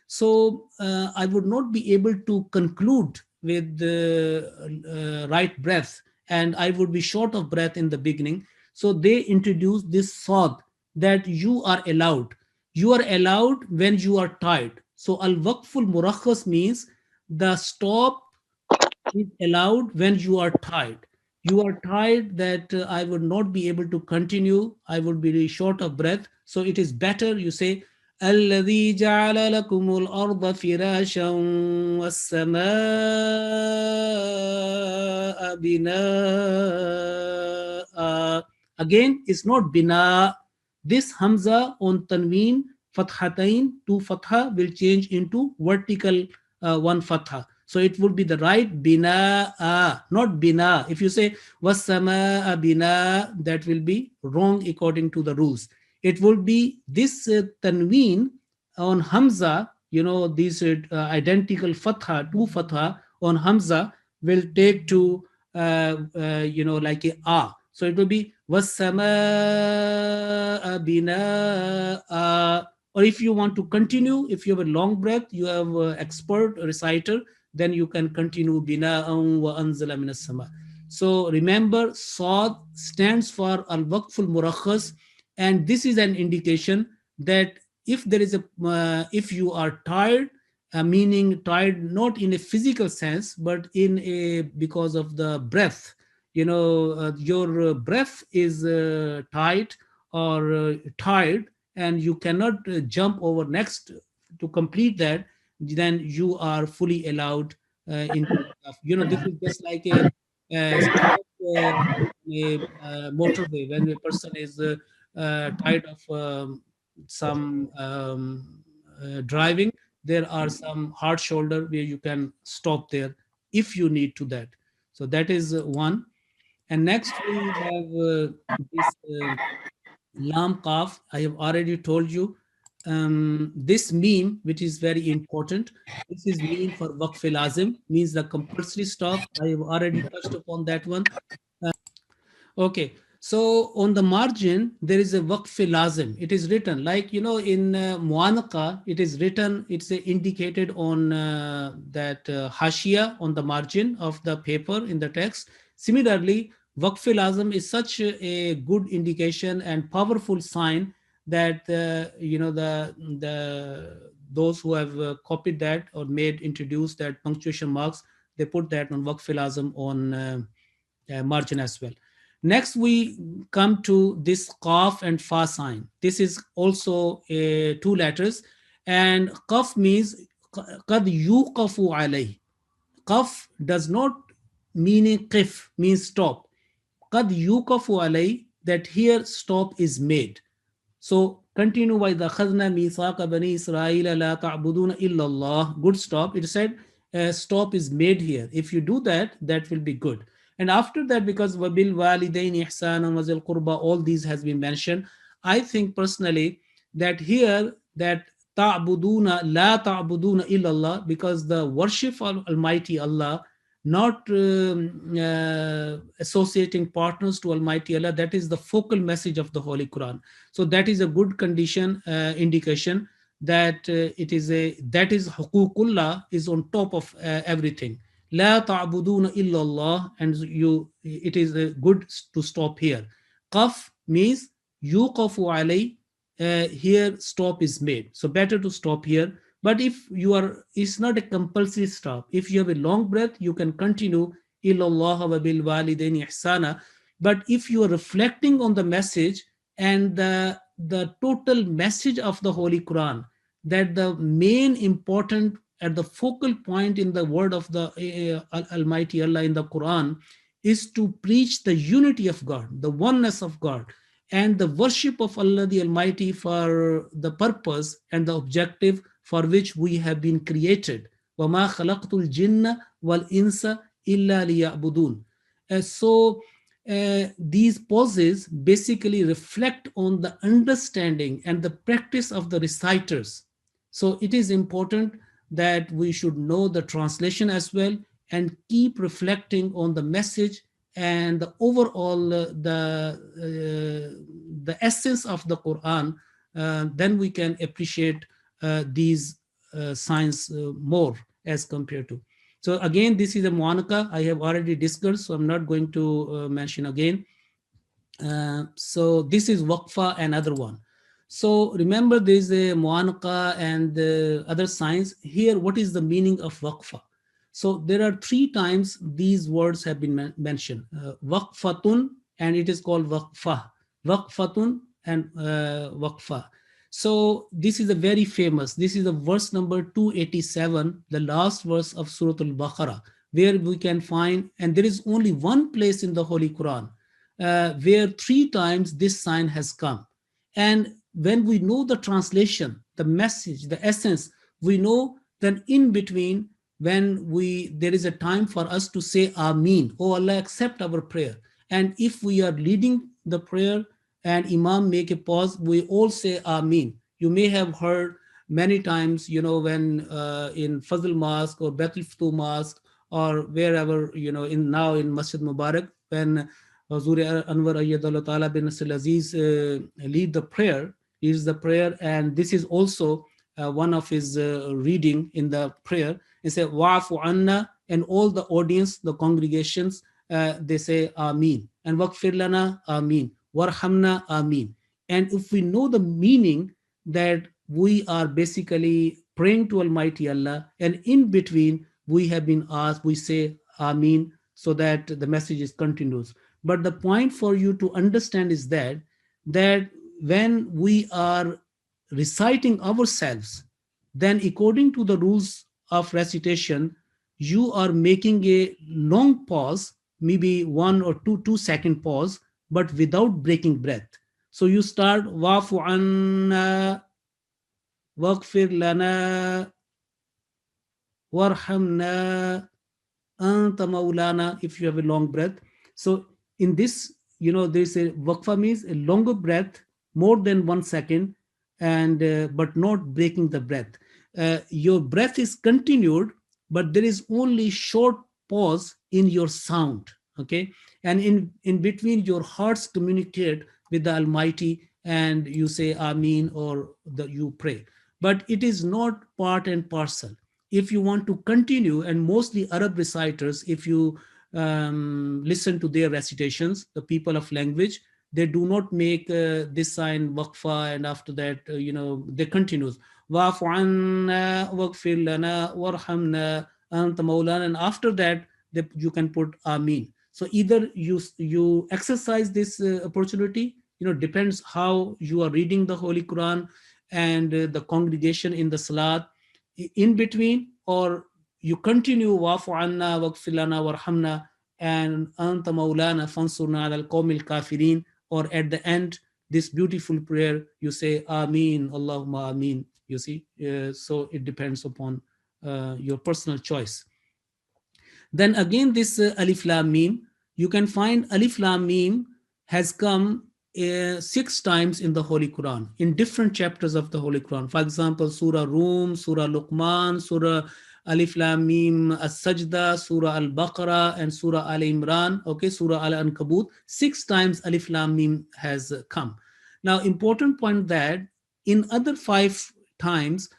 So I would not be able to conclude with the right breath, and I would be short of breath in the beginning. So they introduced this sad, that you are allowed. You are allowed when you are tired. So al-waqful murakhas means the stop is allowed when you are tired. You are tired that I would not be able to continue. I would be short of breath. So it is better you say, الذي جعل لكم الأرض فراشا والسماء بناء. Again, it's not bina. This hamza on tanween, fathatain, two fatha will change into vertical one fatha. So it would be the right bina, not bina. If you say wasama bina, that will be wrong according to the rules. It would be this tanween on hamza, these identical fatha, two fatha on hamza will take to, like a. So it will be wasama bina. Or if you want to continue, if you have a long breath, you have expert reciter, then you can continue bina'an wa anzala minas sama. So remember, Sad stands for al-waqful murakhas, and this is an indication that if there is if you are tired, meaning tired not in a physical sense, but in a because of the breath, your breath is tight or tired, and you cannot jump over next to complete that, then you are fully allowed into stuff. This is just like stop, a motorway when a person is tired of some driving. There are some hard shoulder where you can stop there if you need to that. So that is one. And next we have this lam kaf. I have already told you this meme, which is very important. This is meme for waqf lazim, means the compulsory stop. I have already touched upon that one. Okay, so on the margin, there is a waqf lazim. It is written like, in muanaka, it is written, it's indicated on that hashia on the margin of the paper in the text. Similarly, waqf lazim is such a good indication and powerful sign that, those who have copied that or introduced that punctuation marks, they put that on waqf lazim on margin as well. Next, we come to this qaf and fa sign. This is also two letters, and qaf means qad yuqafu alayh. Qaf does not mean qif, means stop. Qad yuqafu alayh, that here stop is made. So continue by the khazna mithaqa bani Israel la ta'buduna illa Allah. Good stop. It said stop is made here. If you do that, that will be good. And after that, because wabil walidain ihsanan wazil qurba, all these has been mentioned. I think personally that here that ta'buduna la ta'buduna illallah, because the worship of Almighty Allah, not associating partners to Almighty Allah, that is the focal message of the Holy Quran. So that is a good condition, indication that it is that is huququllah is on top of everything. La ta'buduna illallah, and it is good to stop here. Qaf means yuqafu alay, here stop is made. So better to stop here. But if it's not a compulsory stop. If you have a long breath, you can continue illallah wa bil walidain ihsana. But if you are reflecting on the message and the total message of the Holy Quran, that the main important at the focal point in the word of the Almighty Allah in the Quran is to preach the unity of God, the oneness of God, and the worship of Allah the Almighty for the purpose and the objective for which we have been created. وَمَا خَلَقْتُ الْجِنَّ وَالْإِنسَ إِلَّا لِيَعْبُدُونَ. So these pauses basically reflect on the understanding and the practice of the reciters. So it is important that we should know the translation as well and keep reflecting on the message and the overall the essence of the Quran. Then we can appreciate these signs more as compared to. So again, this is a muanaka I have already discussed, so I'm not going to mention again. So this is waqfa and other one. So remember, there is a mu'anaqa and other signs. Here, what is the meaning of waqfa? So there are 3 times these words have been mentioned. Waqfatun, and it is called waqfa. Waqfatun and waqfa. So this is a very famous. This is the verse number 287, the last verse of Surah Al-Baqarah, where we can find, and there is only one place in the Holy Quran where 3 times this sign has come. And when we know the translation, the message, the essence, we know that in between, when there is a time for us to say Ameen, oh Allah, accept our prayer. And if we are leading the prayer and Imam make a pause, we all say Ameen. You may have heard many times, when in Fazl Mosque or Baitul Futuh Mosque or wherever, now in Masjid Mubarak, when Hazur Anwar Ayyadullah Ta'ala bin Nasir Aziz leads the prayer, and this is also one of his reading in the prayer. He said, Wa'fu anna, and all the audience, the congregations, they say Ameen. And Waqfir lana, Ameen. Warhamna, Ameen. And if we know the meaning that we are basically praying to Almighty Allah, and in between we have been asked, we say Ameen, so that the message is continuous. But the point for you to understand is that when we are reciting ourselves, then according to the rules of recitation, you are making a long pause, maybe 1 or 2-second pause, but without breaking breath. So you start Wa'fu anna, Waqfir lana, Warhamna, Anta Maulana, if you have a long breath. So in this, there's a waqfa means a longer breath, more than 1 second, and but not breaking the breath. Your breath is continued, but there is only short pause in your sound. Okay, and in between, your hearts communicate with the Almighty, and you say Ameen, or you pray. But it is not part and parcel. If you want to continue, and mostly Arab reciters, if you listen to their recitations, the people of language, they do not make this sign waqfa, and after that, they continues wa'fu anna, waghfir lana, warhamna, anta maulana, and after that, you can put Ameen. So either you exercise this opportunity, depends how you are reading the Holy Quran and the congregation in the Salat in between, or you continue Wa'fu anna, waghfir lana, warhamna, and anta maulana fansurna ala al-qawmil kafirin, or at the end, this beautiful prayer, you say Ameen, Allahumma Ameen, you see. So it depends upon your personal choice. Then again, this Alif Lam Mim, you can find Alif Lam Mim has come 6 times in the Holy Quran, in different chapters of the Holy Quran. For example, Surah Rum, Surah Luqman, Surah Alif Lam Mim As-Sajda, Surah Al-Baqarah, and Surah Al-Imran, okay, Surah Al-Ankabut. 6 times Alif Lam Mim has come. Now, important point that in other 5 times,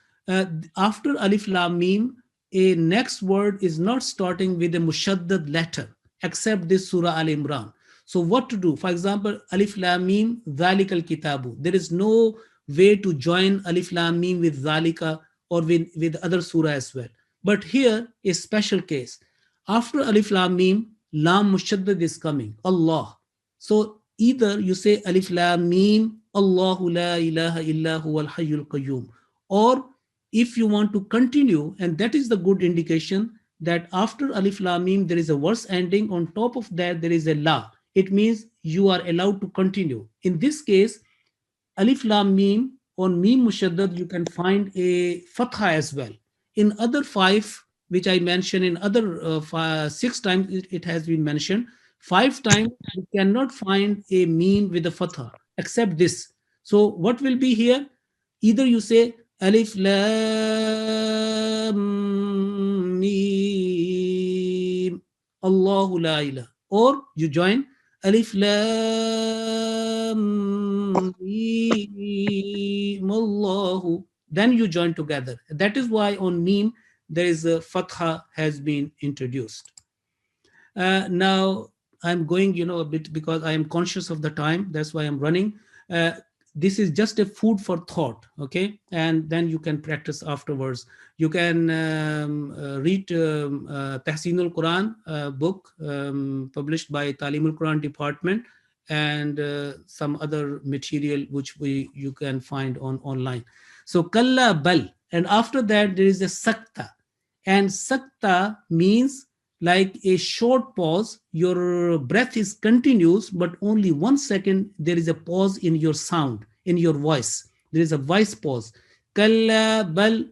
after Alif Lam Mim, a next word is not starting with a mushaddad letter, except this Surah Al-Imran. So what to do? For example, Alif Lam Mim, Dhalikal Kitabu. There is no way to join Alif Lam Mim with Dhalika or with other surah as well. But here, a special case. After Alif Lam Mim, Lam Mushaddad is coming, Allah. So either you say Alif Lam Mim, Allahu la ilaha illa huwal hayyul qayyum. Or if you want to continue, and that is the good indication that after Alif Lam Mim, there is a verse ending. On top of that, there is a La. It means you are allowed to continue. In this case, Alif Lam Mim, on Mim Mushaddad, you can find a Fatha as well. In other 5, which I mentioned, in other 6 times it has been mentioned, 5 times you cannot find a Mim with a Fatha, except this. So what will be here? Either you say Alif Lam Mim, Allahu la ilaha, or you join Alif Lam Mim Allahu, then you join together. That is why on Mim there is a Fatha has been introduced. Now I'm going, a bit because I am conscious of the time. That's why I'm running. This is just a food for thought, okay? And then you can practice afterwards. You can read Tahsinul-Quran book published by Talimul-Quran department, and some other material which you can find online. So kalla bal, and after that there is a sakta, and sakta means like a short pause. Your breath is continuous, but only 1 second there is a pause in your sound, in your voice. There is a voice pause. Kalla bal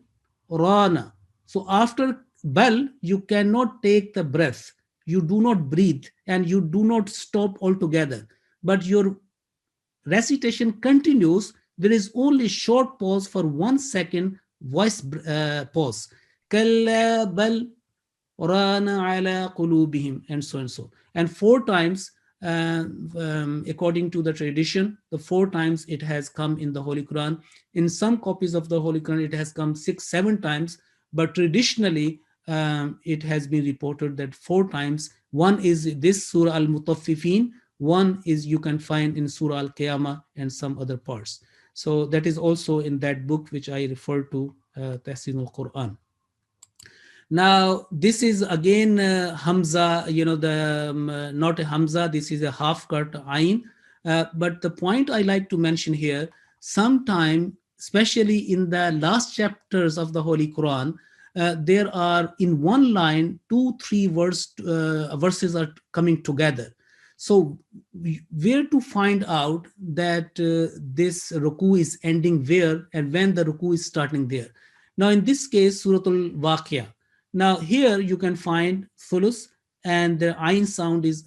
rana. So after bal, you cannot take the breath. You do not breathe and you do not stop altogether. But your recitation continues. There is only short pause for 1 second voice pause. Kalla bal rana ala qulubihim, and so and so. And 4 times, according to the tradition, the 4 times it has come in the Holy Quran. In some copies of the Holy Quran, it has come 6-7 times, but traditionally it has been reported that 4 times. One is this Surah Al-Mutaffifin, one is you can find in Surah Al-Qiyamah and some other parts. So that is also in that book which I refer to, Tahsinul-Quran. Now, this is again Hamza, not a Hamza, this is a half cut Ain. But the point I like to mention here, sometime, especially in the last chapters of the Holy Quran, there are in one line, 2-3 verses are coming together. So where to find out that this ruku is ending where and when the ruku is starting there? Now, in this case, Suratul Waqia. Now here you can find thulus, and the ayn sound is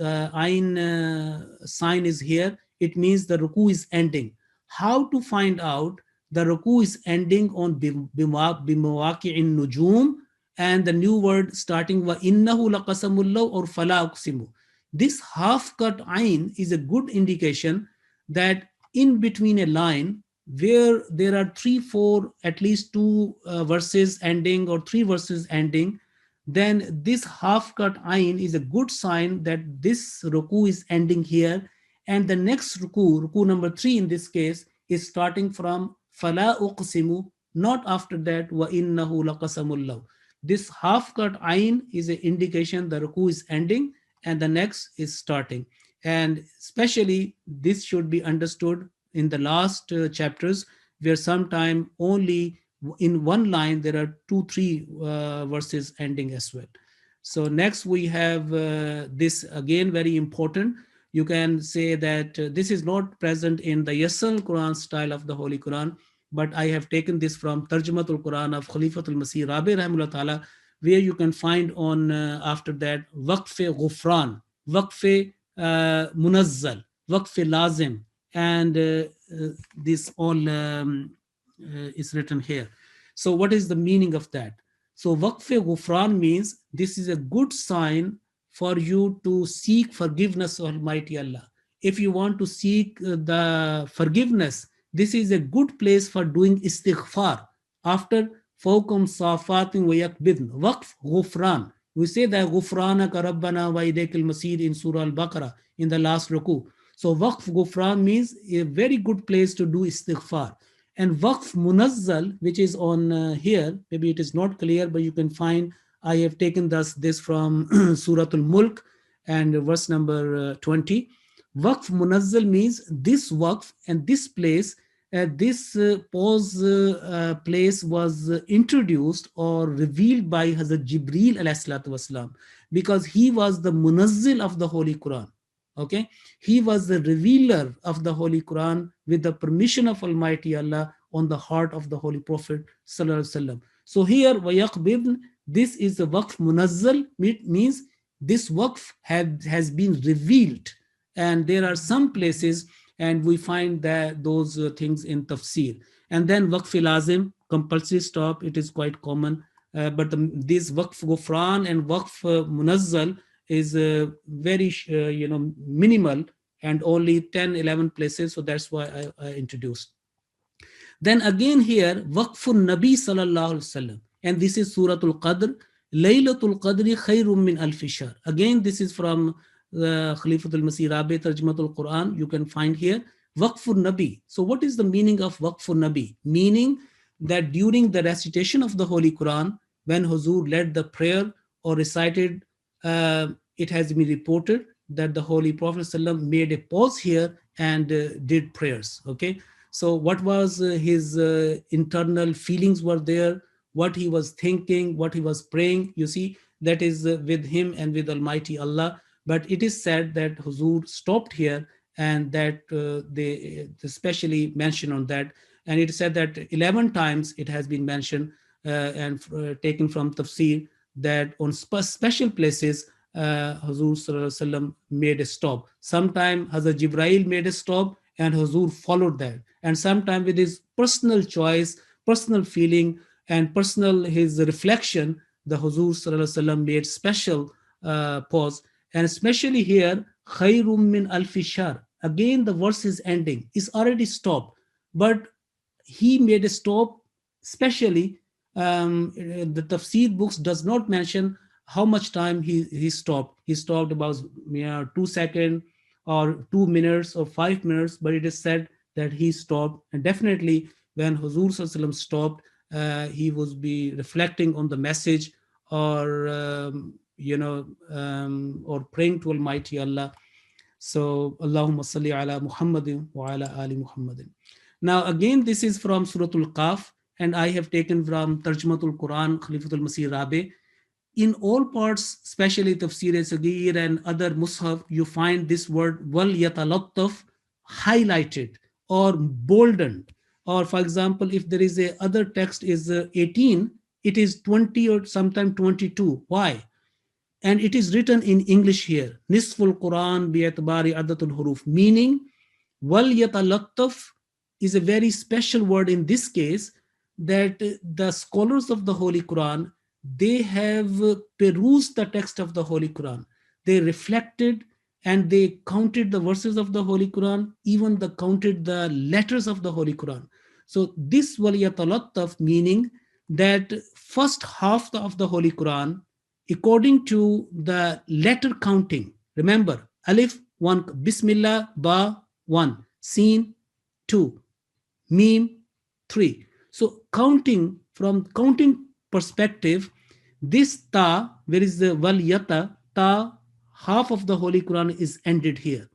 sign is here. It means the ruku is ending. How to find out the ruku is ending on bimawaqi'in nujum, and the new word starting wa innahu laqasamullah or fala uqsimu. This half cut ayn is a good indication that in between a line where there are 3-4, at least 2 verses ending or 3 verses ending, then this half cut ayn is a good sign that this ruku is ending here. And the next ruku number 3 in this case, is starting from fala uqsimu, not after that wa innahu laqasamullah. This half cut ayn is an indication the ruku is ending and the next is starting. And especially this should be understood in the last chapters, where sometime only in one line there are 2-3 verses ending as well. So next we have this again very important. You can say that this is not present in the Yasal Quran style of the Holy Quran, but I have taken this from Tarjumatul Quran of Khalifatul Masih Rabi Rahimullah Ta'ala, where you can find on after that Waqf Ghufran, Waqf Munazzal, Waqf Lazim, and this all is written here. So what is the meaning of that? So Waqf Ghufran means this is a good sign for you to seek forgiveness of Almighty Allah. If you want to seek the forgiveness, this is a good place for doing istighfar. After Fawkum Safatin wa Yakbidn, Waqf Ghufran. We say that Ghufranaka Rabbana wa Idaykal Masir in Surah Al-Baqarah in the last ruku. So Waqf Ghufran means a very good place to do istighfar. And Waqf Munazzal, which is on here, maybe it is not clear, but you can find, I have taken this from Suratul Mulk and verse number 20. Waqf Munazzal means this waqf and this place, this pause place was introduced or revealed by Hazrat Jibreel alayhi salatu wasalam, because he was the Munazzil of the Holy Quran. Okay, he was the revealer of the Holy Quran with the permission of Almighty Allah on the heart of the Holy Prophet sallallahu alaihi wasallam. So here, wayaqbidn, this is the waqf munazzal. It means this waqf has been revealed, and there are some places, and we find that those things in tafsir. And then waqf lazim, compulsory stop. It is quite common, but this waqf ghufran and waqf munazzal is very minimal, and only 10-11 places. So that's why I introduced. Then again here, Waqfun Nabi sallallahu alaihi wasallam, and this is Suratul Qadr, Laylatul Qadri khairum min alfi shahr. Again, this is from Khalifatul Masih Rabi Tarjumatul Quran, you can find here Waqful Nabi. So what is the meaning of Waqful Nabi? Meaning that during the recitation of the Holy Quran, when Huzur led the prayer or recited, it has been reported that the Holy Prophet ﷺ made a pause here and did prayers. Okay, so what was his internal feelings were there, what he was thinking, what he was praying, you see, that is with him and with Almighty Allah. But it is said that Huzur stopped here, and that they especially mention on that. And it is said that 11 times it has been mentioned and taken from tafsir, that on special places Huzur Sallallahu Alaihi Wasallam made a stop. Sometime Hazrat Jibrail made a stop and Huzur followed that. And sometime with his personal choice, personal feeling, and personal his reflection, the Huzur Sallallahu Alaihi Wasallam made special pause. And especially here, khayrum min alfi shahr. Again, the verse is ending. It's already stopped, but he made a stop. Especially, the tafsir books does not mention how much time he stopped. He stopped about 2 seconds or 2 minutes or 5 minutes, but it is said that he stopped. And definitely, when Huzur Sallallahu Alaihi Wasallam stopped, he was be reflecting on the message, or or praying to Almighty Allah. So Allahumma salli ala Muhammadin wa ala ali Muhammadin. Now again, this is from Suratul Qaf, and I have taken from Tarjumatul Quran Khalifatul Masih Rabi. In all parts, especially Tafsir Sagir and other Mushaf, you find this word wal yatalattaf highlighted or boldened. Or for example, if there is a other text is 18, it is 20 or sometime 22. Why? And it is written in English here, Nisful Quran bi'atbari adatul huruf, meaning wal yatalattaf is a very special word in this case, that the scholars of the Holy Quran, they have perused the text of the Holy Quran. They reflected and they counted the verses of the Holy Quran, even they counted the letters of the Holy Quran. So this wal yatalattaf, meaning that first half of the Holy Quran, according to the letter counting, remember, Alif 1, Bismillah, Ba 1, Sin 2, Mim 3. So counting, from counting perspective, this Ta, where is the Wal Yata, Ta, half of the Holy Quran is ended here.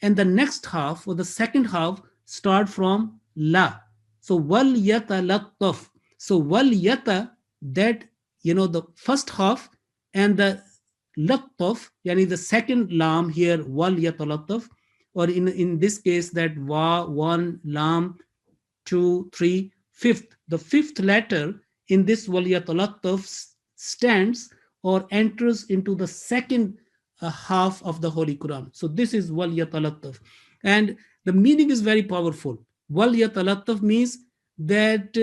And the next half, or the second half, start from La. So Wal Yata Lattaf. So Wal Yata, that, the first half, and the Lattaf, yani the second lam here, Wal Yatalattaf, or in this case that Wa, 1, Lam, 2, 3, fifth. The fifth letter in this Wal Yatalattaf stands or enters into the second half of the Holy Quran. So this is Wal Yatalattaf. And the meaning is very powerful. Wal Yatalattaf means that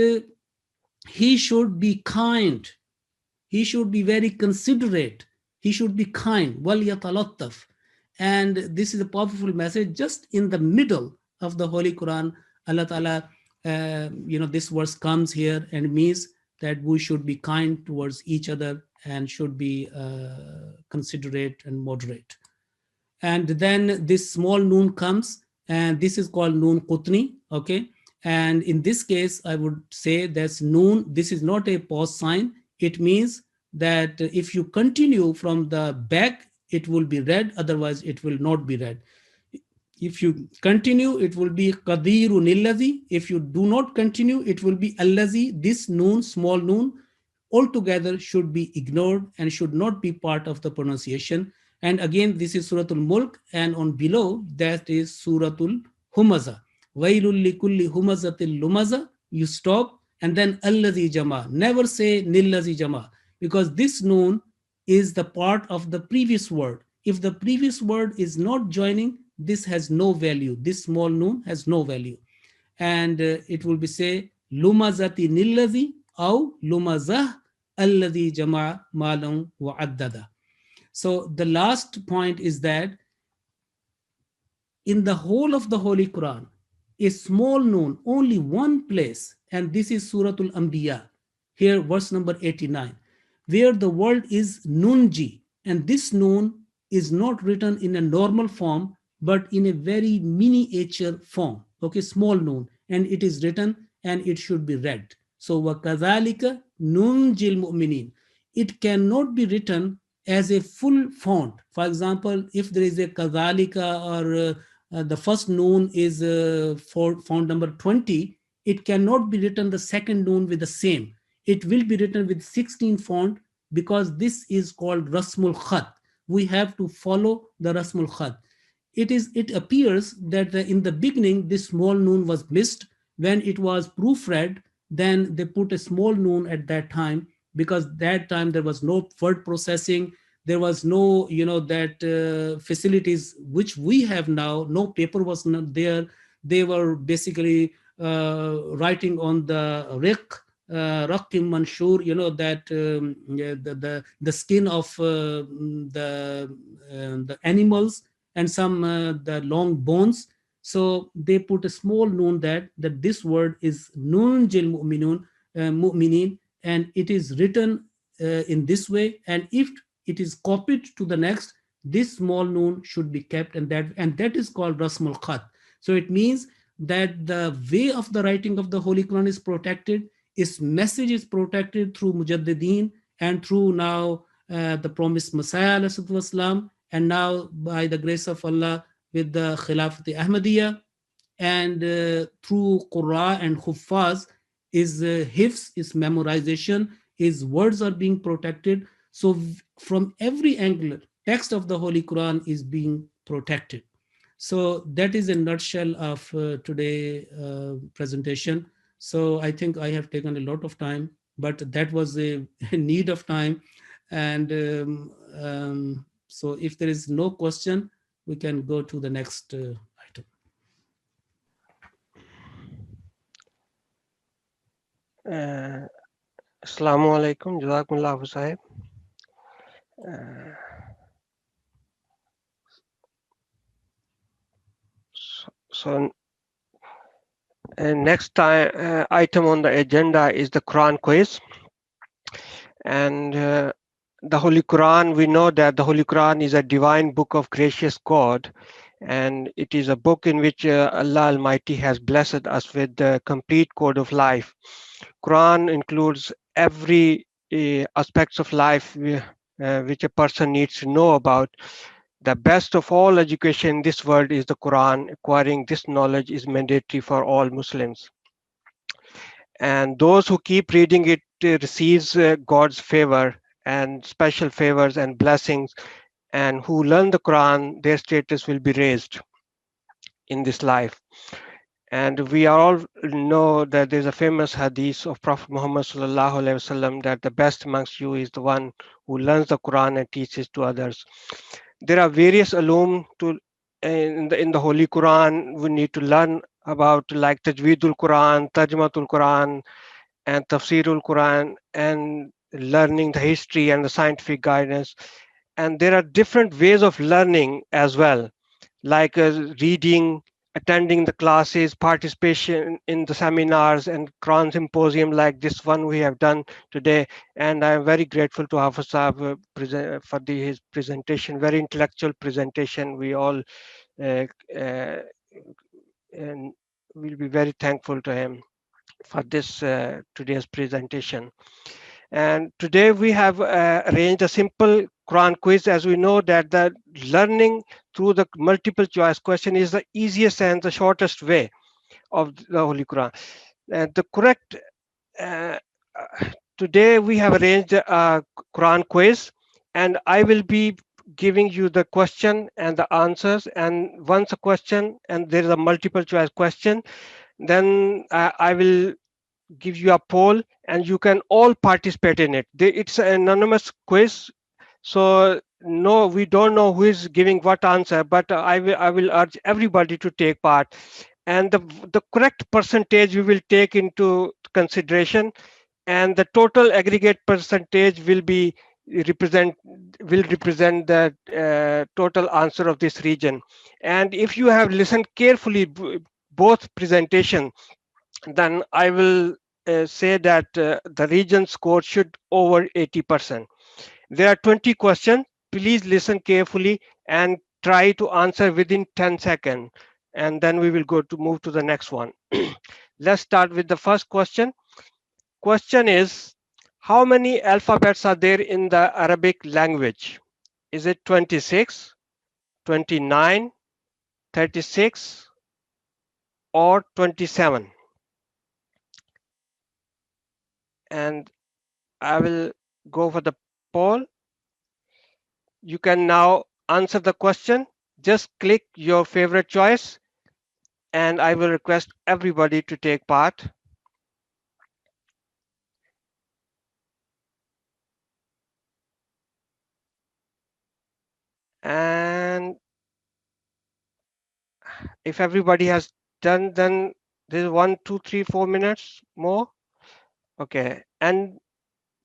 he should be kind. He should be very considerate. He should be kind. Wal yatalattaf. And this is a powerful message. Just in the middle of the Holy Quran, Allah Ta'ala, this verse comes here and means that we should be kind towards each other and should be considerate and moderate. And then this small noon comes, and this is called noon qutni. Okay. And in this case, I would say that's noon. This is not a pause sign. It means that if you continue from the back, it will be read. Otherwise, it will not be read. If you continue, it will be qadirun illazi. If you do not continue, it will be allazi. This noon, small noon, altogether should be ignored and should not be part of the pronunciation. And again, this is Suratul Mulk, and on below, that is Suratul Humaza. Wailul likulli humazatil lumaza. You stop, and then allazi jama. Never say nillazi jama, because this noon is the part of the previous word. If the previous word is not joining, this has no value. This small noon has no value. And it will be say, lumazati nillazi aw lumazah alladhi jama malum wa addada. So the last point is that in the whole of the Holy Quran, a small noon, only one place, and this is Suratul Anbiya, here verse number 89, where the word is nunji, and this noon is not written in a normal form, but in a very miniature form, okay, small noon, and it is written and it should be read. So وَكَذَلِكَ نُنْجِي الْمُؤْمِنِينَ. It cannot be written as a full font. For example, if there is a kazalika or the first noon is for font number 20, it cannot be written the second noon with the same. It will be written with 16 font, because this is called Rasmul Khat. We have to follow the Rasmul Khat. It appears that in the beginning, this small noon was missed. When it was proofread, then they put a small noon at that time, because that time there was no word processing. There was no, that facilities which we have now. No paper was not there. They were basically writing on the Rakim Manshur, that the skin of the animals, and some the long bones. So they put a small noon that this word is Nun Jil Mu'minin, and it is written in this way. And if it is copied to the next, this small noon should be kept, and that is called Rasmul Khat. So it means that the way of the writing of the Holy Quran is protected, its message is protected through Mujaddideen and through now the promised Messiah ﷺ, and now by the grace of Allah with the Khilafat Ahmadiyya, and through Qur'an and Huffaz, is hifz, is memorization, his words are being protected. So from every angle, text of the Holy Quran is being protected. So that is a nutshell of today's presentation. So I think I have taken a lot of time, but that was a need of time. And so if there is no question, we can go to the next item. Assalamu alaikum, Jazakumullah Sahib. So next item on the agenda is the Quran quiz. And the Holy Quran, we know that the Holy Quran is a divine book of gracious God, and it is a book in which Allah Almighty has blessed us with the complete code of life. Quran includes every aspects of life which a person needs to know about. The best of all education in this world is the Quran. Acquiring this knowledge is mandatory for all Muslims. And those who keep reading it receives God's favor and special favors and blessings. And who learn the Quran, their status will be raised in this life. And we all know that there's a famous hadith of Prophet Muhammad sallallahu alaihi wasallam that the best amongst you is the one who learns the Quran and teaches to others. There are various ulum in the Holy Quran we need to learn about, like Tajweedul Quran, Tarjumatul Quran, and Tafsirul Quran, and learning the history and the scientific guidance. And there are different ways of learning as well, like reading, attending the classes, participation in the seminars and Quran Symposium like this one we have done today. And I'm very grateful to Hafiz Sahab for his presentation, very intellectual presentation. We all and we'll be very thankful to him for this today's presentation. And today we have arranged a simple Quran quiz. As we know that the learning through the multiple choice question is the easiest and the shortest way of the Holy Quran. And the correct, today we have arranged a Quran quiz, and I will be giving you the question and the answers. And once a question and there is a multiple choice question, then I will give you a poll and you can all participate in it. It's an anonymous quiz, so no, we don't know who is giving what answer, but I will urge everybody to take part. And the correct percentage we will take into consideration, and the total aggregate percentage will represent the total answer of this region. And if you have listened carefully both presentation, then I will say that the region score should over 80%. There are 20 questions please listen carefully and try to answer within 10 seconds. And then we will move to the next one. Let's start with the first question. Question is, how many alphabets are there in the Arabic language? Is it 26, 29, 36, or 27? And I will go for the poll. You can now answer the question. Just click your favorite choice, and I will request everybody to take part. And if everybody has done, then there's 1, 2, 3, 4 minutes more. Okay, and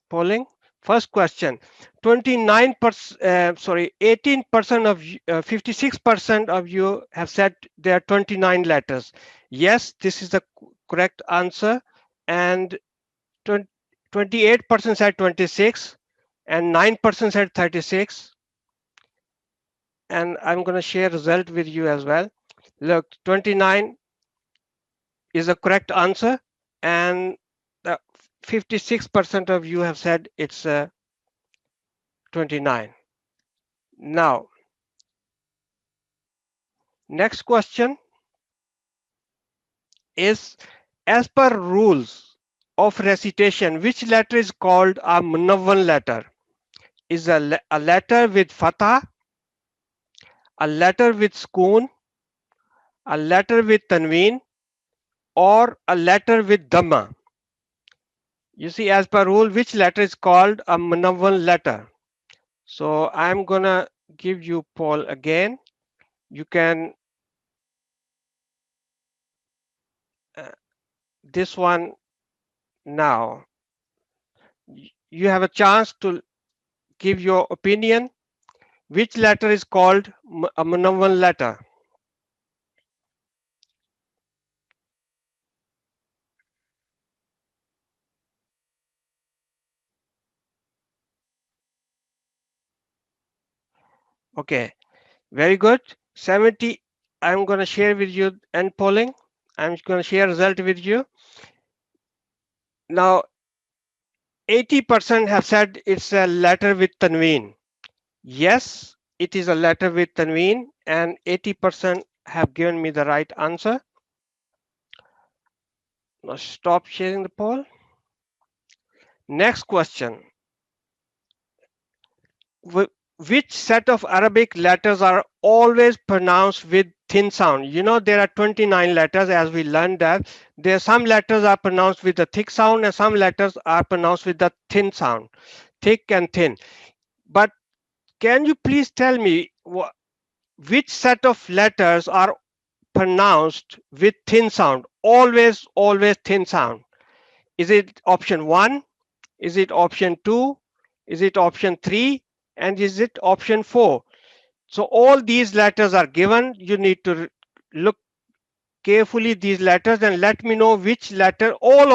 polling. First question: 18% of 56% of you have said there are 29 letters. Yes, this is the correct answer, and 28% said 26, and 9% said 36. And I'm going to share result with you as well. Look, 29 is the correct answer, and 56% of you have said it's 29. Now, next question is, as per rules of recitation, which letter is called a munawwan letter? Is a letter with fatha, a letter with sukoon, a letter with tanween, or a letter with dhamma? You see, as per rule, which letter is called a munawwan letter? So I'm gonna give you poll again. You can this one now. You have a chance to give your opinion. Which letter is called a munawwan letter? Okay, very good. 70. I'm going to share with you end polling. I'm going to share result with you. Now, 80% have said it's a letter with tanween. Yes, it is a letter with tanween, and 80% have given me the right answer. Now stop sharing the poll. Next question. Which set of Arabic letters are always pronounced with thin sound? You know, there are 29 letters, as we learned that. There are some letters are pronounced with a thick sound, and some letters are pronounced with the thin sound, thick and thin. But can you please tell me which set of letters are pronounced with thin sound? Always thin sound. Is it option 1? Is it option 2? Is it option 3? And is it option 4? So all these letters are given. You need to look carefully these letters and let me know which letter, all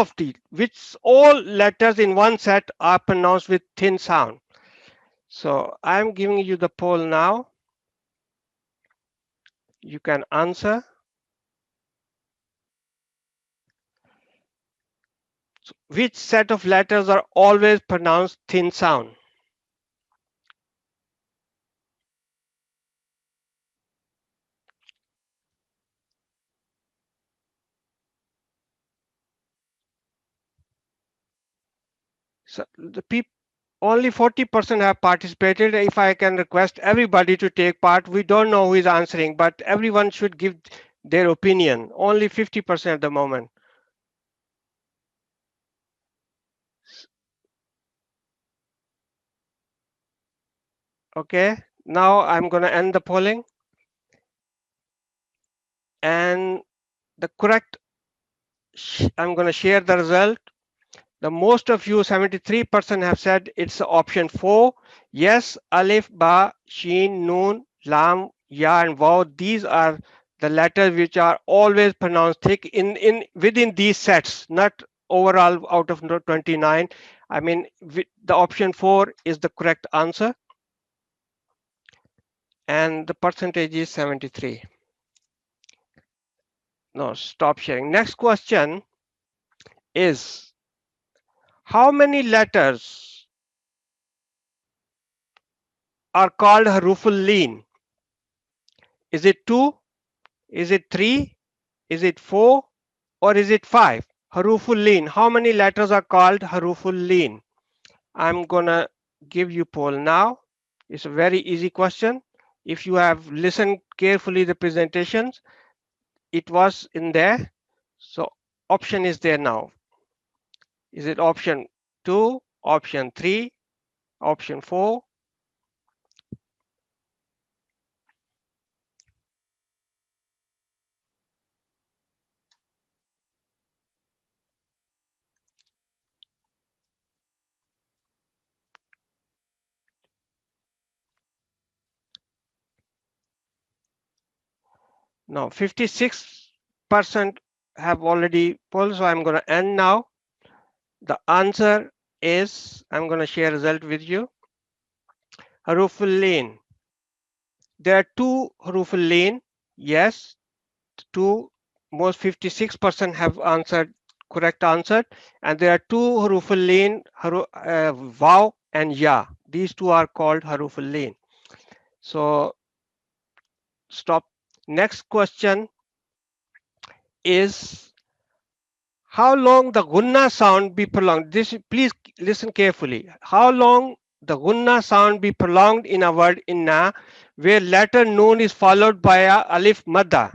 letters in one set are pronounced with thin sound. So I'm giving you the poll now. You can answer. So which set of letters are always pronounced thin sound? So the people, only 40% have participated. If I can request everybody to take part, we don't know who is answering, but everyone should give their opinion. Only 50% at the moment. Okay, now I'm going to end the polling. And the correct, I'm going to share the result. The most of you, 73%, have said it's option 4. Yes, Alif, Ba, Sheen, Noon, Lam, Ya, and Waw. These are the letters which are always pronounced thick within these sets, not overall out of 29. I mean, the option 4 is the correct answer. and the percentage is 73. No, stop sharing. Next question is, how many letters are called haruful leen? Is it 2? Is it 3? Is it 4? Or is it 5? Haruful leen. How many letters are called haruful leen? I'm gonna give you poll now. It's a very easy question. If you have listened carefully the presentations, it was in there. So option is there now. Is it option 2, option 3, option 4? Now 56% have already polled, so I'm going to end now. The answer is, I'm going to share result with you. Haruful leen. There are 2 haruful leen. Yes, 2. Most 56% have answered correct answer, and there are 2 haruful leen, waw and ya. These 2 are called haruful leen. So stop. Next question is, how long the gunna sound be prolonged? This, please listen carefully. How long the gunna sound be prolonged in a word inna, where letter noon is followed by a alif madda?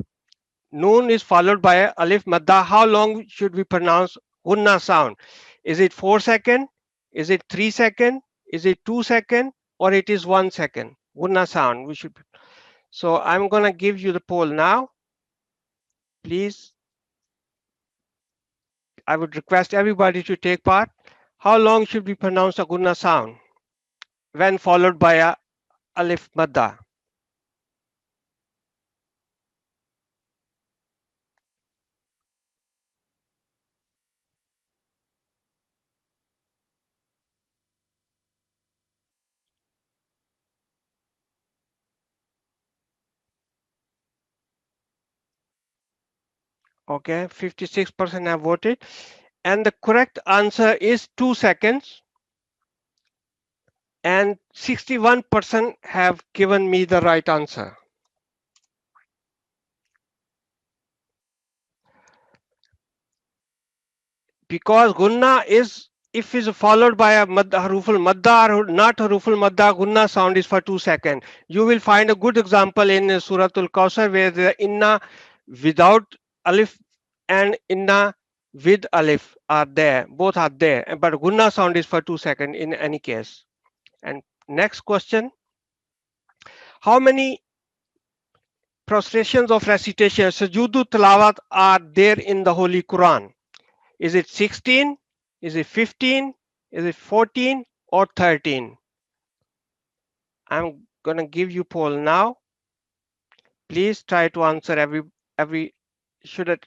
Noon is followed by a alif madda. How long should we pronounce gunna sound? Is it 4 seconds? Is it 3 seconds? Is it 2 seconds? Or it is 1 second? Gunna sound. We should. So I'm gonna give you the poll now. Please, I would request everybody to take part. How long should we pronounce a gunna sound when followed by a alif madda? Okay, 56% have voted, and the correct answer is 2 seconds, and 61% have given me the right answer. Because gunna is, if is followed by a haruful madda or not haruful madda, gunna sound is for 2 seconds. You will find a good example in Suratul Kausar, where the inna without alif and inna with alif are there, both are there, but gunna sound is for 2 seconds in any case. And next question, how many prostrations of recitation, sujudu tilawat, are there in the Holy Quran? Is it 16? Is it 15? Is it 14 or 13? I'm gonna give you poll now. Please try to answer every should it.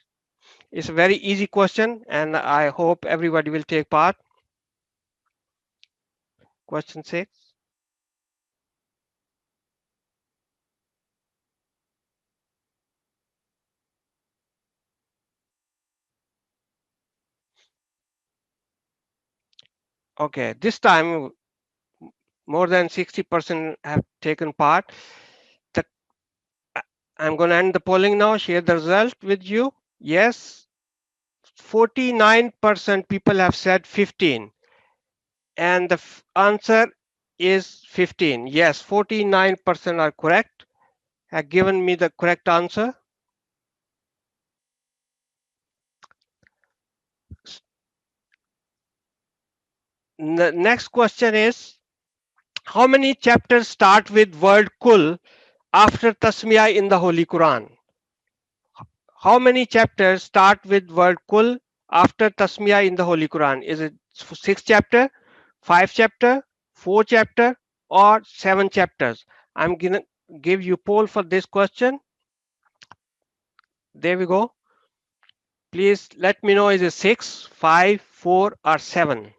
It's a very easy question, and I hope everybody will take part. Question 6. Okay, this time more than 60% have taken part. I'm going to end the polling now, share the result with you. Yes, 49% people have said 15, and the answer is 15. Yes, 49% are correct, have given me the correct answer. The next question is, how many chapters start with word kul after tasmiyah in the Holy Quran? How many chapters start with word kul after tasmiyah in the Holy Quran? Is it 6 chapter, 5 chapter, 4 chapter, or 7 chapters? I'm gonna give you poll for this question. There we go. Please let me know, is it 6, 5, 4, or 7?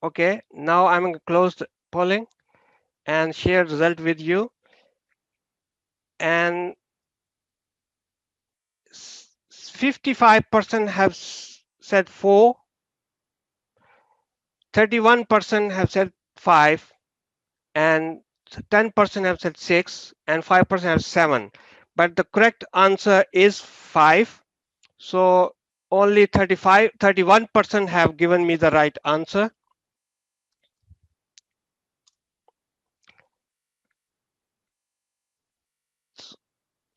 Okay, now I'm going to close the polling and share result with you. And 55% have said 4, 31% have said 5, and 10% have said 6, and 5% have 7. But the correct answer is 5. So only 31% have given me the right answer.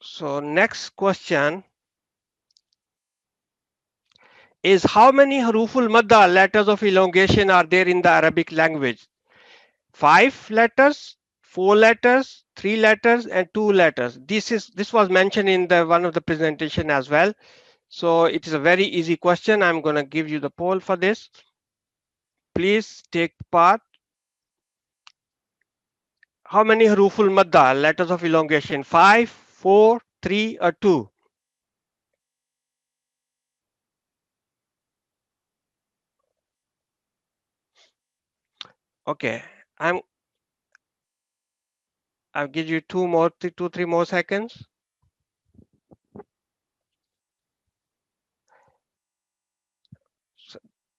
So next question is, how many huruful madda, letters of elongation, are there in the Arabic language? 5 letters, 4 letters, 3 letters, and 2 letters. This was mentioned in the one of the presentation as well. So it is a very easy question. I'm going to give you the poll for this. Please take part. How many huruful madda, letters of elongation? 5, 4, 3, or 2? Okay, I'll give you 3 more seconds.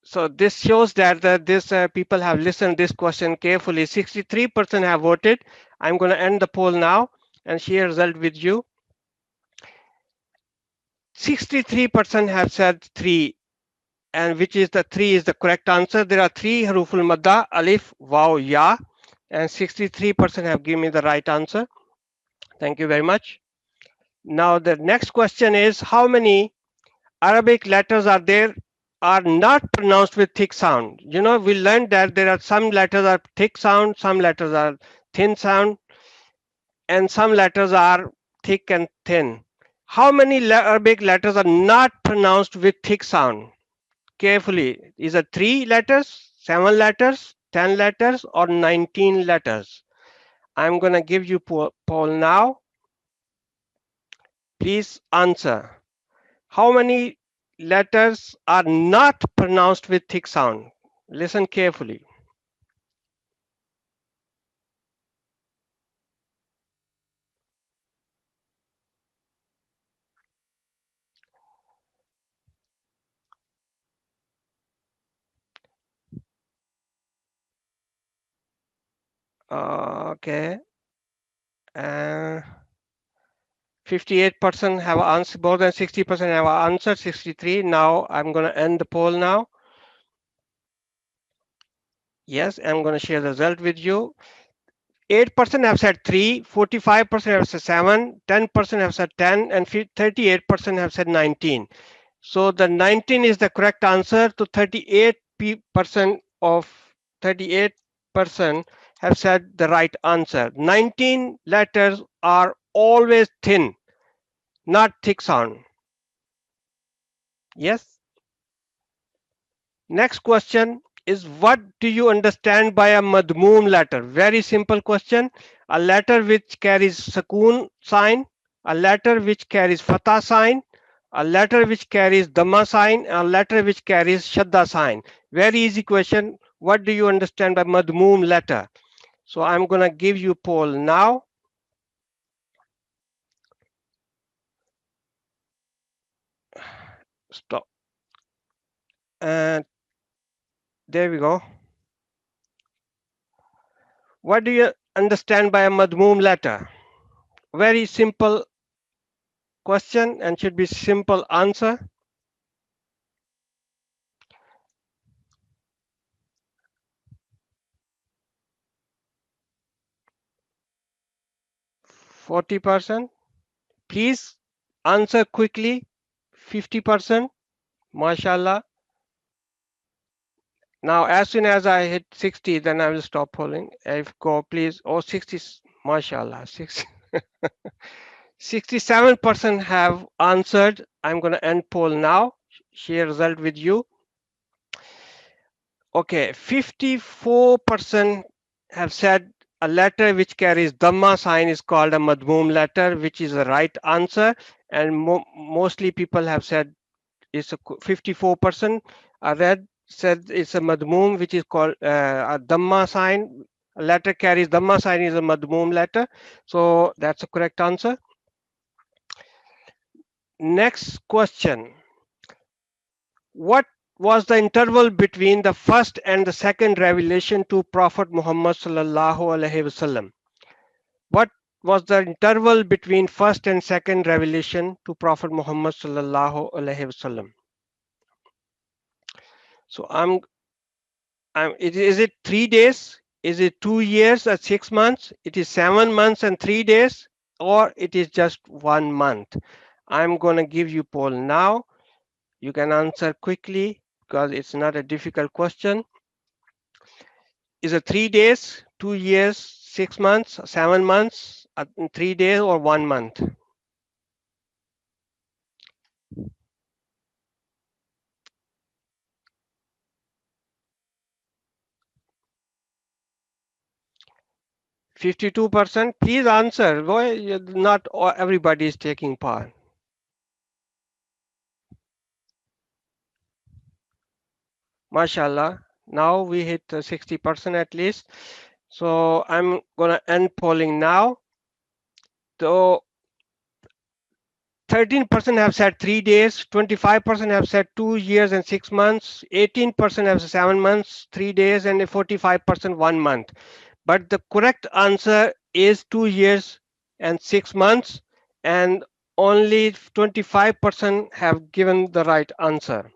So this shows that this people have listened this question carefully. 63% have voted. I'm going to end the poll now and share result with you. 63% have said 3, and which is the 3 is the correct answer. There are 3 huruful madda, alif, waw, ya, and 63% have given me the right answer. Thank you very much. Now the next question is, how many Arabic letters are there are not pronounced with thick sound? You know, we learned that there are some letters are thick sound, some letters are thin sound, and some letters are thick and thin. How many Arabic letters are not pronounced with thick sound? Carefully. Is it 3 letters, 7 letters, 10 letters, or 19 letters? I'm going to give you poll now. Please answer. How many letters are not pronounced with thick sound? Listen carefully. Okay. 58% have answered, more than 60% have answered, 63. Now I'm going to end the poll now. Yes, I'm going to share the result with you. 8% have said 3, 45% have said 7, 10% have said 10, and 38% have said 19. So the 19 is the correct answer. To 38% of 38% have said the right answer. 19 letters are always thin, not thick sound. Yes. Next question is, what do you understand by a madmoom letter? Very simple question. A letter which carries sukoon sign, a letter which carries fatah sign, a letter which carries dhamma sign, a letter which carries shadda sign. Very easy question. What do you understand by madmoom letter? So I'm going to give you poll now. Stop. And there we go. What do you understand by a madmoom letter? Very simple question and should be simple answer. %. Please answer quickly. 50%. Mashallah. Now, as soon as I hit 60, then I will stop polling. If go, please. Oh, 60. Mashallah. 60. 67% have answered. I'm going to end poll now. Share result with you. Okay, 54% have said a letter which carries dhamma sign is called a madmoom letter, which is the right answer. And mostly people have said it's 54% are read said it's a madmoom, which is called a dhamma sign. A letter carries dhamma sign is a madmoom letter. So that's a correct answer. Next question. What was the interval between the first and the second revelation to Prophet Muhammad sallallahu alaihi wasallam? What was the interval between first and second revelation to Prophet Muhammad sallallahu alaihi wasallam? So is it 3 days? Is it 2 years or 6 months? It is 7 months and 3 days, or it is just 1 month? I'm going to give you poll now. You can answer quickly because it's not a difficult question. Is it 3 days, 2 years, 6 months, 7 months, 3 days, or 1 month? %52%. Please answer. Why not everybody is taking part? Mashallah. Now we hit 60% at least. So I'm gonna end polling now. So 13% have said 3 days, 25% have said 2 years and 6 months, 18% have 7 months, 3 days, and 45% 1 month. But the correct answer is 2 years and 6 months, and only 25% have given the right answer.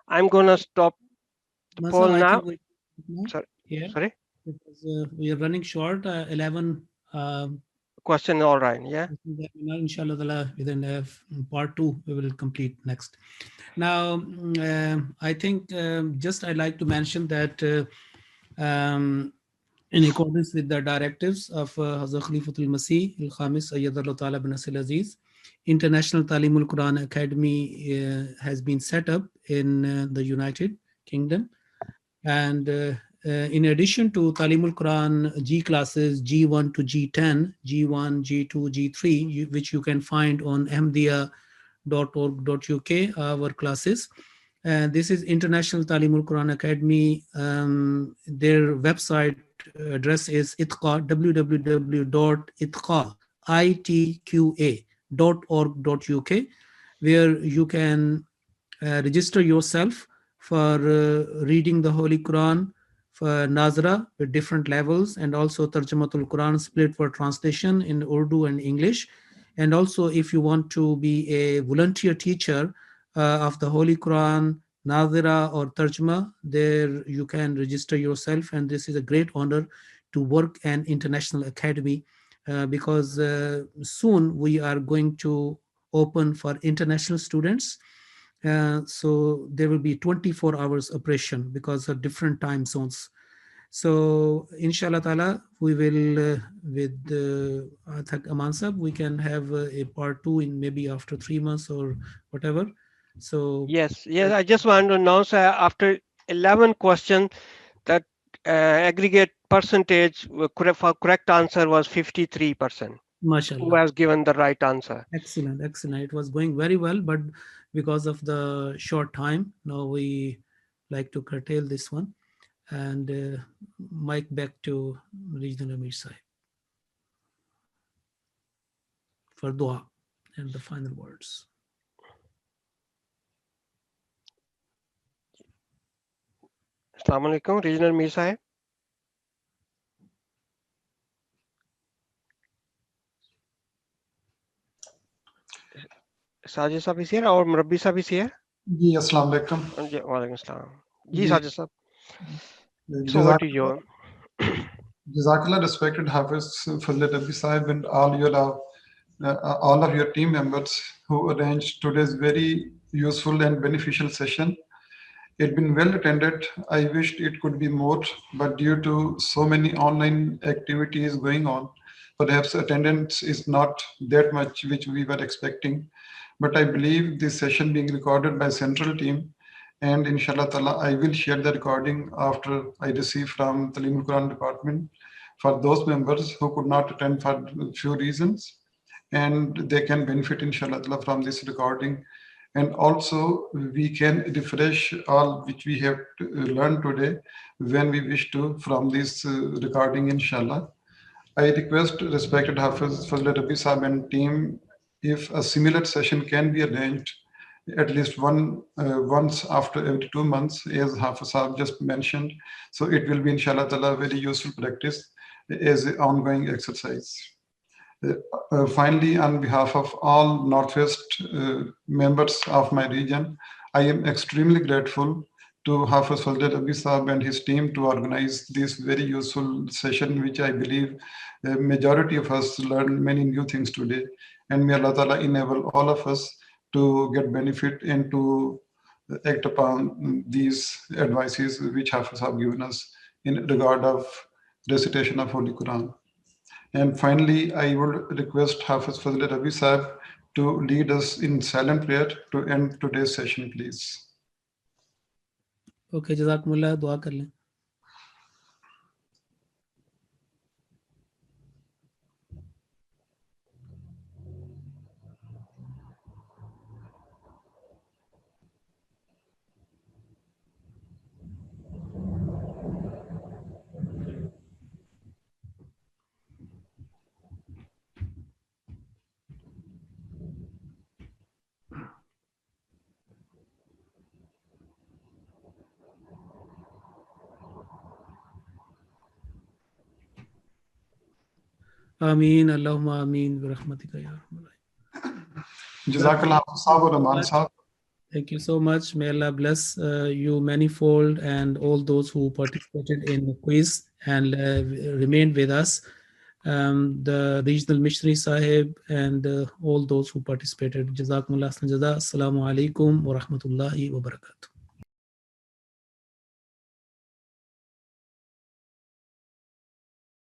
I'm gonna stop the poll now. Sorry? Because we are running short. 11 question, all right, yeah. Inshallah, within part 2, we will complete next. Now, I think just I'd like to mention that in accordance with the directives of Hazrat Khalifatul Masih al-Khamis Ayyadallahu Ta'ala bin Nasir Aziz, International Talimul-Quran Academy has been set up in the United Kingdom. And in addition to Talimul-Quran G classes, G1 to G10, G1, G2, G3, which you can find on ahmadiyya.org.uk, our classes. This is International Talimul-Quran Academy. Their website address is itqa, www.itqa.org.uk, where you can register yourself for reading the Holy Quran, for Nazra with different levels, and also Tarjamatul Quran split for translation in Urdu and English. And also, if you want to be a volunteer teacher of the Holy Quran, Nazira or Tarjama, there you can register yourself. And this is a great honor to work an international academy because soon we are going to open for international students. So there will be 24 hours operation because of different time zones. So inshallah ta'ala, we will with Aman Sahib, we can have a part 2 in maybe after 3 months or whatever. So yes, I just want to announce after 11 questions that aggregate percentage for correct answer was 53%. Mashallah. Who has given the right answer? Excellent. It was going very well, but because of the short time, now we like to curtail this one. And mic back to Regional Amir Sahib for dua and the final words. Assalamu alaikum, Regional Amir Sahib. Sajid Sahib is here or Murabbi Sahib is here? जी अस्सलाम वालेकुम. Walaikum assalam. Ji Sajid Sahib. So what do you? Jazakallah, respected Hafiz Fazlet Rabbi Sahib, and all of your team members who arranged today's very useful and beneficial session. It's been well attended. I wished it could be more, but due to so many online activities going on, perhaps attendance is not that much which we were expecting. But I believe this session being recorded by central team, and inshallah ta'ala, I will share the recording after I receive from Talimul-Quran department for those members who could not attend for few reasons, and they can benefit inshallah ta'ala from this recording. And also we can refresh all which we have learned today when we wish to from this recording, inshallah. I request respected Hafiz Fazl Rabi Sahab and team, if a similar session can be arranged at least once after every 2 months, as Hafiz Sahab just mentioned. So it will be, inshallah ta'ala, very useful practice as an ongoing exercise. Finally, on behalf of all Northwest members of my region, I am extremely grateful to Hafiz Fazl Rabi Sahab and his team to organize this very useful session, which I believe majority of us learned many new things today. And may Allah Ta'ala enable all of us to get benefit and to act upon these advices which Hafiz have given us in regard of recitation of Holy Quran. And finally, I would request Hafiz Fazl Rabi Sahib to lead us in silent prayer to end today's session, please. Okay, Jazakumullah, dua kar lein. Ameen, Allahumma ameen, bi rahmatika ya arhamar rahimin. Jazakallah Sahab or Rahman Sahab. Thank you so much. May Allah bless you manifold and all those who participated in the quiz and remained with us. The regional missionary sahib and all those who participated. Jazakumullah khairan jaza. Assalamu alaikum wa rahmatullahi wa barakatuh.